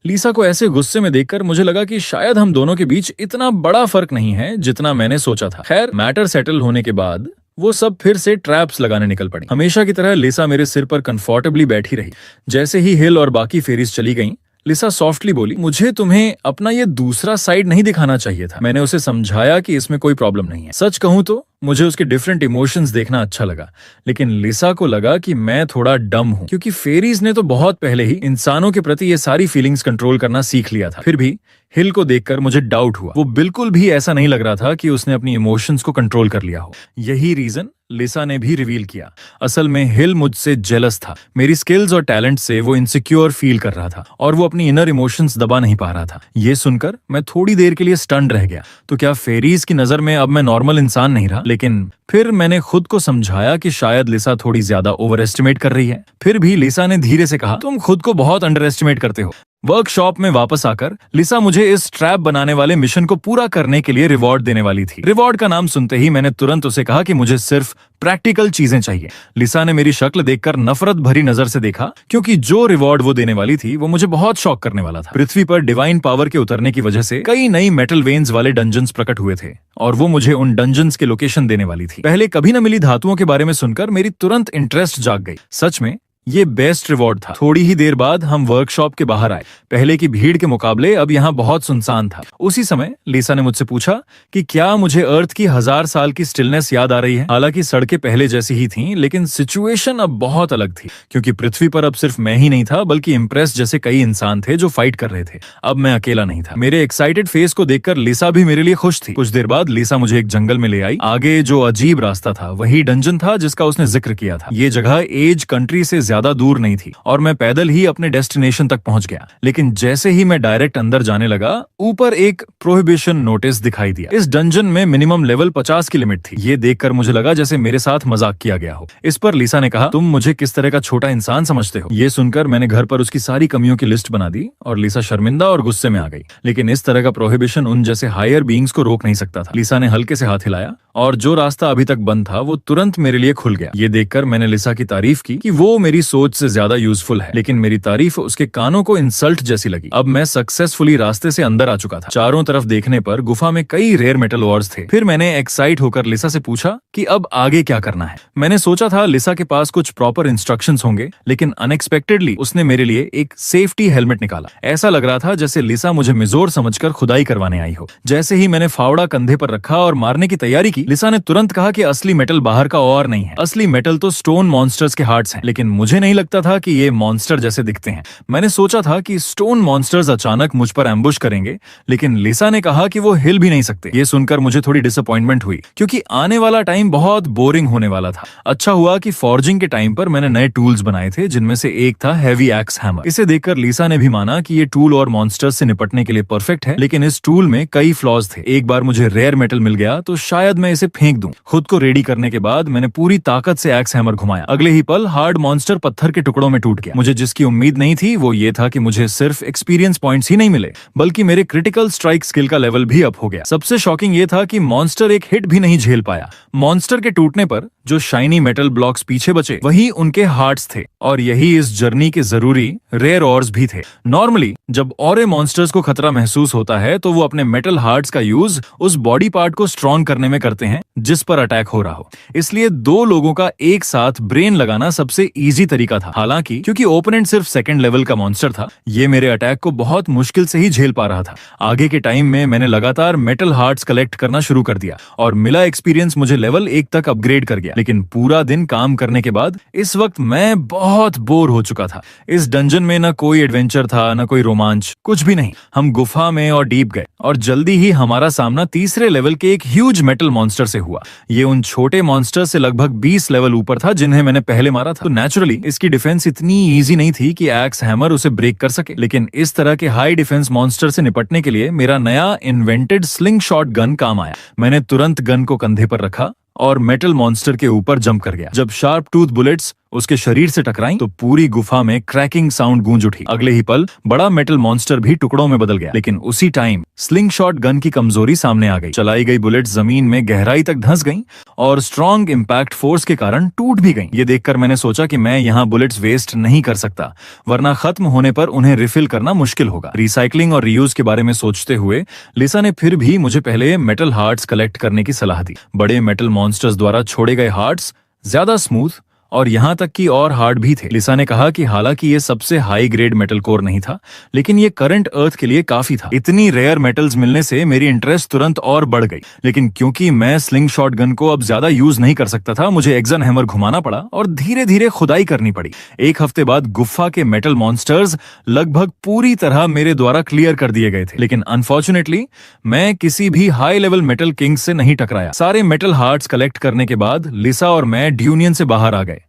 लीसा को ऐसे गुस्से में देखकर मुझे लगा कि शायद हम दोनों के बीच इतना बड़ा फर्क नहीं है जितना मैंने सोचा था। खैर, मैटर सेटल होने के बाद वो सब फिर से ट्रैप्स लगाने निकल पड़ी। हमेशा की तरह लिसा मेरे सिर पर कंफर्टेबली बैठी रही। जैसे ही हिल और बाकी फेरीज चली गईं, लिसा सॉफ्टली बोली, मुझे तुम्हें अपना ये दूसरा साइड नहीं दिखाना चाहिए था। मैंने उसे समझाया कि इसमें कोई प्रॉब्लम नहीं है। सच कहूं तो मुझे उसके डिफरेंट इमोशंस देखना अच्छा लगा, लेकिन लिसा को लगा कि मैं थोड़ा डम हूं, क्योंकि फेरीज ने तो बहुत पहले ही इंसानों के प्रति ये सारी फीलिंग्स कंट्रोल करना सीख लिया था। फिर भी हिल को देखकर मुझे डाउट हुआ। वो बिल्कुल भी ऐसा नहीं लग रहा था कि उसने अपनी इमोशंस को कंट्रोल कर लिया हो। यही रीजन लिसा ने भी रिवील किया। असल में हिल मुझसे जेलस था। मेरी स्किल्स और टैलेंट से वो इनसिक्योर फील कर रहा था और वो अपनी इनर इमोशंस दबा नहीं पा रहा था। ये सुनकर मैं थोड़ी देर के लिए स्टन्ड रह गया। तो क्या फेरीज की नजर में अब मैं नॉर्मल इंसान नहीं रहा? लेकिन फिर मैंने खुद को समझाया कि शायद लिसा थोड़ी ज्यादा ओवर एस्टिमेट कर रही है। फिर भी लिसा ने धीरे से कहा, तुम खुद को बहुत अंडर एस्टिमेट करते हो। वर्कशॉप में वापस आकर लिसा मुझे इस ट्रैप बनाने वाले मिशन को पूरा करने के लिए रिवॉर्ड देने वाली थी। रिवॉर्ड का नाम सुनते ही मैंने तुरंत उसे कहा कि मुझे सिर्फ प्रैक्टिकल चीजें चाहिए। लिसा ने मेरी शक्ल देखकर नफरत भरी नजर से देखा, क्योंकि जो रिवॉर्ड वो देने वाली थी वो मुझे बहुत शॉक करने वाला था। पृथ्वी पर डिवाइन पावर के उतरने की वजह से कई नई मेटल वेन्स वाले डंजन्स प्रकट हुए थे और वो मुझे उन डंजन्स के लोकेशन देने वाली थी। पहले कभी न मिली धातुओं के बारे में सुनकर मेरी तुरंत इंटरेस्ट जाग गई। सच में ये बेस्ट रिवॉर्ड था। थोड़ी ही देर बाद हम वर्कशॉप के बाहर आए। पहले की भीड़ के मुकाबले अब यहाँ बहुत सुनसान था। उसी समय लिसा ने मुझसे पूछा कि क्या मुझे अर्थ की 1000 साल की स्टिलनेस याद आ रही है। हालांकि सड़कें पहले जैसी ही थीं, लेकिन सिचुएशन अब बहुत अलग थी, क्योंकि पृथ्वी पर अब सिर्फ मैं ही नहीं था, बल्कि इम्प्रेस जैसे कई इंसान थे जो फाइट कर रहे थे। अब मैं अकेला नहीं था। मेरे एक्साइटेड फेस को देखकर लिसा भी मेरे लिए खुश थी। कुछ देर बाद लिसा मुझे एक जंगल में ले आई। आगे जो अजीब रास्ता था वही डंजन था जिसका उसने जिक्र किया था। ये जगह एज कंट्री से ज्यादा दूर नहीं थी और मैं पैदल ही अपने डेस्टिनेशन तक पहुंच गया। लेकिन जैसे ही मैं डायरेक्ट अंदर जाने लगा, ऊपर एक प्रोहिबिशन नोटिस दिखाई दिया। इस डंजन में मिनिमम लेवल 50 की लिमिट थी। ये देखकर मुझे लगा जैसे मेरे साथ मजाक किया गया हो। इस पर लिसा ने कहा, तुम मुझे किस तरह का छोटा इंसान समझते हो? ये सुनकर मैंने घर पर उसकी सारी कमियों की लिस्ट बना दी और लिसा शर्मिंदा और गुस्से में आ गई। लेकिन इस तरह का प्रोहिबिशन उन जैसे हायर बीइंग्स को रोक नहीं सकता था। लिसा ने हल्के से हाथ हिलाया और जो रास्ता अभी तक बंद था वो तुरंत मेरे लिए खुल गया। ये देखकर मैंने लिसा की तारीफ की कि वो मेरी सोच से ज्यादा यूजफुल है, लेकिन मेरी तारीफ उसके कानों को इंसल्ट जैसी लगी। अब मैं सक्सेसफुली रास्ते से अंदर आ चुका था। चारों तरफ देखने पर गुफा में कई रेयर मेटल ओर्स थे। फिर मैंने एक्साइट होकर लिसा से पूछा कि अब आगे क्या करना है। मैंने सोचा था लिसा के पास कुछ प्रॉपर इंस्ट्रक्शंस होंगे, लेकिन अनएक्सपेक्टेडली उसने मेरे लिए एक सेफ्टी हेलमेट निकाला। ऐसा लग रहा था जैसे लिसा मुझे मिजोर समझकर खुदाई करवाने आई हो। जैसे ही मैंने फावड़ा कंधे पर रखा और मारने की तैयारी की, की, लिसा ने तुरंत कहा कि असली मेटल बाहर का और नहीं है, असली मेटल तो स्टोन मॉन्स्टर्स के हार्ट्स हैं। लेकिन मुझे नहीं लगता था कि ये मॉन्स्टर जैसे दिखते हैं। मैंने सोचा था कि स्टोन मॉन्स्टर्स अचानक मुझ पर एम्बुश करेंगे, लेकिन लिसा ने कहा कि वो हिल भी नहीं सकते। ये सुनकर मुझे थोड़ी डिसअपॉइंटमेंट हुई, क्योंकि आने वाला टाइम बहुत बोरिंग होने वाला था। अच्छा हुआ कि फॉर्जिंग के टाइम पर मैंने नए टूल्स बनाए थे, जिनमें से एक था हैवी एक्स हैमर। इसे देखकर लिसा ने भी माना कि ये टूल और मॉन्स्टर्स से निपटने के लिए परफेक्ट है, लेकिन इस टूल में कई फ्लॉज थे। एक बार मुझे रेयर मेटल मिल गया तो शायद मैं इसे फेंक दूं। खुद को रेडी करने के बाद मैंने पूरी ताकत से एक्स हैमर घुमाया। अगले ही पल हार्ड मॉन्स्टर पत्थर के टुकड़ों में टूट गया। मुझे जिसकी उम्मीद नहीं थी वो ये था कि मुझे सिर्फ एक्सपीरियंस पॉइंट्स ही नहीं मिले, बल्कि मेरे क्रिटिकल स्ट्राइक स्किल का लेवल भी अप हो गया। सबसे शॉकिंग ये था कि मॉन्स्टर एक हिट भी नहीं झेल पाया। मॉन्स्टर के टूटने पर जो शाइनी मेटल ब्लॉक्स पीछे बचे वही उनके हार्ट्स थे, और यही इस जर्नी के जरूरी रेयर ऑर्स भी थे। नॉर्मली जब और मॉन्स्टर्स को खतरा महसूस होता है तो वो अपने मेटल हार्ट्स का यूज उस बॉडी पार्ट को स्ट्रॉन्ग करने में करते हैं जिस पर अटैक हो रहा हो। इसलिए दो लोगों का एक साथ ब्रेन लगाना सबसे इजी तरीका था। हालांकि क्योंकि ओपोनेंट सिर्फ सेकंड लेवल का मॉन्स्टर था, ये मेरे अटैक को बहुत मुश्किल से ही झेल पा रहा था। आगे के टाइम में मैंने लगातार मेटल हार्ट्स कलेक्ट करना शुरू कर दिया, और मिला एक्सपीरियंस मुझे लेवल 1 तक अपग्रेड कर गया। लेकिन पूरा दिन काम करने के बाद इस वक्त मैं बहुत बोर हो चुका था। इस डंजन में न कोई एडवेंचर था, न कोई रोमांच, कुछ भी नहीं। हम गुफा में और डीप गए, और जल्दी ही हमारा सामना तीसरे लेवल के एक ह्यूज मेटल मॉन्स्टर से हुआ। ये उन छोटे मॉन्स्टर से लगभग 20 लेवल ऊपर था जिन्हें मैंने पहले मारा था। तो नेचुरली इसकी डिफेंस इतनी इजी नहीं थी कि एक्स हैमर उसे ब्रेक कर सके। लेकिन इस तरह के हाई डिफेंस मॉन्स्टर से निपटने के लिए मेरा नया इन्वेंटेड स्लिंग शॉट गन काम आया। मैंने तुरंत गन को कंधे पर रखा और मेटल मॉन्स्टर के ऊपर जंप कर गया। जब शार्प टूथ बुलेट्स उसके शरीर से टकराई तो पूरी गुफा में क्रैकिंग साउंड गूंज उठी। अगले ही पल बड़ा मेटल मॉन्स्टर भी टुकड़ों में बदल गया। लेकिन उसी टाइम स्लिंग शॉट गन की कमजोरी सामने आ गई। चलाई गई बुलेट जमीन में गहराई तक धंस गईं और स्ट्रॉन्ग इंपैक्ट फोर्स के कारण टूट भी गईं। ये देखकर मैंने सोचा कि मैं यहाँ बुलेट्स वेस्ट नहीं कर सकता, वरना खत्म होने पर उन्हें रिफिल करना मुश्किल होगा। रिसाइकलिंग और रीयूज के बारे में सोचते हुए लिसा ने फिर भी मुझे पहले मेटल हार्ट्स कलेक्ट करने की सलाह दी। बड़े मेटल मॉन्स्टर्स द्वारा छोड़े गए हार्ट्स ज्यादा स्मूथ और यहाँ तक कि और हार्ड भी थे। लिसा ने कहा कि हालांकि ये सबसे हाई ग्रेड मेटल कोर नहीं था, लेकिन ये करंट अर्थ के लिए काफी था। इतनी रेयर मेटल्स मिलने से मेरी इंटरेस्ट तुरंत और बढ़ गई। लेकिन क्योंकि मैं स्लिंग शॉट गन को अब ज्यादा यूज नहीं कर सकता था, मुझे एक्सन हैमर घुमाना पड़ा और धीरे धीरे खुदाई करनी पड़ी। एक हफ्ते बाद गुफा के मेटल मॉन्स्टर्स लगभग पूरी तरह मेरे द्वारा क्लियर कर दिए गए थे। लेकिन अनफॉर्चुनेटली मैं किसी भी हाई लेवल मेटल किंग से नहीं टकराया। सारे मेटल हार्ट्स कलेक्ट करने के बाद लिसा और मैं ड्यूनियन से बाहर आ गए।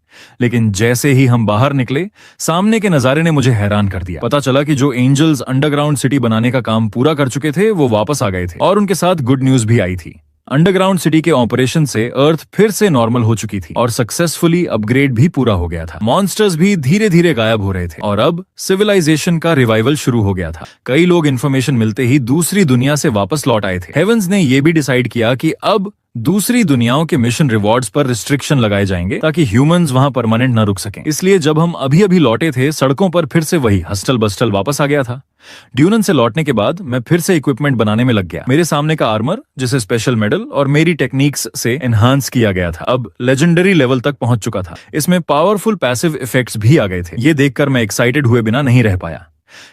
लेकिन जैसे ही हम बाहर निकले, सामने के नजारे ने मुझे हैरान कर दिया। पता चला कि जो एंजल्स अंडरग्राउंड सिटी बनाने का काम पूरा कर चुके थे वो वापस आ गए थे, और उनके साथ गुड न्यूज भी आई थी। अंडरग्राउंड सिटी के ऑपरेशन से अर्थ फिर से नॉर्मल हो चुकी थी और सक्सेसफुली अपग्रेड भी पूरा हो गया था। मॉन्स्टर्स भी धीरे धीरे गायब हो रहे थे और अब सिविलाइजेशन का रिवाइवल शुरू हो गया था। कई लोग इन्फॉर्मेशन मिलते ही दूसरी दुनिया से वापस लौट आए थे। हेवंस ने यह भी डिसाइड किया कि अब दूसरी दुनियाओं के मिशन रिवॉर्ड्स पर रिस्ट्रिक्शन लगाए जाएंगे ताकि ह्यूमंस वहां परमानेंट न रुक सकें। इसलिए जब हम अभी अभी लौटे थे, सड़कों पर फिर से वही हस्टल बस्टल वापस आ गया था। ड्यूनन से लौटने के बाद मैं फिर से इक्विपमेंट बनाने में लग गया। मेरे सामने का आर्मर, जिसे स्पेशल मेडल और मेरी टेक्निक्स से एनहांस किया गया था, अब लेजेंडरी लेवल तक पहुंच चुका था। इसमें पावरफुल पैसिव इफेक्ट्स भी आ गए थे। ये देखकर मैं एक्साइटेड हुए बिना नहीं रह पाया।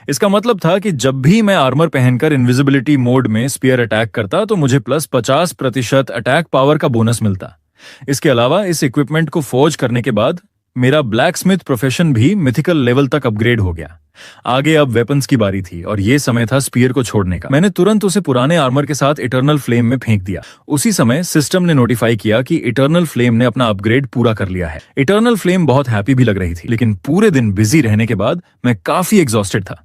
इसका मतलब था कि जब भी मैं आर्मर पहनकर इनविजिबिलिटी मोड में स्पीयर अटैक करता तो मुझे प्लस 50% अटैक पावर का बोनस मिलता। इसके अलावा इस इक्विपमेंट को फोर्ज करने के बाद मेरा ब्लैक स्मिथ प्रोफेशन भी मिथिकल लेवल तक अपग्रेड हो गया। आगे अब वेपन्स की बारी थी और ये समय था स्पीयर को छोड़ने का। मैंने तुरंत उसे पुराने आर्मर के साथ इटर्नल फ्लेम में फेंक दिया। उसी समय सिस्टम ने नोटिफाई किया कि इटर्नल फ्लेम ने अपना अपग्रेड पूरा कर लिया है। इटर्नल फ्लेम बहुत हैप्पी भी लग रही थी, लेकिन पूरे दिन बिजी रहने के बाद मैं काफी एग्जॉस्टेड था।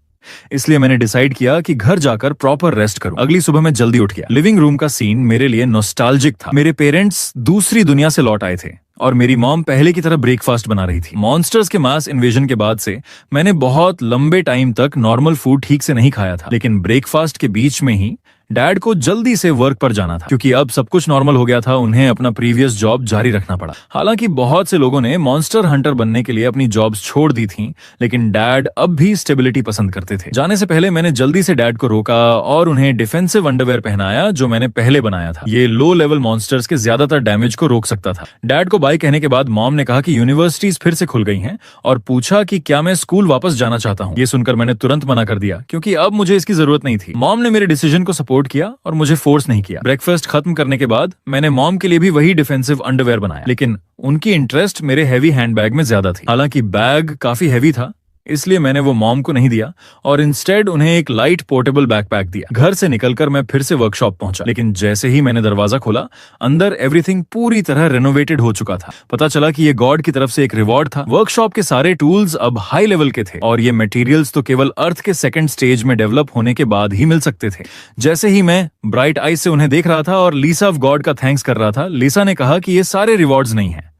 इसलिए मैंने डिसाइड किया कि घर जाकर प्रॉपर रेस्ट करूं। अगली सुबह मैं जल्दी उठ गया। लिविंग रूम का सीन मेरे लिए नॉस्टैल्जिक था। मेरे पेरेंट्स दूसरी दुनिया से लौट आए थे और मेरी मॉम पहले की तरह ब्रेकफास्ट बना रही थी। मॉन्स्टर्स के मास इन्वेजन के बाद से मैंने बहुत लंबे टाइम तक नॉर्मल फूड ठीक से नहीं खाया था, लेकिन ब्रेकफास्ट के बीच में ही डैड को जल्दी से वर्क पर जाना था। क्योंकि अब सब कुछ नॉर्मल हो गया था, उन्हें अपना प्रीवियस जॉब जारी रखना पड़ा। हालांकि बहुत से लोगों ने मॉन्स्टर हंटर बनने के लिए अपनी जॉब्स छोड़ दी थीं, लेकिन डैड अब भी स्टेबिलिटी पसंद करते थे। जाने से पहले मैंने जल्दी से डैड को रोका और उन्हें डिफेंसिव अंडरवेयर पहनाया जो मैंने पहले बनाया था। ये लो लेवल मॉन्स्टर्स के ज्यादातर डैमेज को रोक सकता था। डैड को बाय कहने के बाद मॉम ने कहा कि यूनिवर्सिटीज फिर से खुल गई हैं और पूछा कि क्या मैं स्कूल वापस जाना चाहता हूँ। ये सुनकर मैंने तुरंत मना कर दिया, क्योंकि अब मुझे इसकी जरूरत नहीं थी। मॉम ने मेरे डिसीजन को सपोर्ट सपोर्ट किया और मुझे फोर्स नहीं किया। ब्रेकफास्ट खत्म करने के बाद मैंने मॉम के लिए भी वही डिफेंसिव अंडरवेयर बनाया, लेकिन उनकी इंटरेस्ट मेरे हैवी हैंडबैग में ज्यादा थी। हालांकि बैग काफी हैवी था, इसलिए मैंने वो मॉम को नहीं दिया और इंस्टेड उन्हें एक लाइट पोर्टेबल बैकपैक दिया। घर से निकलकर मैं फिर से वर्कशॉप पहुंचा, लेकिन जैसे ही मैंने दरवाजा खोला, अंदर एवरीथिंग पूरी तरह रेनोवेटेड हो चुका था। पता चला कि ये गॉड की तरफ से एक रिवॉर्ड था। वर्कशॉप के सारे टूल्स अब हाई लेवल के थे और ये मटेरियल्स तो केवल अर्थ के सेकंड स्टेज में डेवलप होने के बाद ही मिल सकते थे। जैसे ही मैं ब्राइट आई से उन्हें देख रहा था और लीसा ऑफ गॉड का थैंक्स कर रहा था, लीसा ने कहा कि ये सारे रिवॉर्ड्स नहीं है।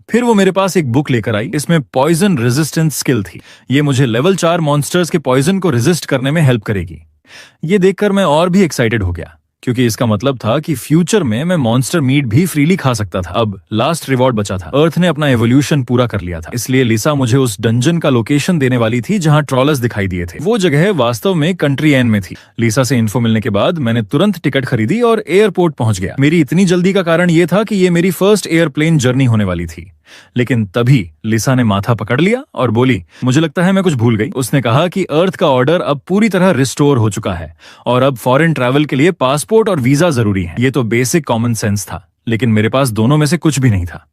फिर वो मेरे पास एक बुक लेकर आई, इसमें पॉइजन रेजिस्टेंस स्किल थी। ये मुझे लेवल 4 मॉन्स्टर्स के पॉइजन को रेजिस्ट करने में हेल्प करेगी। ये देखकर मैं और भी एक्साइटेड हो गया, क्योंकि इसका मतलब था कि फ्यूचर में मैं मॉन्स्टर मीट भी फ्रीली खा सकता था। अब लास्ट रिवॉर्ड बचा था। अर्थ ने अपना एवोल्यूशन पूरा कर लिया था, इसलिए लिसा मुझे उस डंजन का लोकेशन देने वाली थी जहां ट्रॉलर्स दिखाई दिए थे। वो जगह वास्तव में कंट्री एन में थी। लिसा से इन्फो मिलने के बाद मैंने तुरंत टिकट खरीदी और एयरपोर्ट पहुंच गया। मेरी इतनी जल्दी का कारण ये था कि ये मेरी फर्स्ट एयरप्लेन जर्नी होने वाली थी। लेकिन तभी लिसा ने माथा पकड़ लिया और बोली, मुझे लगता है मैं कुछ भूल गई। उसने कहा कि अर्थ का ऑर्डर अब पूरी तरह रिस्टोर हो चुका है और अब फॉरेन ट्रैवल के लिए पासपोर्ट और वीजा जरूरी है। ये तो बेसिक कॉमन सेंस था, लेकिन मेरे पास दोनों में से कुछ भी नहीं था।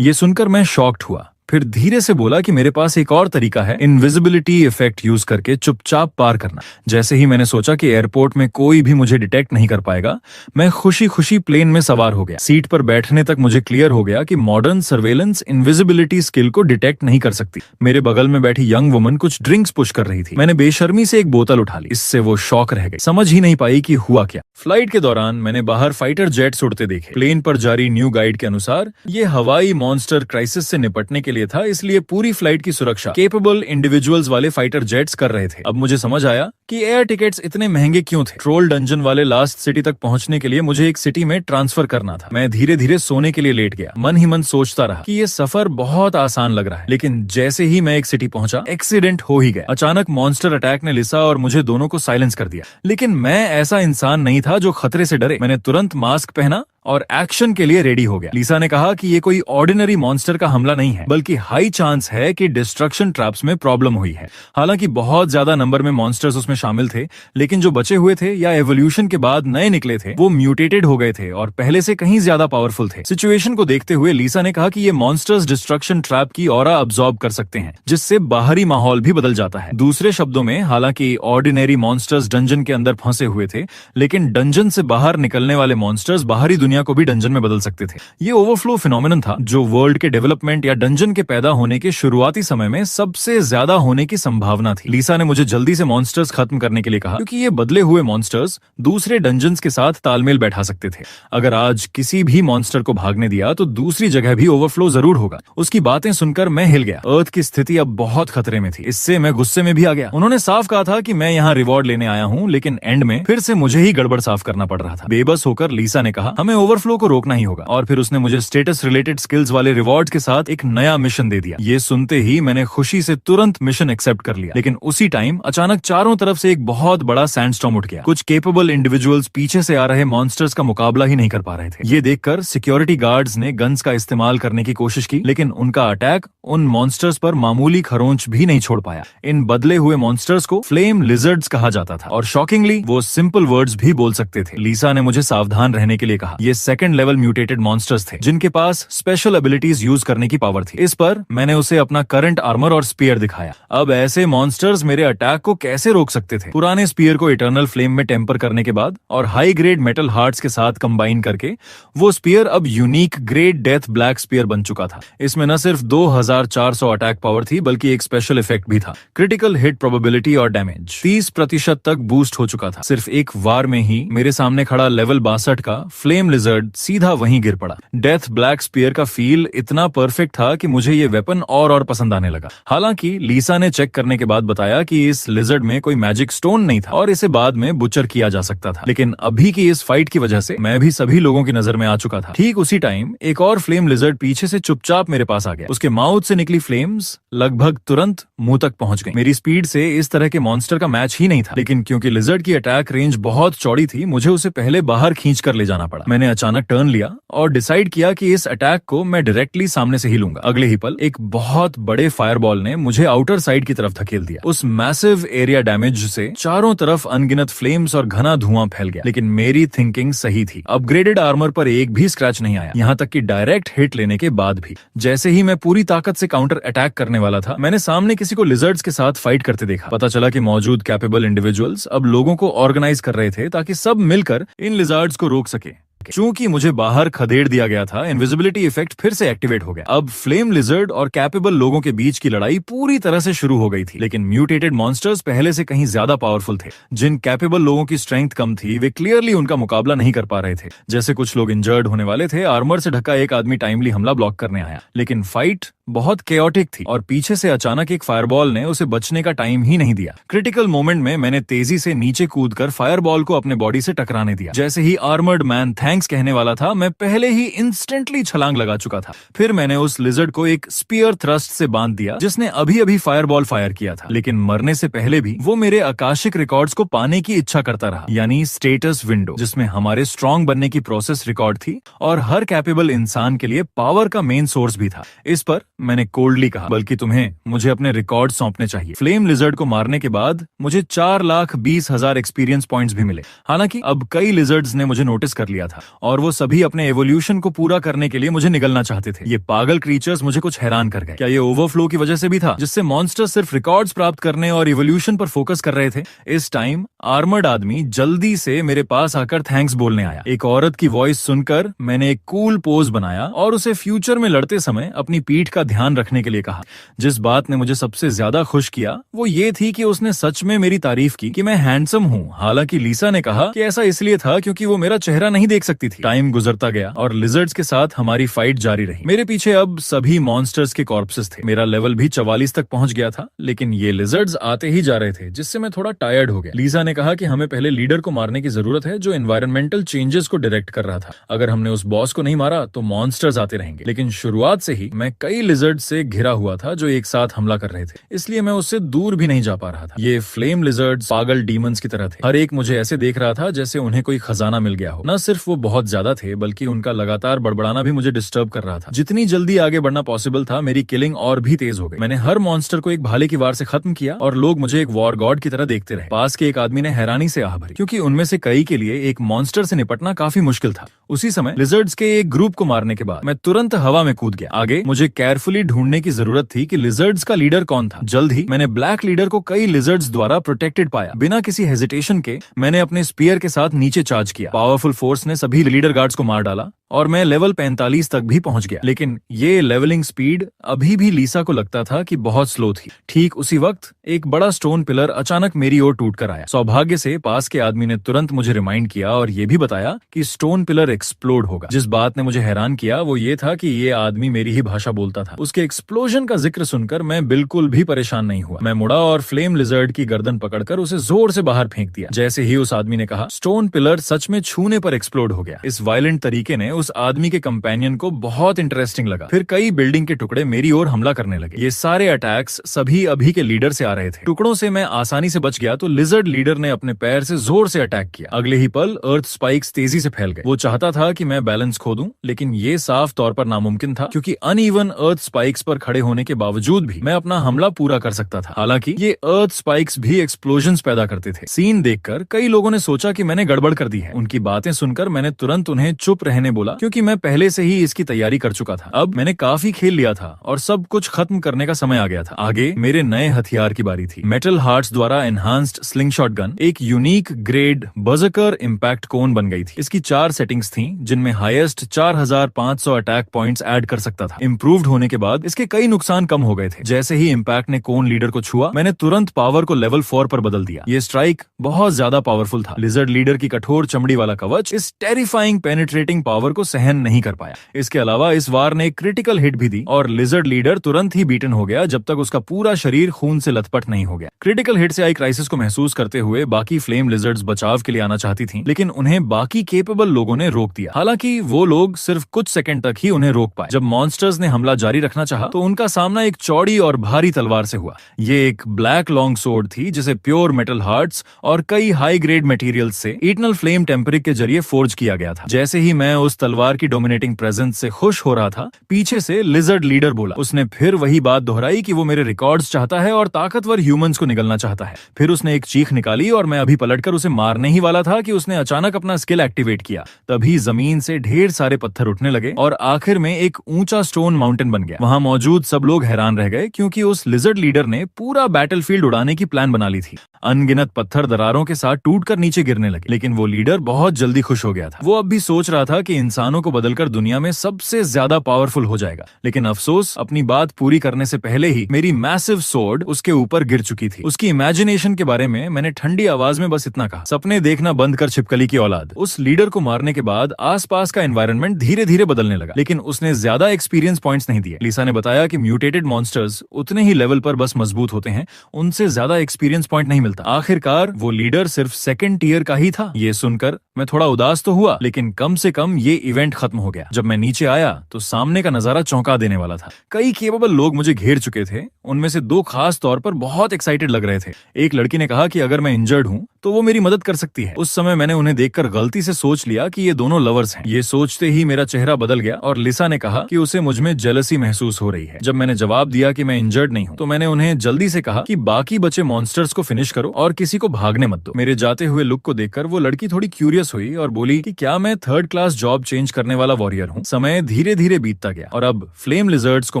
ये सुनकर मैं शॉक्ड हुआ, फिर धीरे से बोला कि मेरे पास एक और तरीका है, इनविजिबिलिटी इफेक्ट यूज करके चुपचाप पार करना। जैसे ही मैंने सोचा कि एयरपोर्ट में कोई भी मुझे डिटेक्ट नहीं कर पाएगा, मैं खुशी खुशी प्लेन में सवार हो गया। सीट पर बैठने तक मुझे क्लियर हो गया कि मॉडर्न सर्वेलेंस इनविजिबिलिटी स्किल को डिटेक्ट नहीं कर सकती। मेरे बगल में बैठी यंग वुमन कुछ ड्रिंक्स पुश कर रही थी। मैंने बेशर्मी से एक बोतल उठा ली। इससे वो शॉक रह गई, समझ ही नहीं पाई कि हुआ क्या। फ्लाइट के दौरान मैंने बाहर फाइटर जेट्स उड़ते देखे। प्लेन पर जारी न्यू गाइड के अनुसार ये हवाई मॉन्स्टर क्राइसिस से निपटने के लिए था, इसलिए पूरी फ्लाइट की सुरक्षा केपेबल इंडिविजुअल्स वाले फाइटर जेट्स कर रहे थे। अब मुझे समझ आया कि एयर टिकट्स इतने महंगे क्यों थे। ट्रोल डंजन वाले लास्ट सिटी तक पहुंचने के लिए मुझे एक सिटी में ट्रांसफर करना था। मैं धीरे धीरे सोने के लिए लेट गया। मन ही मन सोचता रहा कि ये सफर बहुत आसान लग रहा है, लेकिन जैसे ही मैं एक सिटी पहुंचा, एक्सीडेंट हो ही गया। अचानक मॉन्स्टर अटैक ने लिसा और मुझे दोनों को साइलेंस कर दिया, लेकिन मैं ऐसा इंसान नहीं था जो खतरे से डरे। मैंने तुरंत मास्क पहना और एक्शन के लिए रेडी हो गया। लिसा ने कहा कि ये कोई ऑर्डिनरी मॉन्स्टर का हमला नहीं है, बल्कि हाई चांस है कि डिस्ट्रक्शन ट्रैप्स में प्रॉब्लम हुई है। हालांकि बहुत ज्यादा नंबर में मॉन्स्टर्स उसमें शामिल थे, लेकिन जो बचे हुए थे या एवोल्यूशन के बाद नए निकले थे, वो म्यूटेटेड हो गए थे और पहले से कहीं ज्यादा पावरफुल थे। सिचुएशन को देखते हुए लिसा ने कहा कि ये मॉन्स्टर्स डिस्ट्रक्शन ट्रैप की ऑरा अब्सॉर्ब कर सकते हैं, जिससे बाहरी माहौल भी बदल जाता है। दूसरे शब्दों में, हालांकि ऑर्डिनरी मॉन्स्टर्स डंजन के अंदर फंसे हुए थे, लेकिन डंजन से बाहर निकलने वाले मॉन्स्टर्स बाहरी दुनिया को भी डंजन में बदल सकते थे। ये ओवरफ्लो फिनोमेनन था जो वर्ल्ड के डेवलपमेंट या डंजन के पैदा होने के शुरुआती समय में सबसे ज्यादा होने की संभावना थी। लिसा ने मुझे जल्दी से मॉन्स्टर्स खत्म करने के लिए कहा, क्योंकि ये बदले हुए मॉन्स्टर्स दूसरे डंजन्स के साथ तालमेल बैठा सकते थे। अगर आज किसी भी मॉन्स्टर को भागने दिया तो दूसरी जगह भी ओवरफ्लो जरूर होगा। उसकी बातें सुनकर मैं हिल गया। अर्थ की स्थिति अब बहुत खतरे में थी। इससे मैं गुस्से में भी आ गया। उन्होंने साफ कहा था कि मैं यहाँ रिवॉर्ड लेने आया हूँ, लेकिन एंड में फिर से मुझे ही गड़बड़ साफ करना पड़ रहा था। बेबस होकर लिसा ने कहा, हमें ओवरफ्लो को रोकना ही होगा, और फिर उसने मुझे स्टेटस रिलेटेड स्किल्स वाले रिवॉर्ड्स के साथ एक नया मिशन दे दिया। ये सुनते ही मैंने खुशी से तुरंत मिशन एक्सेप्ट कर लिया। लेकिन उसी टाइम अचानक चारों तरफ से एक बहुत बड़ा सैंडस्टॉर्म उठ गया। कुछ केपेबल इंडिविजुअल्स पीछे से आ रहे मॉन्स्टर्स का मुकाबला ही नहीं कर पा रहे थे। ये देखकर सिक्योरिटी गार्ड्स ने गन्स का इस्तेमाल करने की कोशिश की, लेकिन उनका अटैक उन मॉन्स्टर्स पर मामूली खरोंच भी नहीं छोड़ पाया। इन बदले हुए मॉन्स्टर्स को फ्लेम लिजर्ड्स कहा जाता था और शॉकिंगली वो सिंपल वर्ड्स भी बोल सकते थे। लिसा ने मुझे सावधान रहने के लिए कहा। ये सेकंड लेवल म्यूटेटेड मॉन्स्टर्स थे जिनके पास स्पेशल एबिलिटीज यूज करने की पावर थी। इस पर मैंने उसे अपना करंट आर्मर और स्पीयर दिखाया। अब ऐसे मॉन्स्टर्स मेरे अटैक को कैसे रोक सकते थे? पुराने स्पीयर को इटर्नल फ्लेम में टेम्पर करने के बाद और हाई ग्रेड मेटल हार्ट्स के साथ कंबाइन करके वो स्पीयर अब unique great death black spear बन चुका था। इसमें न सिर्फ 2400 अटैक पावर थी, बल्कि एक स्पेशल इफेक्ट भी था। क्रिटिकल हिट प्रोबेबिलिटी और डैमेज 30% तक बूस्ट हो चुका था। सिर्फ एक वार में ही मेरे सामने खड़ा लेवल 62 का फ्लेम लिजर्ड सीधा वहीं गिर पड़ा। डेथ ब्लैक स्पीयर का फील इतना परफेक्ट था कि मुझे ये वेपन और पसंद आने लगा। हालांकि लीसा ने चेक करने के बाद बताया कि इस लिजर्ड में कोई मैजिक स्टोन नहीं था और इसे बाद में बुचर किया जा सकता था। लेकिन अभी की इस फाइट की वजह से मैं भी सभी लोगों की नजर में आ चुका था। ठीक उसी टाइम एक और फ्लेम लिजर्ड पीछे से चुपचाप मेरे पास आ गया। उसके माउथ से निकली फ्लेम्स लगभग तुरंत मुंह तक पहुंच गई। मेरी स्पीड से इस तरह के मॉन्स्टर का मैच ही नहीं था, लेकिन क्योंकि लिजर्ड की अटैक रेंज बहुत चौड़ी थी, मुझे उसे पहले बाहर खींच कर ले जाना पड़ा। मैंने अचानक टर्न लिया और डिसाइड किया कि इस अटैक को मैं डायरेक्टली सामने से ही लूंगा। अगले ही पल एक बहुत बड़े फायरबॉल ने मुझे आउटर साइड की तरफ धकेल दिया। उस मैसिव एरिया डैमेज से चारों तरफ अनगिनत फ्लेम्स और घना धुआं फैल गया, लेकिन मेरी थिंकिंग सही थी। अपग्रेडेड आर्मर पर एक भी स्क्रैच नहीं आया, यहाँ तक कि डायरेक्ट हिट लेने के बाद भी। जैसे ही मैं पूरी ताकत से काउंटर अटैक करने वाला था, मैंने सामने किसी को लिजर्ड्स के साथ फाइट करते देखा। पता चला कि मौजूद कैपेबल इंडिविजुअल्स अब लोगों को ऑर्गेनाइज कर रहे थे ताकि सब मिलकर इन लिजर्ड्स को रोक सके। चूंकि मुझे बाहर खदेड़ दिया गया था, इनविजिबिलिटी इफेक्ट फिर से एक्टिवेट हो गया। अब फ्लेम लिजर्ड और कैपेबल लोगों के बीच की लड़ाई पूरी तरह से शुरू हो गई थी, लेकिन म्यूटेटेड मॉन्स्टर्स पहले से कहीं ज्यादा पावरफुल थे। जिन कैपेबल लोगों की स्ट्रेंथ कम थी, वे क्लियरली उनका मुकाबला नहीं कर पा रहे थे। जैसे कुछ लोग इंजर्ड होने वाले थे, आर्मर से ढका एक आदमी टाइमली हमला ब्लॉक करने आया, लेकिन फाइट बहुत केओटिक थी और पीछे से अचानक एक फायरबॉल ने उसे बचने का टाइम ही नहीं दिया। क्रिटिकल मोमेंट में मैंने तेजी से नीचे कूदकर फायरबॉल को अपने बॉडी से टकराने दिया। जैसे ही आर्मर्ड मैन थैंक्स कहने वाला था, मैं पहले ही इंस्टेंटली छलांग लगा चुका था। फिर मैंने उस लिजर्ड को एक स्पीयर थ्रस्ट से बांध दिया, जिसने अभी अभी फायरबॉल फायर किया था। लेकिन मरने से पहले भी वो मेरे आकाशिक रिकॉर्ड्स को पाने की इच्छा करता रहा, यानी स्टेटस विंडो, जिसमें हमारे स्ट्रॉन्ग बनने की प्रोसेस रिकॉर्ड थी और हर कैपेबल इंसान के लिए पावर का मेन सोर्स भी था। इस पर मैंने कोल्डली कहा, बल्कि तुम्हें मुझे अपने रिकॉर्ड सौंपने चाहिए। फ्लेम लिजर्ड को मारने के बाद मुझे 4,20,000 एक्सपीरियंस पॉइंट्स भी मिले। हालांकि अब कई लिजर्ड्स ने मुझे नोटिस कर लिया था और वो सभी अपने एवोल्यूशन को पूरा करने के लिए मुझे निगलना चाहते थे। ये पागल क्रीचर्स मुझे कुछ हैरान कर गए। क्या ये ओवरफ्लो की वजह से भी था, जिससे मॉन्स्टर्स सिर्फ रिकॉर्ड्स प्राप्त करने और इवोल्यूशन पर फोकस कर रहे थे? इस टाइम आर्मर्ड आदमी जल्दी से मेरे पास आकर थैंक्स बोलने आया। एक औरत की वॉइस सुनकर मैंने एक कूल पोज बनाया और उसे फ्यूचर में लड़ते समय अपनी पीठ का ध्यान रखने के लिए कहा। जिस बात ने मुझे सबसे ज्यादा खुश किया वो ये थी कि उसने सच में मेरी तारीफ की कि मैं हैंडसम हूँ। हालांकि लीसा ने कहा कि ऐसा इसलिए था क्योंकि वो मेरा चेहरा नहीं देख सकती थी। टाइम गुजरता गया और लिजर्ड्स के साथ हमारी फाइट जारी रही। मेरे पीछे अब सभी मॉन्स्टर्स के कॉर्पसेस थे। मेरा लेवल भी 44 तक पहुंच गया था, लेकिन ये लिजर्ड्स आते ही जा रहे थे, जिससे मैं थोड़ा टायर्ड हो गया। लीसा ने कहा कि हमें पहले लीडर को मारने की जरूरत है जो एनवायरमेंटल चेंजेस को डायरेक्ट कर रहा था। अगर हमने उस बॉस को नहीं मारा तो मॉन्स्टर्स आते रहेंगे। लेकिन शुरुआत से ही मैं कई लिजर्ड से घिरा हुआ था जो एक साथ हमला कर रहे थे, इसलिए मैं उससे दूर भी नहीं जा पा रहा था। ये फ्लेम लिजर्ड्स पागल डीमंस की तरह थे। हर एक मुझे ऐसे देख रहा था जैसे उन्हें कोई खजाना मिल गया हो। न सिर्फ वो बहुत ज्यादा थे, बल्कि उनका लगातार बड़बड़ाना भी मुझे डिस्टर्ब कर रहा था। जितनी जल्दी आगे बढ़ना पॉसिबल था, मेरी किलिंग और भी तेज हो गई। मैंने हर मॉन्स्टर को एक भाले की वार से खत्म किया और लोग मुझे एक वॉर गॉड की तरह देखते रहे। पास के एक आदमी ने हैरानी से आह भरी, क्योंकि उनमें से कई के लिए एक मॉन्स्टर से निपटना काफी मुश्किल था। उसी समय लिजर्ड्स के एक ग्रुप को मारने के बाद मैं तुरंत हवा में कूद गया। आगे मुझे केयरफुली ढूंढने की जरूरत थी कि लिजर्ड्स का लीडर कौन था। जल्द ही मैंने ब्लैक लीडर को कई लिजर्ड्स द्वारा प्रोटेक्टेड पाया। बिना किसी हेजिटेशन के मैंने अपने स्पीयर के साथ नीचे चार्ज किया। पावरफुल फोर्स ने सभी लीडर गार्ड्स को मार डाला और मैं लेवल 45 तक भी पहुंच गया। लेकिन ये लेवलिंग स्पीड अभी भी लीसा को लगता था कि बहुत स्लो थी। ठीक उसी वक्त एक बड़ा स्टोन पिलर अचानक मेरी ओर टूट कर आया। सौभाग्य से पास के आदमी ने तुरंत मुझे रिमाइंड किया और ये भी बताया कि स्टोन पिलर एक्सप्लोड होगा। जिस बात ने मुझे हैरान किया वो ये था कि ये आदमी मेरी ही भाषा बोलता था। उसके एक्सप्लोजन का जिक्र सुनकर मैं बिल्कुल भी परेशान नहीं हुआ। मैं मुड़ा और फ्लेम लिजर्ड की गर्दन पकड़कर उसे जोर से बाहर फेंक दिया। जैसे ही उस आदमी ने कहा, स्टोन पिलर सच में छूने पर एक्सप्लोड हो गया। इस वायलेंट तरीके ने उस आदमी के कंपेनियन को बहुत इंटरेस्टिंग लगा। फिर कई बिल्डिंग के टुकड़े मेरी ओर हमला करने लगे। ये सारे अटैक्स सभी अभी के लीडर से आ रहे थे। टुकड़ों से मैं आसानी से बच गया तो लिजर्ड लीडर ने अपने पैर से जोर से अटैक किया। अगले ही पल अर्थ स्पाइक्स तेजी से फैल गए। वो चाहता था कि मैं बैलेंस खो दूं, लेकिन ये साफ तौर पर नामुमकिन था, क्योंकि अनइवन अर्थ स्पाइक्स पर खड़े होने के बावजूद भी मैं अपना हमला पूरा कर सकता था। हालांकि ये अर्थ स्पाइक्स भी एक्सप्लोजन्स पैदा करते थे। सीन देखकर कई लोगों ने सोचा कि मैंने गड़बड़ कर दी है। उनकी बातें सुनकर मैंने तुरंत उन्हें चुप रहने बोला, क्योंकि मैं पहले से ही इसकी तैयारी कर चुका था। अब मैंने काफी खेल लिया था और सब कुछ खत्म करने का समय आ गया था। आगे मेरे नए हथियार की बारी थी। मेटल हार्ट्स द्वारा एनहांस्ड स्लिंगशॉट गन एक यूनिक ग्रेड बर्जरकर इंपैक्ट कोन बन गई थी। इसकी 4 सेटिंग्स थीं, जिनमें हाईएस्ट 4500 अटैक पॉइंट्स ऐड कर सकता था। इंप्रूव्ड होने के बाद इसके कई नुकसान कम हो गए थे। जैसे ही इंपैक्ट ने कोन लीडर को छुआ, मैंने तुरंत पावर को लेवल 4 पर बदल दिया। ये स्ट्राइक बहुत ज्यादा पावरफुल था। लिजर्ड लीडर की कठोर चमड़ी वाला कवच इस टेरिफाइंग पेनिट्रेटिंग पावर पावर को सहन नहीं कर पाया। इसके अलावा इस वार ने एक क्रिटिकल हिट भी दी और लिजर्ड लीडर तुरंत ही बीटन हो गया जब तक उसका पूरा शरीर खून से लथपथ नहीं हो गया। क्रिटिकल हिट से आई क्राइसिस को महसूस करते हुए बाकी फ्लेम लिजर्ड्स बचाव के लिए आना चाहती थीं, लेकिन उन्हें बाकी केपेबल लोगों ने रोक दिया। हालांकि वो लोग सिर्फ कुछ सेकंड तक ही उन्हें रोक पाए। जब मॉन्स्टर्स ने हमला जारी रखना चाहा तो उनका सामना एक चौड़ी और भारी तलवार से हुआ। ये एक ब्लैक लॉन्ग सोर्ड थी जिसे प्योर मेटल हार्ट्स और कई हाई ग्रेड मटेरियल्स से इटर्नल फ्लेम टेम्परिक के जरिए फोर्ज किया गया था। जैसे ही मैं उस तलवार की डोमिनेटिंग प्रेजेंस से खुश हो रहा था, पीछे से लिजर्ड लीडर बोला। उसने फिर वही बात दोहराई कि वो मेरे रिकॉर्ड्स चाहता है और ताकतवर ह्यूमंस को निगलना चाहता है। फिर उसने एक चीख निकाली और मैं अभी पलटकर उसे मारने ही वाला था कि उसने अचानक अपना स्किल एक्टिवेट किया। तभी जमीन से ढेर सारे पत्थर उठने लगे और आखिर में एक ऊंचा स्टोन माउंटेन बन गया। वहां मौजूद सब लोग हैरान रह गए क्योंकि उस लिजर्ड लीडर ने पूरा बैटलफील्ड उड़ाने की प्लान बना ली थी। अनगिनत पत्थर दरारों के साथ टूटकर नीचे गिरने लगे, लेकिन वो लीडर बहुत जल्दी खुश हो गया था। वो अब भी सोच रहा था कि इंसानों को बदलकर दुनिया में सबसे ज्यादा पावरफुल हो जाएगा। लेकिन अफसोस, अपनी बात पूरी करने से पहले ही मेरी मैसिव सोर्ड उसके ऊपर गिर चुकी थी। उसकी इमेजिनेशन के बारे में मैंने ठंडी आवाज में बस इतना कहा, सपने देखना बंद कर छिपकली की औलाद। उस लीडर को मारने के बाद आसपास का एनवायरनमेंट धीरे धीरे बदलने लगा, लेकिन उसने ज्यादा एक्सपीरियंस पॉइंट्स नहीं दिए। लिसा ने बताया कि म्यूटेटेड मॉन्स्टर्स उतने ही लेवल पर बस मजबूत होते हैं, उनसे ज्यादा एक्सपीरियंस पॉइंट नहीं मिलता। आखिरकार वो लीडर सिर्फ सेकंड टीयर का ही था। ये सुनकर मैं थोड़ा उदास तो हुआ, लेकिन कम से कम ये इवेंट खत्म हो गया। जब मैं नीचे आया तो सामने का नजारा चौंका देने वाला था। कई केपेबल लोग मुझे घेर चुके थे। उनमें से दो खास तौर पर बहुत एक्साइटेड लग रहे थे। एक लड़की ने कहा कि अगर मैं इंजर्ड हूं तो वो मेरी मदद कर सकती है। उस समय मैंने उन्हें देखकर गलती से सोच लिया कि ये दोनों लवर्स हैं। ये सोचते ही मेरा चेहरा बदल गया और लिसा ने कहा कि उसे मुझ में जेलसी महसूस हो रही है। जब मैंने जवाब दिया कि मैं इंजर्ड नहीं हूं तो मैंने उन्हें जल्दी से कहा कि बाकी बचे मॉन्स्टर्स को फिनिश करो और किसी को भागने मत दो। मेरे जाते हुए लुक को देखकर वो लड़की थोड़ी क्यूरियस हुई और बोली कि क्या मैं थर्ड क्लास जॉब चेंज करने वाला वॉरियर हूँ। समय धीरे धीरे बीतता गया और अब फ्लेम लिजर्ड्स को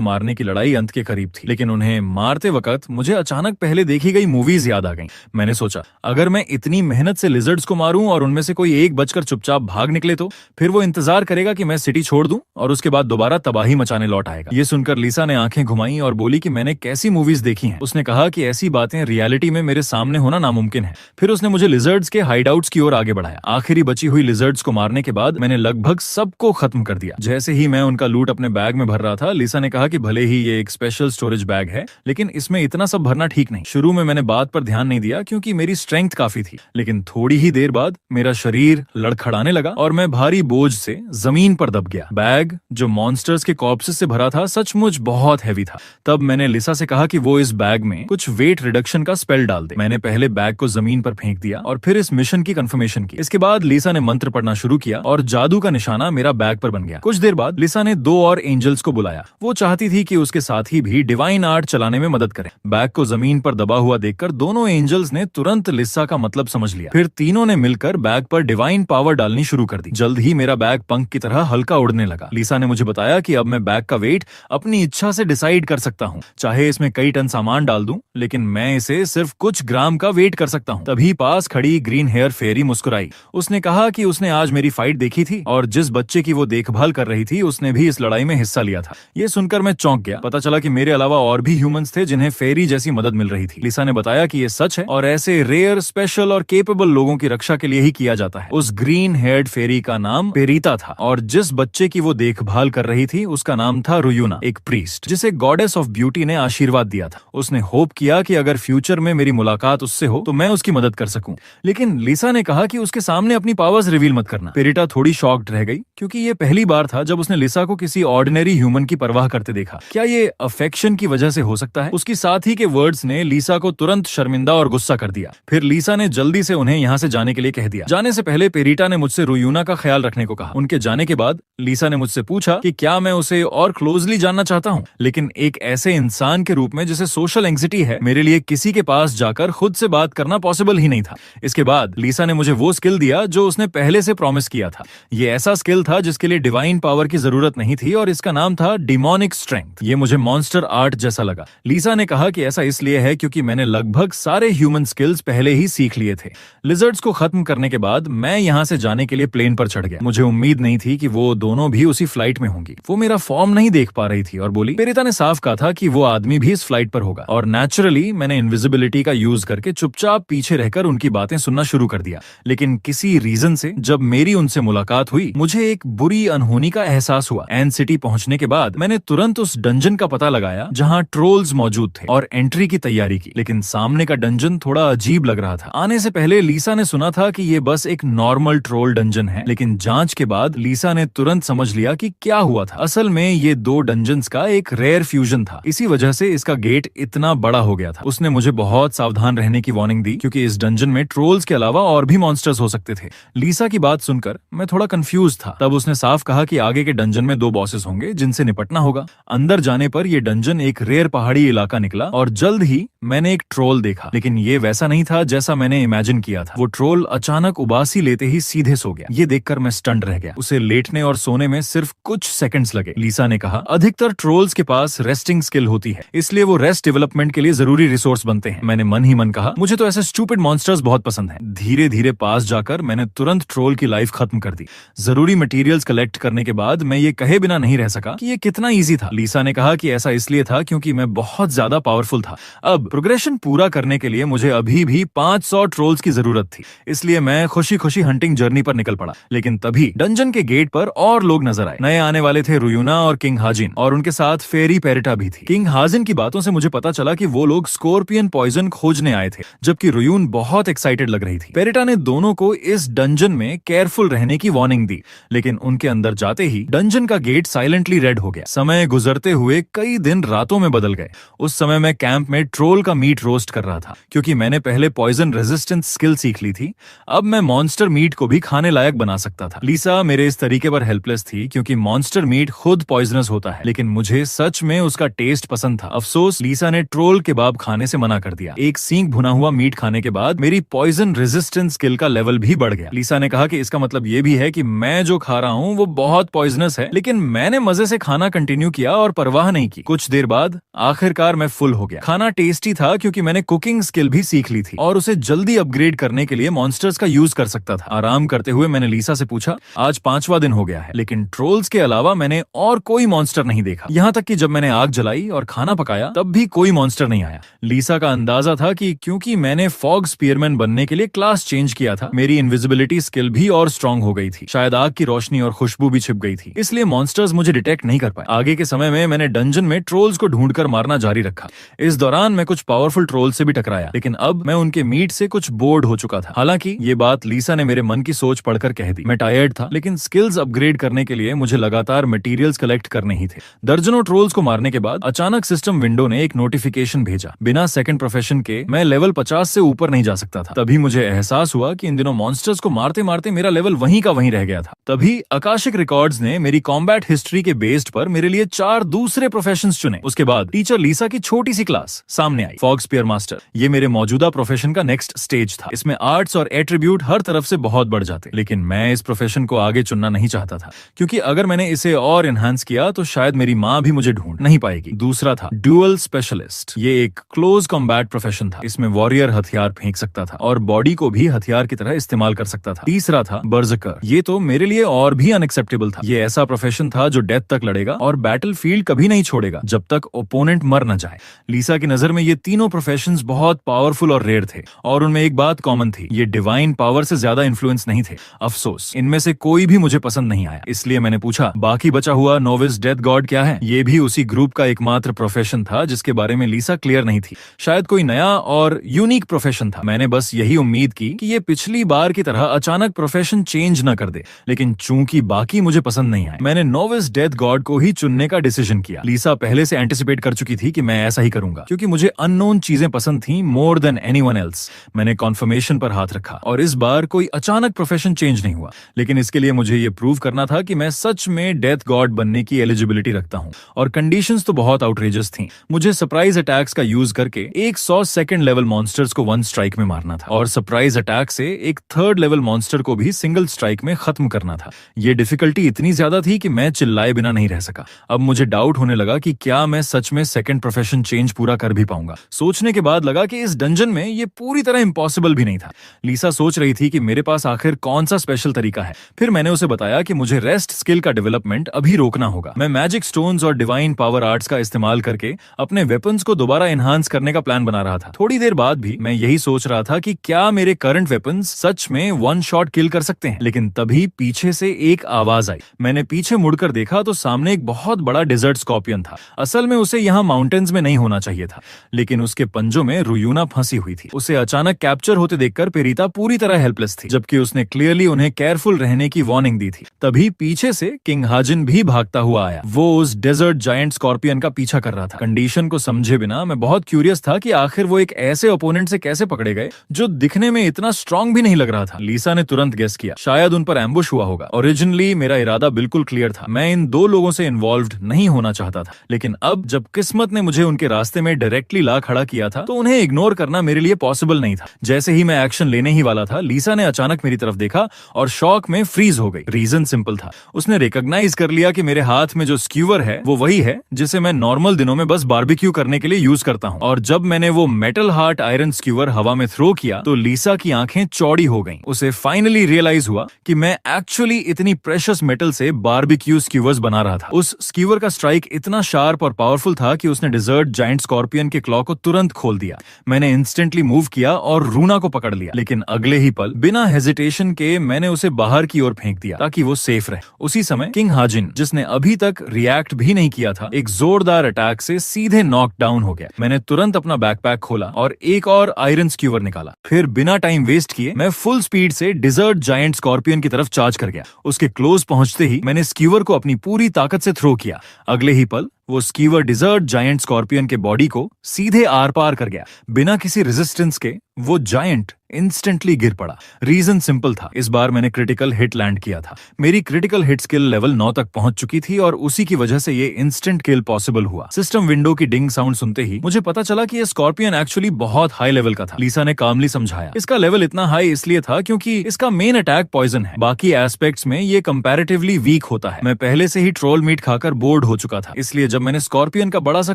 मारने की लड़ाई अंत के करीब थी, लेकिन उन्हें मारते वक्त मुझे अचानक पहले देखी गई मूवीज याद आ गईं। मैंने सोचा, अगर मैं इतनी मेहनत से लिजर्ड्स को मारूं और उनमें से कोई एक बचकर चुपचाप भाग निकले तो फिर वो इंतजार करेगा कि मैं सिटी छोड़ दूं और उसके बाद दोबारा तबाही मचाने लौट आएगा। ये सुनकर लिसा ने आंखें घुमाई और बोली कि मैंने कैसी मूवीज देखी हैं। उसने कहा कि ऐसी बातें रियलिटी में मेरे सामने होना नामुमकिन है। फिर उसने मुझे लिजर्ड्स के हाइडआउट्स की ओर आगे बढ़ाया। आखिरी बची हुई लिजर्ड्स को मारने के बाद मैंने लगभग सबको खत्म कर दिया। जैसे ही मैं उनका लूट अपने बैग में भर रहा था, लिसा ने कहा कि भले ही ये एक स्पेशल स्टोरेज बैग है, लेकिन इसमें इतना सब भरना ठीक नहीं। शुरू में मैंने बात पर ध्यान नहीं दिया क्योंकि मेरी स्ट्रेंथ काफी थी, लेकिन थोड़ी ही देर बाद मेरा शरीर लड़खड़ाने लगा और मैं भारी बोझ से जमीन पर दब गया। बैग जो मॉन्स्टर्स के कॉर्प्सेस से भरा था सचमुच बहुत हैवी था। तब मैंने लिसा से कहा कि वो इस बैग में कुछ वेट रिडक्शन का स्पेल डाल दे। मैंने पहले बैग को जमीन पर फेंक दिया और फिर इस मिशन की कंफर्मेशन की। इसके बाद लिसा ने मंत्र पढ़ना शुरू किया और जादू का निशाना मेरा बैग पर बन गया। कुछ देर बाद लिसा ने दो और एंजल्स को बुलाया। वो चाहती थी कि उसके साथी भी डिवाइन आर्ट चलाने में मदद करें। बैग को जमीन पर दबा हुआ देखकर दोनों एंजल्स ने तुरंत लिसा का मतलब समझ लिया। फिर तीनों ने मिलकर बैग पर डिवाइन पावर डालनी शुरू कर दी। जल्द ही मेरा बैग पंख की तरह हल्का उड़ने लगा। लिसा ने मुझे बताया कि अब मैं बैग का वेट अपनी इच्छा से डिसाइड कर सकता हूँ। चाहे इसमें कई टन सामान डाल दूं, लेकिन मैं इसे सिर्फ कुछ ग्राम का वेट कर सकता हूँ। तभी पास खड़ी ग्रीन हेयर फेरी मुस्कुराई। उसने कहा कि उसने आज मेरी फाइट देखी थी और जिस बच्चे की वो देखभाल कर रही थी उसने भी इस लड़ाई में हिस्सा लिया था। ये सुनकर मैं चौंक गया। पता चला कि मेरे अलावा और भी ह्यूमंस थे जिन्हें फेरी जैसी मदद मिल रही थी। लिसा ने बताया कि ये सच है और ऐसे रेयर, स्पेशल और केपेबल लोगों की रक्षा के लिए ही किया जाता है। उस ग्रीन हेयर्ड फेरी का नाम पेरीता था और जिस बच्चे की वो देखभाल कर रही थी उसका नाम था रुयूना, एक प्रीस्ट जिसे गॉडेस ऑफ ब्यूटी ने आशीर्वाद दिया था। उसने होप किया कि अगर फ्यूचर में मेरी मुलाकात उससे हो तो मैं उसकी मदद कर सकूं। लेकिन लिसा ने कहा कि उसके सामने अपनी पावर्स रिवील मत करना। पेरीटा थोड़ी शॉक्ड रह गई क्योंकि ये पहली बार था जब उसने लिसा को किसी ऑर्डिनरी ह्यूमन की परवाह करते देखा। क्या ये अफेक्शन की वजह से हो सकता है? उसकी साथी के वर्ड्स ने लिसा को तुरंत शर्मिंदा और गुस्सा कर दिया। फिर लिसा ने जल्दी से उन्हें यहाँ से जाने के लिए कह दिया। जाने से पहले पेरीटा ने मुझसे रुयूना का ख्याल रखने को कहा। उनके जाने के बाद लिसा ने मुझसे पूछा कि क्या मैं उसे और क्लोजली जानना चाहता हूँ, लेकिन एक ऐसे इंसान के रूप में जिसे सोशल एंग्जाइटी है, मेरे लिए किसी के पास जाकर खुद से बात करना पॉसिबल ही नहीं था। इसके बाद लिसा ने मुझे वो स्किल दिया जो उसने पहले से प्रॉमिस किया था। ये ऐसा स्किल था जिसके लिए डिवाइन पावर की जरूरत नहीं थी और इसका नाम था डिमोनिक स्ट्रेंथ। ये मुझे मॉन्स्टर आर्ट जैसा लगा। लिसा ने कहा कि ऐसा इसलिए है क्योंकि मैंने लगभग सारे ह्यूमन स्किल्स पहले ही सीख लिए थे। लिजर्ड्स को खत्म करने के बाद मैं यहाँ से जाने के लिए प्लेन पर चढ़ गया। मुझे उम्मीद नहीं थी कि वो दोनों भी उसी फ्लाइट में होंगी। वो मेरा फॉर्म नहीं देख पा रही थी और बोली, पेरीता ने साफ कहा था कि वो आदमी भी इस फ्लाइट पर होगा और नेचुरली मैंने इनविजिबिलिटी का यूज करके चुपचाप पीछे रहकर उनकी बातें सुनना शुरू कर दिया। लेकिन किसी रीजन से जब मेरी उनसे मुलाकात हुई, मुझे एक बुरी अनहोनी का एहसास हुआ। एंड सिटी पहुंचने के बाद मैंने तुरंत उस डंजन का पता लगाया जहां ट्रोल्स मौजूद थे और एंट्री की तैयारी की। लेकिन सामने का डंजन थोड़ा अजीब लग रहा था। आने से पहले लीसा ने सुना था कि ये बस एक नॉर्मल ट्रोल डंजन है, लेकिन जांच के बाद लीसा ने तुरंत समझ लिया कि क्या हुआ था। असल में ये दो डंजन्स का एक रेयर फ्यूजन था, इसी वजह से इसका गेट इतना बड़ा हो गया था। उसने मुझे बहुत सावधान रहने की वार्निंग दी क्योंकि इस डंजन में ट्रोल्स के अलावा और भी मॉन्स्टर्स हो सकते थे। लीसा की बात सुनकर मैं थोड़ा कंफ्यूज था। तब उसने साफ कहा कि आगे के डंजन में 2 बॉसेस होंगे जिनसे निपटना होगा। अंदर जाने पर यह डंजन एक रेयर पहाड़ी इलाका निकला और जल्द ही मैंने एक ट्रोल देखा, लेकिन ये वैसा नहीं था जैसा मैंने इमेजिन किया था। वो ट्रोल अचानक उबासी लेते ही सीधे सो गया। ये देखकर मैं स्टंड रह गया। उसे लेटने और सोने में सिर्फ कुछ सेकंड्स लगे। लीसा ने कहा, अधिकतर ट्रोल्स के पास रेस्टिंग स्किल होती है, इसलिए वो रेस्ट डेवलपमेंट के लिए जरूरी रिसोर्स बनते हैं। मैंने मन ही मन कहा, मुझे तो ऐसे स्टूपिड मॉन्स्टर्स बहुत पसंद हैं। धीरे धीरे पास जाकर मैंने तुरंत ट्रोल की लाइफ खत्म कर दी। जरूरी मटेरियल्स कलेक्ट करने के बाद मैं ये कहे बिना नहीं रह सका कि ये कितना इजी था। लीसा ने कहा कि ऐसा इसलिए था क्योंकि मैं बहुत ज्यादा पावरफुल था। अब प्रोग्रेशन पूरा करने के लिए मुझे अभी भी 500 ट्रोल्स की जरूरत थी, इसलिए मैं खुशी खुशी हंटिंग जर्नी पर निकल पड़ा। लेकिन तभी डंजन के गेट पर और लोग नजर आए। नए आने वाले थे रुयूना और किंग हाजिन, और उनके साथ फेरी पेरिटा भी थी। किंग हाजिन की बातों से मुझे पता चला कि वो लोग स्कॉर्पियन पॉइजन खोजने आए थे, जबकि रुयून बहुत एक्साइटेड लग रही थी। पेरिटा ने दोनों को इस डंजन में केयरफुल रहने की वार्निंग दी, लेकिन उनके अंदर जाते ही डंजन का गेट साइलेंटली रेड हो गया। समय गुजरते हुए कई दिन रातों में बदल गए। उस समय मैं कैंप में ट्रोल का मीट रोस्ट कर रहा था, क्योंकि मैंने पहले पॉइजन रेजिस्टेंस स्किल सीख ली थी। अब मैं मॉन्स्टर मीट को भी खाने लायक बना सकता था। लीसा मेरे इस तरीके पर हेल्पलेस थी, क्योंकि मॉन्स्टर मीट खुद पॉइजनस होता है, लेकिन मुझे सच में उसका टेस्ट पसंद था। अफसोस लीसा ने ट्रोल केबाब खाने से मना कर दिया। एक सींग भुना हुआ मीट खाने के बाद मेरी पॉइजन रेजिस्टेंस स्किल का लेवल भी बढ़ गया। लीसा ने कहा कि इसका मतलब ये भी है कि मैं जो खा रहा हूँ वो बहुत पॉइजनस है, लेकिन मैंने मजे से खाना कंटिन्यू किया और परवाह नहीं की। कुछ देर बाद आखिरकार मैं फुल हो गया। खाना टेस्टी था क्योंकि मैंने कुकिंग स्किल भी सीख ली थी और उसे जल्दी अपग्रेड करने के लिए मॉन्स्टर्स का यूज कर सकता था। आराम करते हुए मैंने लीसा से पूछा, आज 5वां दिन हो गया है, लेकिन ट्रोल्स के अलावा मैंने और कोई मॉन्स्टर नहीं देखा। यहाँ तक कि जब मैंने आग जलाई और खाना पकाया तब भी कोई मॉन्स्टर नहीं आया। लीसा का अंदाजा था कि क्योंकि मैंने फॉग स्पीयरमैन बनने के लिए क्लास चेंज किया था, मेरी इनविजिबिलिटी स्किल भी और स्ट्रांग हो गई थी। शायद आग की रोशनी और खुशबू भी छिप गई थी, इसलिए मॉन्स्टर्स मुझे डिटेक्ट नहीं कर पाए। आगे के समय में मैंने डंजन में ट्रोल्स को ढूंढकर मारना जारी रखा। इस दौरान मैं कुछ पावरफुल ट्रोल्स से भी टकराया, लेकिन अब मैं उनके मीट से कुछ बोर्ड हो चुका था। हालांकि ये बात लीसा ने मेरे मन की सोच पढ़कर कह दी। मैं टायर्ड था, लेकिन स्किल्स अपग्रेड करने के लिए मुझे लगातार मटेरियल्स कलेक्ट करने ही थे। दर्जनों ट्रोल्स को मारने के बाद अचानक सिस्टम विंडो ने एक नोटिफिकेशन भेजा। बिना सेकंड प्रोफेशन के मैं लेवल 50 से ऊपर नहीं जा सकता था। तभी मुझे एहसास हुआ कि इन दिनों मॉन्स्टर्स को मारते मारते मेरा लेवल वहीं का वहीं रह गया था। तभी आकाशिक रिकॉर्ड्स ने मेरी कॉम्बैट हिस्ट्री के बेस्ड पर मेरे लिए 4 दूसरे प्रोफेशंस चुने। उसके बाद टीचर लीसा की छोटी सी क्लास सामने आई, फॉग स्पीयर मास्टर। ये मेरे मौजूदा प्रोफेशन का नेक्स्ट स्टेज था। इसमें आर्ट्स और एट्रीब्यूट हर तरफ से बहुत बढ़ जाते, लेकिन मैं इस प्रोफेशन को आगे चुनना नहीं चाहता था, क्योंकि अगर मैंने इसे और एनहांस किया तो शायद मेरी माँ भी मुझे ढूंढ नहीं पाएगी। दूसरा था ड्यूअल स्पेशलिस्ट। ये एक क्लोज कॉम्बैट प्रोफेशन था। इसमें वॉरियर हथियार फेंक सकता था और बॉडी को भी हथियार की तरह इस्तेमाल कर सकता था। तीसरा था बर्जकर। ये तो मेरे लिए और भी अनएक्सेप्टेबल था। ये ऐसा प्रोफेशन था जो डेथ तक लड़ेगा और बैटल फील्ड कभी नहीं छोड़ेगा जब तक ओपोनेंट मर न जाए। लीसा की नजर में ये तीनों प्रोफेशंस बहुत पावरफुल और रेयर थे, और उनमें एक बात कॉमन थी, ये डिवाइन पावर से ज्यादा इन्फ्लुएंस नहीं थे। अफसोस इनमें से कोई भी मुझे पसंद नहीं आया। इसलिए मैंने पूछा, बाकी बचा हुआ नोविस डेथ गॉड क्या है? ये भी उसी ग्रुप का एकमात्र प्रोफेशन था जिसके बारे में लीसा क्लियर नहीं थी। शायद कोई नया और यूनिक प्रोफेशन था। मैंने बस यही उम्मीद की कि ये पिछली बार की तरह अचानक प्रोफेशन चेंज न कर दे, लेकिन चूंकि बाकी मुझे पसंद नहीं आए, मैंने नोविस डेथ गॉड को ही चुनने का डिसीजन किया। लीसा पहले से एंटिसिपेट कर चुकी थी कि मैं ऐसा ही करूंगा, क्योंकि मुझे अननोन चीजें पसंद थी मोर देन एनीवन एल्स। मैंने कॉन्फर्मेशन पर हाथ रखा और इस बार कोई अचानक प्रोफेशन चेंज नहीं हुआ, लेकिन इसके लिए मुझे ये प्रूव करना था कि मैं सच में डेथ गॉड बनने की एलिजिबिलिटी रखता हूँ। और कंडीशंस तो बहुत आउटरेजस थी। मुझे सरप्राइज अटैक्स का यूज करके 100 सेकंड लेवल मॉन्स्टर्स को 1 स्ट्राइक में मारना था, और सरप्राइज अटैक से एक 3rd लेवल मॉन्स्टर को भी सिंगल स्ट्राइक में खत्म करना था। ये डिफिकल्टी इतनी ज्यादा थी कि मैं चिल्लाए बिना नहीं रह सका। अब मुझे डाउट होने लगा कि क्या मैं सच में सेकंड प्रोफेशन चेंज पूरा कर भी पाऊंगा। सोचने के बाद लगा कि इस डंजन में ये पूरी तरह इम्पॉसिबल भी नहीं था। लीसा सोच रही थी कि मेरे पास आखिर कौन सा स्पेशल तरीका है। फिर मैंने उसे बताया कि मुझे रेस्ट स्किल का डेवलपमेंट अभी रोकना होगा। मैं मैजिक स्टोन्स और डिवाइन पावर आर्ट्स का इस्तेमाल करके अपने वेपन्स को दोबारा एनहांस करने का प्लान बना रहा था। थोड़ी देर बाद भी मैं यही सोच रहा था कि क्या मेरे करंट वेपन्स सच में वन शॉट किल कर सकते हैं। लेकिन तभी पीछे से एक आवाज आई। मैंने पीछे मुड़कर देखा तो सामने एक बहुत बड़ा डेजर्ट स्कॉर्पियन था। असल में उसे यहाँ माउंटेन्स में नहीं होना चाहिए था, लेकिन उसके पंजों में रुयूना फंसी हुई थी। उसे अचानक कैप्चर होते देखकर पेरिता पूरी तरह हेल्पलेस थी, जबकि उसने क्लियरली उन्हें केयरफुल रहने की वार्निंग दी थी। तभी पीछे से किंग हाजिन भी भागता हुआ आया। वो उस डेजर्ट जायंट स्कॉर्पियन का पीछा कर रहा था। कंडीशन को समझे बिना मैं बहुत क्यूरियस था कि आखिर वो एक ऐसे ओपोनेंट से कैसे पकड़े गए जो दिखने में इतना स्ट्रांग भी नहीं लग रहा था। लीसा ने तुरंत गेस किया, शायद उन पर एम्बुश हुआ होगा। ओरिजिनली मेरा इरादा बिल्कुल क्लियर था, मैं इन दो लोगों से इन्वॉल्व्ड नहीं होना चाहता था, लेकिन अब जब किस्मत ने मुझे उनके रास्ते में डायरेक्टली ला खड़ा किया था तो उन्हें इग्नोर करना मेरे लिए पॉसिबल नहीं था। जैसे ही मैं एक्शन लेने ही वाला था, लीसा ने अचानक मेरी तरफ देखा और शॉक में फ्रीज हो गई। रीजन सिंपल था, उसने रिकॉग्नाइज कर लिया कि मेरे हाथ में जो स्क्यूवर है वो वही है जिसे मैं नॉर्मल दिनों में बस बारबेक्यू करने के लिए यूज करता हूँ। और जब मैंने वो मेटल हार्ट आयरन स्क्यूवर हवा में थ्रो किया तो लीसा की आंखें चौड़ी हो गईं। उसे फाइनली रियलाइज हुआ कि मैं एक्चुअली इतनी प्रेशियस मेटल से बारबेक्यू स्क्यूवर्स बना रहा था। उस स्क्यूवर का स्ट्राइक इतना शार्प और पावरफुल था कि उसने डेजर्ट जायंट स्कॉर्पियन के क्लॉ को तुरंत खोल दिया। मैंने इंस्टेंटली मूव किया और रूना को पकड़ लिया, लेकिन अगले ही पल बिना हेजिटेशन के मैंने उसे बाहर की ओर फेंक दिया ताकि वो सेफ रहे। उसी समय किंग हाजिन, जिसने अभी तक रिएक्ट भी नहीं किया था, एक जोरदार अटैक से सीधे नॉक डाउन हो गया। मैंने तुरंत अपना बैकपैक खोला और एक और आयरन स्क्यूवर निकाला। फिर बिना टाइम वेस्ट किए मैं फुल स्पीड से डेजर्ट जायंट स्कॉर्पियन की तरफ चार्ज कर गया। उसके क्लोज पहुंचते ही मैंने स्क्यूवर को अपनी पूरी ताकत से थ्रो किया। अगले ही पल वो स्क्यूवर डेजर्ट जायंट स्कॉर्पियन के बॉडी को सीधे आर पार कर गया। बिना किसी रेजिस्टेंस के वो जायंट इंस्टेंटली गिर पड़ा। रीजन सिंपल था, इस बार मैंने क्रिटिकल हिट लैंड किया था। मेरी क्रिटिकल हिट स्किल लेवल 9 तक पहुंच चुकी थी और उसी की वजह से ये इंस्टेंट किल पॉसिबल हुआ। सिस्टम विंडो की डिंग साउंड सुनते ही मुझे पता चला कि ये स्कॉर्पियन एक्चुअली बहुत हाई लेवल का था। लीसा ने कामली समझाया, इसका लेवल इतना हाई इसलिए था क्योंकि इसका मेन अटैक पॉइजन है, बाकी एस्पेक्ट्स में ये कंपैरेटिवली वीक होता है। मैं पहले से ही ट्रोल मीट खाकर बोर्ड हो चुका था, इसलिए जब मैंने स्कॉर्पियन का बड़ा सा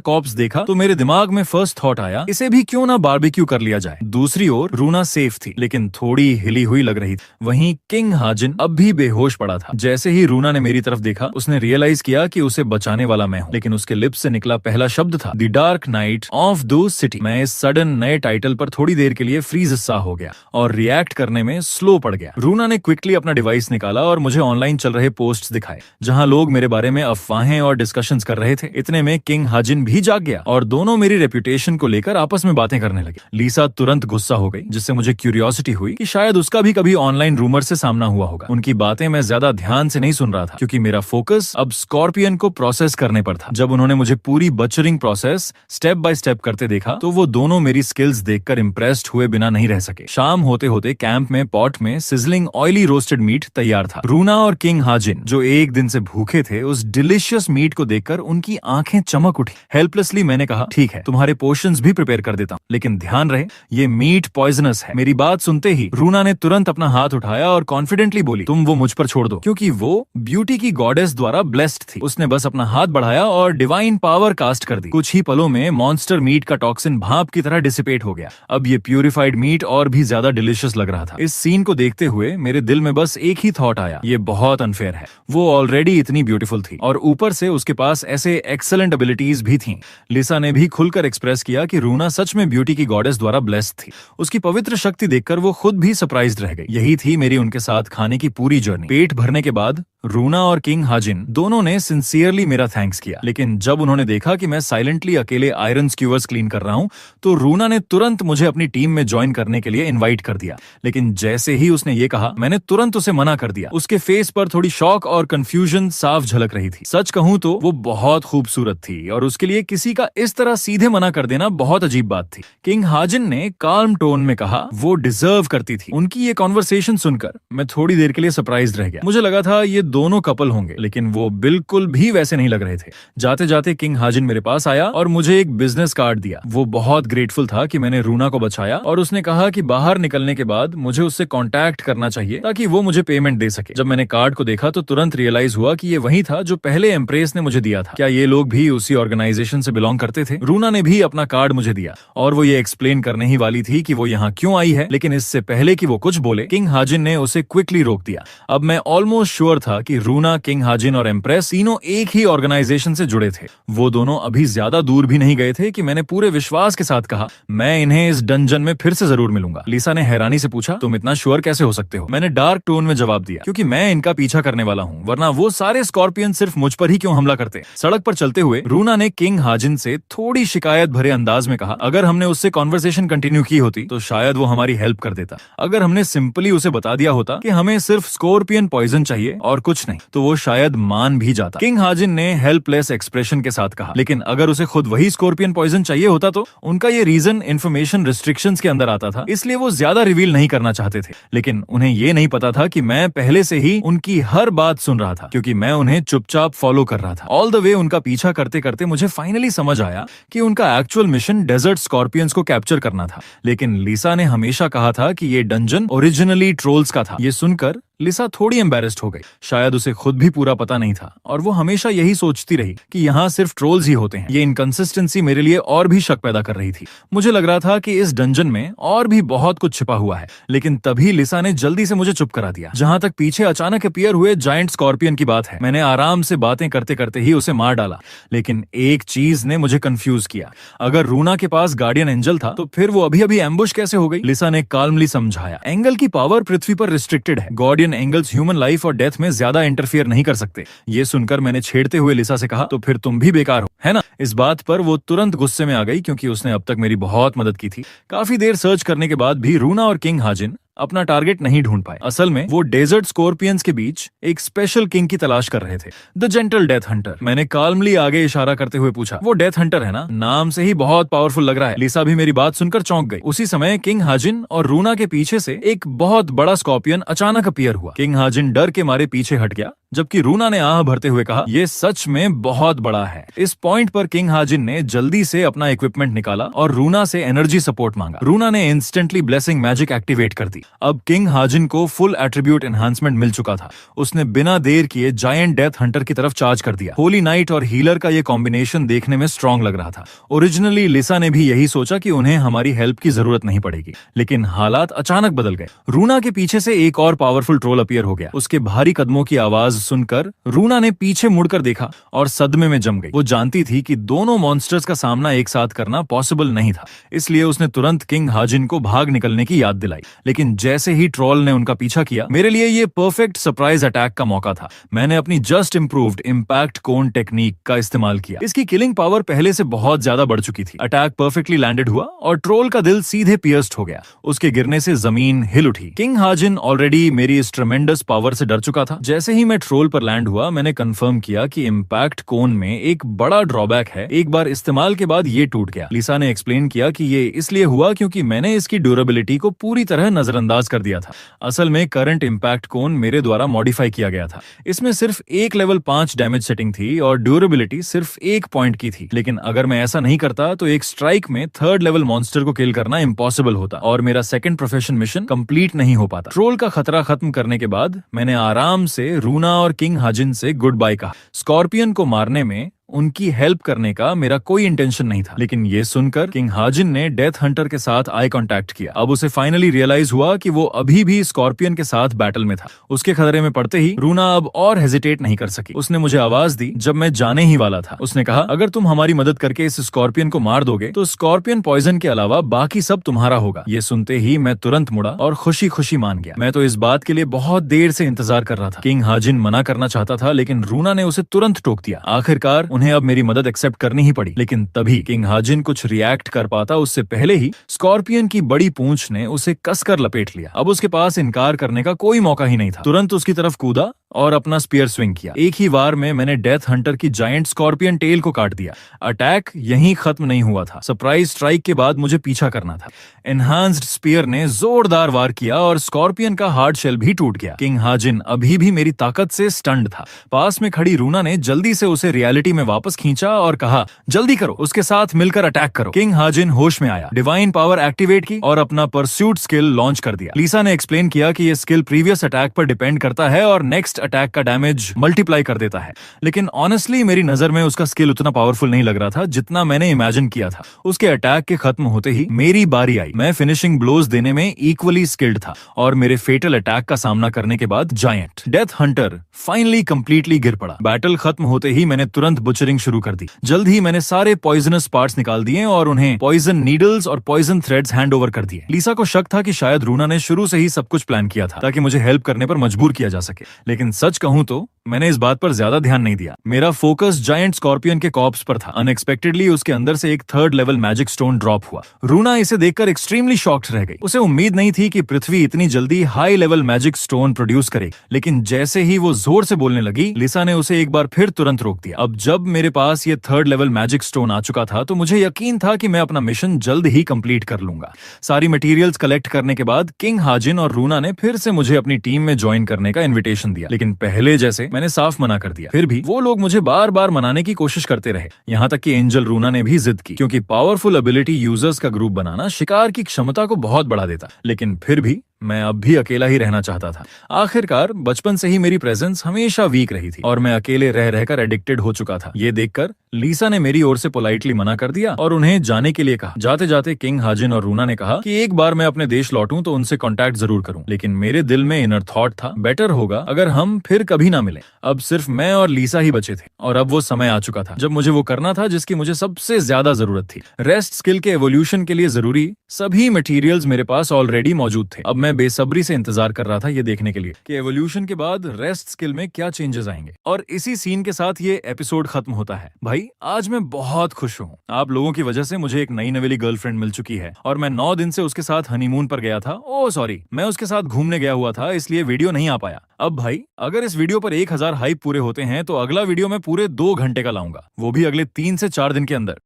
कॉर्प्स देखा तो मेरे दिमाग में फर्स्ट थॉट आया, इसे भी क्यों ना बारबेक्यू कर लिया जाए। दूसरी ओर रूना सेफ थी, लेकिन थोड़ी हिली हुई लग रही थी। वहीं किंग हाजिन अब भी बेहोश पड़ा था। जैसे ही रूना ने मेरी तरफ देखा, उसने रियलाइज किया कि उसे बचाने वाला मैं हूँ, लेकिन उसके लिप्स से निकला पहला शब्द था the dark night of the city. मैं इस सडन नए टाइटल पर थोड़ी देर के लिए फ्रीज सा हो गया और रिएक्ट करने में स्लो पड़ गया। रूना ने क्विकली अपना डिवाइस निकाला और मुझे ऑनलाइन चल रहे पोस्ट्स दिखाए, जहां लोग मेरे बारे में अफवाहें और डिस्कशंस कर रहे थे। इतने में किंग हाजिन भी जाग गया और दोनों मेरी रेपुटेशन को लेकर आपस में बातें करने लगे। लीसा तुरंत गुस्सा हो गई, जिससे मुझे क्यूरियोसिटी हुई कि शायद उसका भी कभी ऑनलाइन रूमर से सामना हुआ होगा। उनकी बातें मैं ज्यादा ध्यान से नहीं सुन रहा था, क्योंकि मेरा फोकस अब स्कॉर्पियन को प्रोसेस करने पर था। जब उन्होंने मुझे पूरी बचरिंग प्रोसेस स्टेप बाय स्टेप करते देखा तो वो दोनों मेरी स्किल्स देखकर इंप्रेस्ड हुए बिना नहीं रह सके। शाम होते होते कैंप में पॉट में सिजलिंग ऑयली रोस्टेड मीट तैयार था। रूना और किंग हाजिन, जो एक दिन से भूखे थे, उस डिलिशियस मीट को देखकर उनकी आंखें चमक उठी। हेल्पलेसली मैंने कहा, ठीक है, तुम्हारे पोर्शंस भी प्रिपेयर कर देता हूँ, लेकिन ध्यान रहे ये मीट पॉइजनस है। मेरी बात सुनते ही रूना ने तुरंत अपना हाथ उठाया और कॉन्फिडेंटली बोली, तुम वो मुझ पर छोड़ दो, क्योंकि वो ब्यूटी की गॉडेस द्वारा ब्लेस्ड थी। उसने बस अपना हाथ बढ़ाया और डिवाइन पावर कास्ट कर दी। कुछ ही पलों में मॉन्स्टर मीट का टॉक्सिन भाप की तरह डिसिपेट हो गया। अब ये प्यूरिफाइड मीट और भी ज्यादा डिलिशियस लग रहा था। इस सीन को देखते हुए मेरे दिल में बस एक ही थॉट आया, ये बहुत अनफेयर है। वो ऑलरेडी इतनी ब्यूटीफुल थी और ऊपर से उसके पास ऐसे एक्सेलेंट एबिलिटीज भी थी। लिसा ने भी खुलकर एक्सप्रेस किया कि रूना सच में ब्यूटी की गॉडेस द्वारा ब्लेस्ड थी। उसकी पवित्र शक्ति देखकर वो खुद भी सरप्राइज्ड रह गई। यही थी मेरी उनके साथ खाने की पूरी जर्नी। पेट भरने के बाद रूना और किंग हाजिन दोनों ने सिंसियरली मेरा थैंक्स किया, लेकिन जब उन्होंने देखा कि मैं साइलेंटली अकेले आयरन स्क्यूवर्स क्लीन कर रहा हूं, तो रूना ने तुरंत मुझे अपनी टीम में ज्वाइन करने के लिए इनवाइट कर दिया। लेकिन जैसे ही उसने ये कहा, मैंने तुरंत उसे मना कर दिया। उसके फेस पर थोड़ी शॉक और कंफ्यूजन साफ झलक रही थी। सच कहूं तो वो बहुत खूबसूरत थी और उसके लिए किसी का इस तरह सीधे मना कर देना बहुत अजीब बात थी। किंग हाजिन ने काल्म टोन में कहा वो डिजर्व करती थी। उनकी ये कॉन्वर्सेशन सुनकर मैं थोड़ी देर के लिए सरप्राइज्ड रह गया। मुझे लगा था ये दोनों कपल होंगे, लेकिन वो बिल्कुल भी वैसे नहीं लग रहे थे। जाते जाते किंग हाजिन मेरे पास आया और मुझे एक बिजनेस कार्ड दिया। वो बहुत ग्रेटफुल था कि मैंने रूना को बचाया और उसने कहा कि बाहर निकलने के बाद मुझे उससे कांटेक्ट करना चाहिए ताकि वो मुझे पेमेंट दे सके। जब मैंने कार्ड को देखा तो तुरंत रियलाइज हुआ कि ये वही था जो पहले एम्प्रेस ने मुझे दिया था। क्या ये लोग भी उसी ऑर्गेनाइजेशन से बिलोंग करते थे? रूना ने भी अपना कार्ड मुझे दिया और वो ये एक्सप्लेन करने ही वाली थी कि वो यहाँ क्यों आई है, लेकिन इससे पहले कि वो कुछ बोले, किंग हाजिन ने उसे क्विकली रोक दिया। अब मैं ऑलमोस्ट श्योर था था कि रूना, किंग हाजिन और एम्प्रेस तीनों एक ही ऑर्गेनाइजेशन से जुड़े थे। वो दोनों अभी ज्यादा दूर भी नहीं गए थे कि मैंने पूरे विश्वास के साथ कहा, मैं इन्हें इस डंजन में फिर से जरूर मिलूंगा। लिसा ने हैरानी से पूछा, तुम इतना श्योर कैसे हो सकते हो? मैंने डार्क टोन में जवाब दिया, क्योंकि मैं इनका पीछा करने वाला हूँ, वरना वो सारे स्कॉर्पियन सिर्फ मुझ पर ही क्यों हमला करते। सड़क पर चलते हुए रूना ने किंग हाजिन से थोड़ी शिकायत भरे अंदाज में कहा, अगर हमने उससे कॉन्वर्सेशन कंटिन्यू की होती तो शायद वो हमारी हेल्प कर देता। अगर हमने सिंपली उसे बता दिया होता कि हमें सिर्फ स्कॉर्पियन पॉइजन चाहिए और कुछ नहीं, तो वो शायद मान भी जाता। किंग हाजिन ने हेल्पलेस एक्सप्रेशन के साथ कहा, लेकिन अगर उसे खुद वही स्कॉर्पियन पॉइजन चाहिए होता तो? उनका ये रीजन इंफॉर्मेशन रिस्ट्रिक्शंस के अंदर आता था, इसलिए वो ज्यादा रिवील नहीं करना चाहते थे। लेकिन उन्हें ये नहीं पता था कि मैं पहले से ही उनकी हर बात सुन रहा था, क्योंकि मैं उन्हें चुपचाप फॉलो कर रहा था। ऑल द वे उनका पीछा करते करते मुझे फाइनली समझ आया कि उनका एक्चुअल मिशन डेजर्ट स्कॉर्पियंस को कैप्चर करना था। लेकिन लिसा ने हमेशा कहा था कि ये डंजन ओरिजिनली ट्रोल्स का था। ये सुनकर लिसा थोड़ी एम्बेरेस्ड हो गई। शायद उसे खुद भी पूरा पता नहीं था और वो हमेशा यही सोचती रही कि यहाँ सिर्फ ट्रोल्स ही होते हैं। ये इनकंसिस्टेंसी मेरे लिए और भी शक पैदा कर रही थी। मुझे लग रहा था कि इस डंजन में और भी बहुत कुछ छिपा हुआ है। लेकिन तभी लिसा ने जल्दी से मुझे चुप करा दिया। जहां तक पीछे अचानक अपीयर हुए जायंट स्कॉर्पियन की बात है, मैंने आराम से बातें करते करते ही उसे मार डाला। लेकिन एक चीज ने मुझे कंफ्यूज किया, अगर रूना के पास गार्डियन एंजल था तो फिर वो अभी अभी एम्बुश कैसे हो गई? लिसा ने काल्मली समझाया, एंगल की पावर पृथ्वी पर रिस्ट्रिक्टेड है। गार्डियन एंगल्स ह्यूमन लाइफ और डेथ में ज्यादा इंटरफियर नहीं कर सकते। ये सुनकर मैंने छेड़ते हुए लिसा से कहा, तो फिर तुम भी बेकार हो, है ना? इस बात पर वो तुरंत गुस्से में आ गई, क्योंकि उसने अब तक मेरी बहुत मदद की थी। काफी देर सर्च करने के बाद भी रूना और किंग हाजिन अपना टारगेट नहीं ढूंढ पाए। असल में वो डेजर्ट स्कॉर्पियंस के बीच एक स्पेशल किंग की तलाश कर रहे थे, द जेंटल डेथ हंटर। मैंने काल्मली आगे इशारा करते हुए पूछा, वो डेथ हंटर है ना? नाम से ही बहुत पावरफुल लग रहा है। लिसा भी मेरी बात सुनकर चौंक गई। उसी समय किंग हाजिन और रूना के पीछे से एक बहुत बड़ा स्कॉर्पियन अचानक अपीयर हुआ। किंग हाजिन डर के मारे पीछे हट गया, जबकि रूना ने आह भरते हुए कहा, ये सच में बहुत बड़ा है। इस पॉइंट पर किंग हाजिन ने जल्दी से अपना इक्विपमेंट निकाला और रूना से एनर्जी सपोर्ट मांगा। रूना ने इंस्टेंटली ब्लेसिंग मैजिक एक्टिवेट कर दी। अब किंग हाजिन को फुल एट्रीब्यूट एनहांसमेंट मिल चुका था। उसने बिना देर किए जायंट डेथ हंटर की तरफ चार्ज कर दिया। होली नाइट और हीलर का ये कॉम्बिनेशन देखने में स्ट्रॉन्ग लग रहा था। ओरिजिनली लिसा ने भी यही सोचा कि उन्हें हमारी हेल्प की जरूरत नहीं पड़ेगी, लेकिन हालात अचानक बदल गए। रूना के पीछे से एक और पावरफुल ट्रोल अपीयर हो गया। उसके भारी कदमों की आवाज सुनकर रूना ने पीछे मुड़कर देखा और सदमे में जम गई। वो जानती थी कि दोनों मॉन्स्टर्स का सामना एक साथ करना पॉसिबल नहीं था, इसलिए उसने तुरंत किंग हाजिन को भाग निकलने की याद दिलाई। लेकिन जैसे ही ट्रोल ने उनका पीछा किया, मेरे लिए ये परफेक्ट सरप्राइज अटैक का मौका था। मैंने अपनी जस्ट इंप्रूव्ड इम्पैक्ट कोन टेक्निक का इस्तेमाल किया। इसकी किलिंग पावर पहले से बहुत ज्यादा बढ़ चुकी थी। अटैक परफेक्टली लैंडेड हुआ और ट्रोल का दिल सीधे पियर्स्ड हो गया। उसके गिरने से जमीन हिल उठी। किंग हाजिन ऑलरेडी मेरी इस ट्रेमेंडस पावर से डर चुका था। जैसे ही मैं ट्रोल पर लैंड हुआ, मैंने कंफर्म किया कि इम्पैक्ट कोन में एक बड़ा ड्रॉबैक है। एक बार इस्तेमाल के बाद ये टूट गया। लिसा ने एक्सप्लेन किया कि ये इसलिए हुआ क्योंकि मैंने इसकी ड्यूरेबिलिटी को पूरी तरह नजरअंदाज कर दिया था। असल में करंट इम्पैक्ट कोन मेरे द्वारा मॉडिफाई किया गया था। इसमें सिर्फ एक लेवल 5 डैमेज सेटिंग थी और ड्यूरेबिलिटी सिर्फ 1 पॉइंट की थी। लेकिन अगर मैं ऐसा नहीं करता तो एक स्ट्राइक में 3rd लेवल मॉन्स्टर को किल करना इम्पॉसिबल होता और मेरा सेकंड प्रोफेशन मिशन कंप्लीट नहीं हो पाता। ट्रोल का खतरा खत्म करने के बाद मैंने आराम से रूना और किंग हाजिन से गुड बाय कहा। स्कॉर्पियन को मारने में उनकी हेल्प करने का मेरा कोई इंटेंशन नहीं था। लेकिन ये सुनकर किंग हाजिन ने डेथ हंटर के साथ आई कांटेक्ट किया। अब उसे फाइनली रियलाइज हुआ कि वो अभी भी स्कॉर्पियन के साथ बैटल में था। उसके खतरे में पड़ते ही रूना अब और हेजिटेट नहीं कर सकी। उसने मुझे आवाज दी जब मैं जाने ही वाला था। उसने कहा, अगर तुम हमारी मदद करके इस स्कॉर्पियन को मार दोगे तो स्कॉर्पियन पॉइजन के अलावा बाकी सब तुम्हारा होगा। ये सुनते ही मैं तुरंत मुड़ा और खुशी खुशी मान गया। मैं तो इस बात के लिए बहुत देर से इंतजार कर रहा था। किंग हाजिन मना करना चाहता था, लेकिन रूना ने उसे तुरंत टोक दिया। आखिरकार उन्हें अब मेरी मदद एक्सेप्ट करनी ही पड़ी। लेकिन तभी किंग हाजिन कुछ रिएक्ट कर पाता उससे पहले ही स्कॉर्पियन की बड़ी पूंछ ने उसे कसकर लपेट लिया। अब उसके पास इनकार करने का कोई मौका ही नहीं था। तुरंत उसकी तरफ कूदा और अपना स्पीयर स्विंग किया। एक ही वार में मैंने डेथ हंटर की जायंट स्कॉर्पियन टेल को काट दिया। अटैक यहीं खत्म नहीं हुआ था। सरप्राइज स्ट्राइक के बाद मुझे पीछा करना था। एनहांस्ड स्पीयर ने जोरदार वार किया और स्कॉर्पियन का हार्ड शेल भी टूट गया। किंग हाजिन अभी भी मेरी ताकत से स्टन्ड था। पास में खड़ी रूना ने जल्दी से उसे रियलिटी में वापस खींचा और कहा, जल्दी करो, उसके साथ मिलकर अटैक करो। किंग हाजिन होश में आया, डिवाइन पावर एक्टिवेट की और अपना परस्यूट स्किल लॉन्च कर दिया। लिसा ने एक्सप्लेन किया कि ये स्किल प्रीवियस अटैक पर डिपेंड करता है और नेक्स्ट नेक्स्ट अटैक का डैमेज मल्टीप्लाई कर देता है। लेकिन ऑनेस्टली मेरी नजर में उसका स्किल उतना पावरफुल नहीं लग रहा था जितना मैंने इमेजिन किया था। उसके अटैक के खत्म होते ही मेरी बारी आई। मैं फिनिशिंग ब्लोज देने में इक्वली स्किल्ड था और मेरे फेटल अटैक का सामना करने के बाद giant death Hunter finally completely गिर पड़ा। बैटल खत्म होते ही मैंने तुरंत बुचरिंग शुरू कर दी। जल्द ही मैंने सारे पॉइजनस पार्ट्स निकाल दिए और उन्हें पॉइजन नीडल्स और पॉइजन थ्रेड्स हैंड ओवर कर दिए। लिसा को शक था कि शायद रूना ने शुरू से ही सब कुछ प्लान किया था ताकि मुझे हेल्प करने पर मजबूर किया जा सके। लेकिन सच कहूं तो मैंने इस बात पर ज्यादा ध्यान नहीं दिया। मेरा फोकस जायंट स्कॉर्पियन के कॉर्प्स पर था। अनएक्सपेक्टेडली उसके अंदर से एक 3rd level magic stone drop हुआ। रूना इसे देखकर एक्सट्रीमली शॉक्ड रह गई। उसे उम्मीद नहीं थी कि पृथ्वी इतनी जल्दी high level magic stone produce करेगी। लेकिन जैसे ही वो जोर से बोलने लगी, लिसा ने उसे एक बार फिर तुरंत रोक दिया। अब जब मेरे पास ये 3rd लेवल मैजिक स्टोन आ चुका था तो मुझे यकीन था कि मैं अपना मिशन जल्द ही कंप्लीट कर लूंगा। सारी मटेरियल्स कलेक्ट करने के बाद किंग हाजिन और रूना ने फिर से मुझे अपनी टीम में ज्वाइन करने का इन्विटेशन दिया। लेकिन पहले जैसे मैंने साफ मना कर दिया। फिर भी वो लोग मुझे बार बार मनाने की कोशिश करते रहे। यहाँ तक कि एंजल रूना ने भी जिद की, क्योंकि पावरफुल एबिलिटी यूजर्स का ग्रुप बनाना शिकार की क्षमता को बहुत बढ़ा देता। लेकिन फिर भी मैं अब भी अकेला ही रहना चाहता था। आखिरकार बचपन से ही मेरी प्रेजेंस हमेशा वीक रही थी और मैं अकेले रह रहकर एडिक्टेड हो चुका था। ये देखकर लिसा ने मेरी ओर से पोलाइटली मना कर दिया और उन्हें जाने के लिए कहा। जाते जाते किंग हाजिन और रूना ने कहा कि एक बार मैं अपने देश लौटूं तो उनसे कांटेक्ट जरूर करूं। लेकिन मेरे दिल में इनर थॉट था, बेटर होगा अगर हम फिर कभी ना मिले। अब सिर्फ मैं और लिसा ही बचे थे और अब वो समय आ चुका था जब मुझे वो करना था जिसकी मुझे सबसे ज्यादा जरूरत थी। रेस्ट स्किल के एवोल्यूशन के लिए जरूरी सभी मटेरियल्स मेरे पास ऑलरेडी मौजूद थे। अब मैं बेसब्री से इंतजार कर रहा था ये देखने के लिए कि एवोल्यूशन के बाद रेस्ट स्किल में क्या चेंजेस आएंगे। और इसी सीन के साथ ये एपिसोड खत्म होता है। भाई आज मैं बहुत खुश हूँ। आप लोगों की वजह से मुझे एक नई नवेली गर्लफ्रेंड मिल चुकी है और मैं 9 दिन से उसके साथ हनीमून पर गया था। ओह सॉरी, मैं उसके साथ घूमने गया हुआ था, इसलिए वीडियो नहीं आ पाया। अब भाई अगर इस वीडियो पर 1000 हाइप पूरे होते हैं तो अगला वीडियो मैं पूरे 2 घंटे का लाऊंगा, वो भी अगले 3 से 4 दिन के अंदर।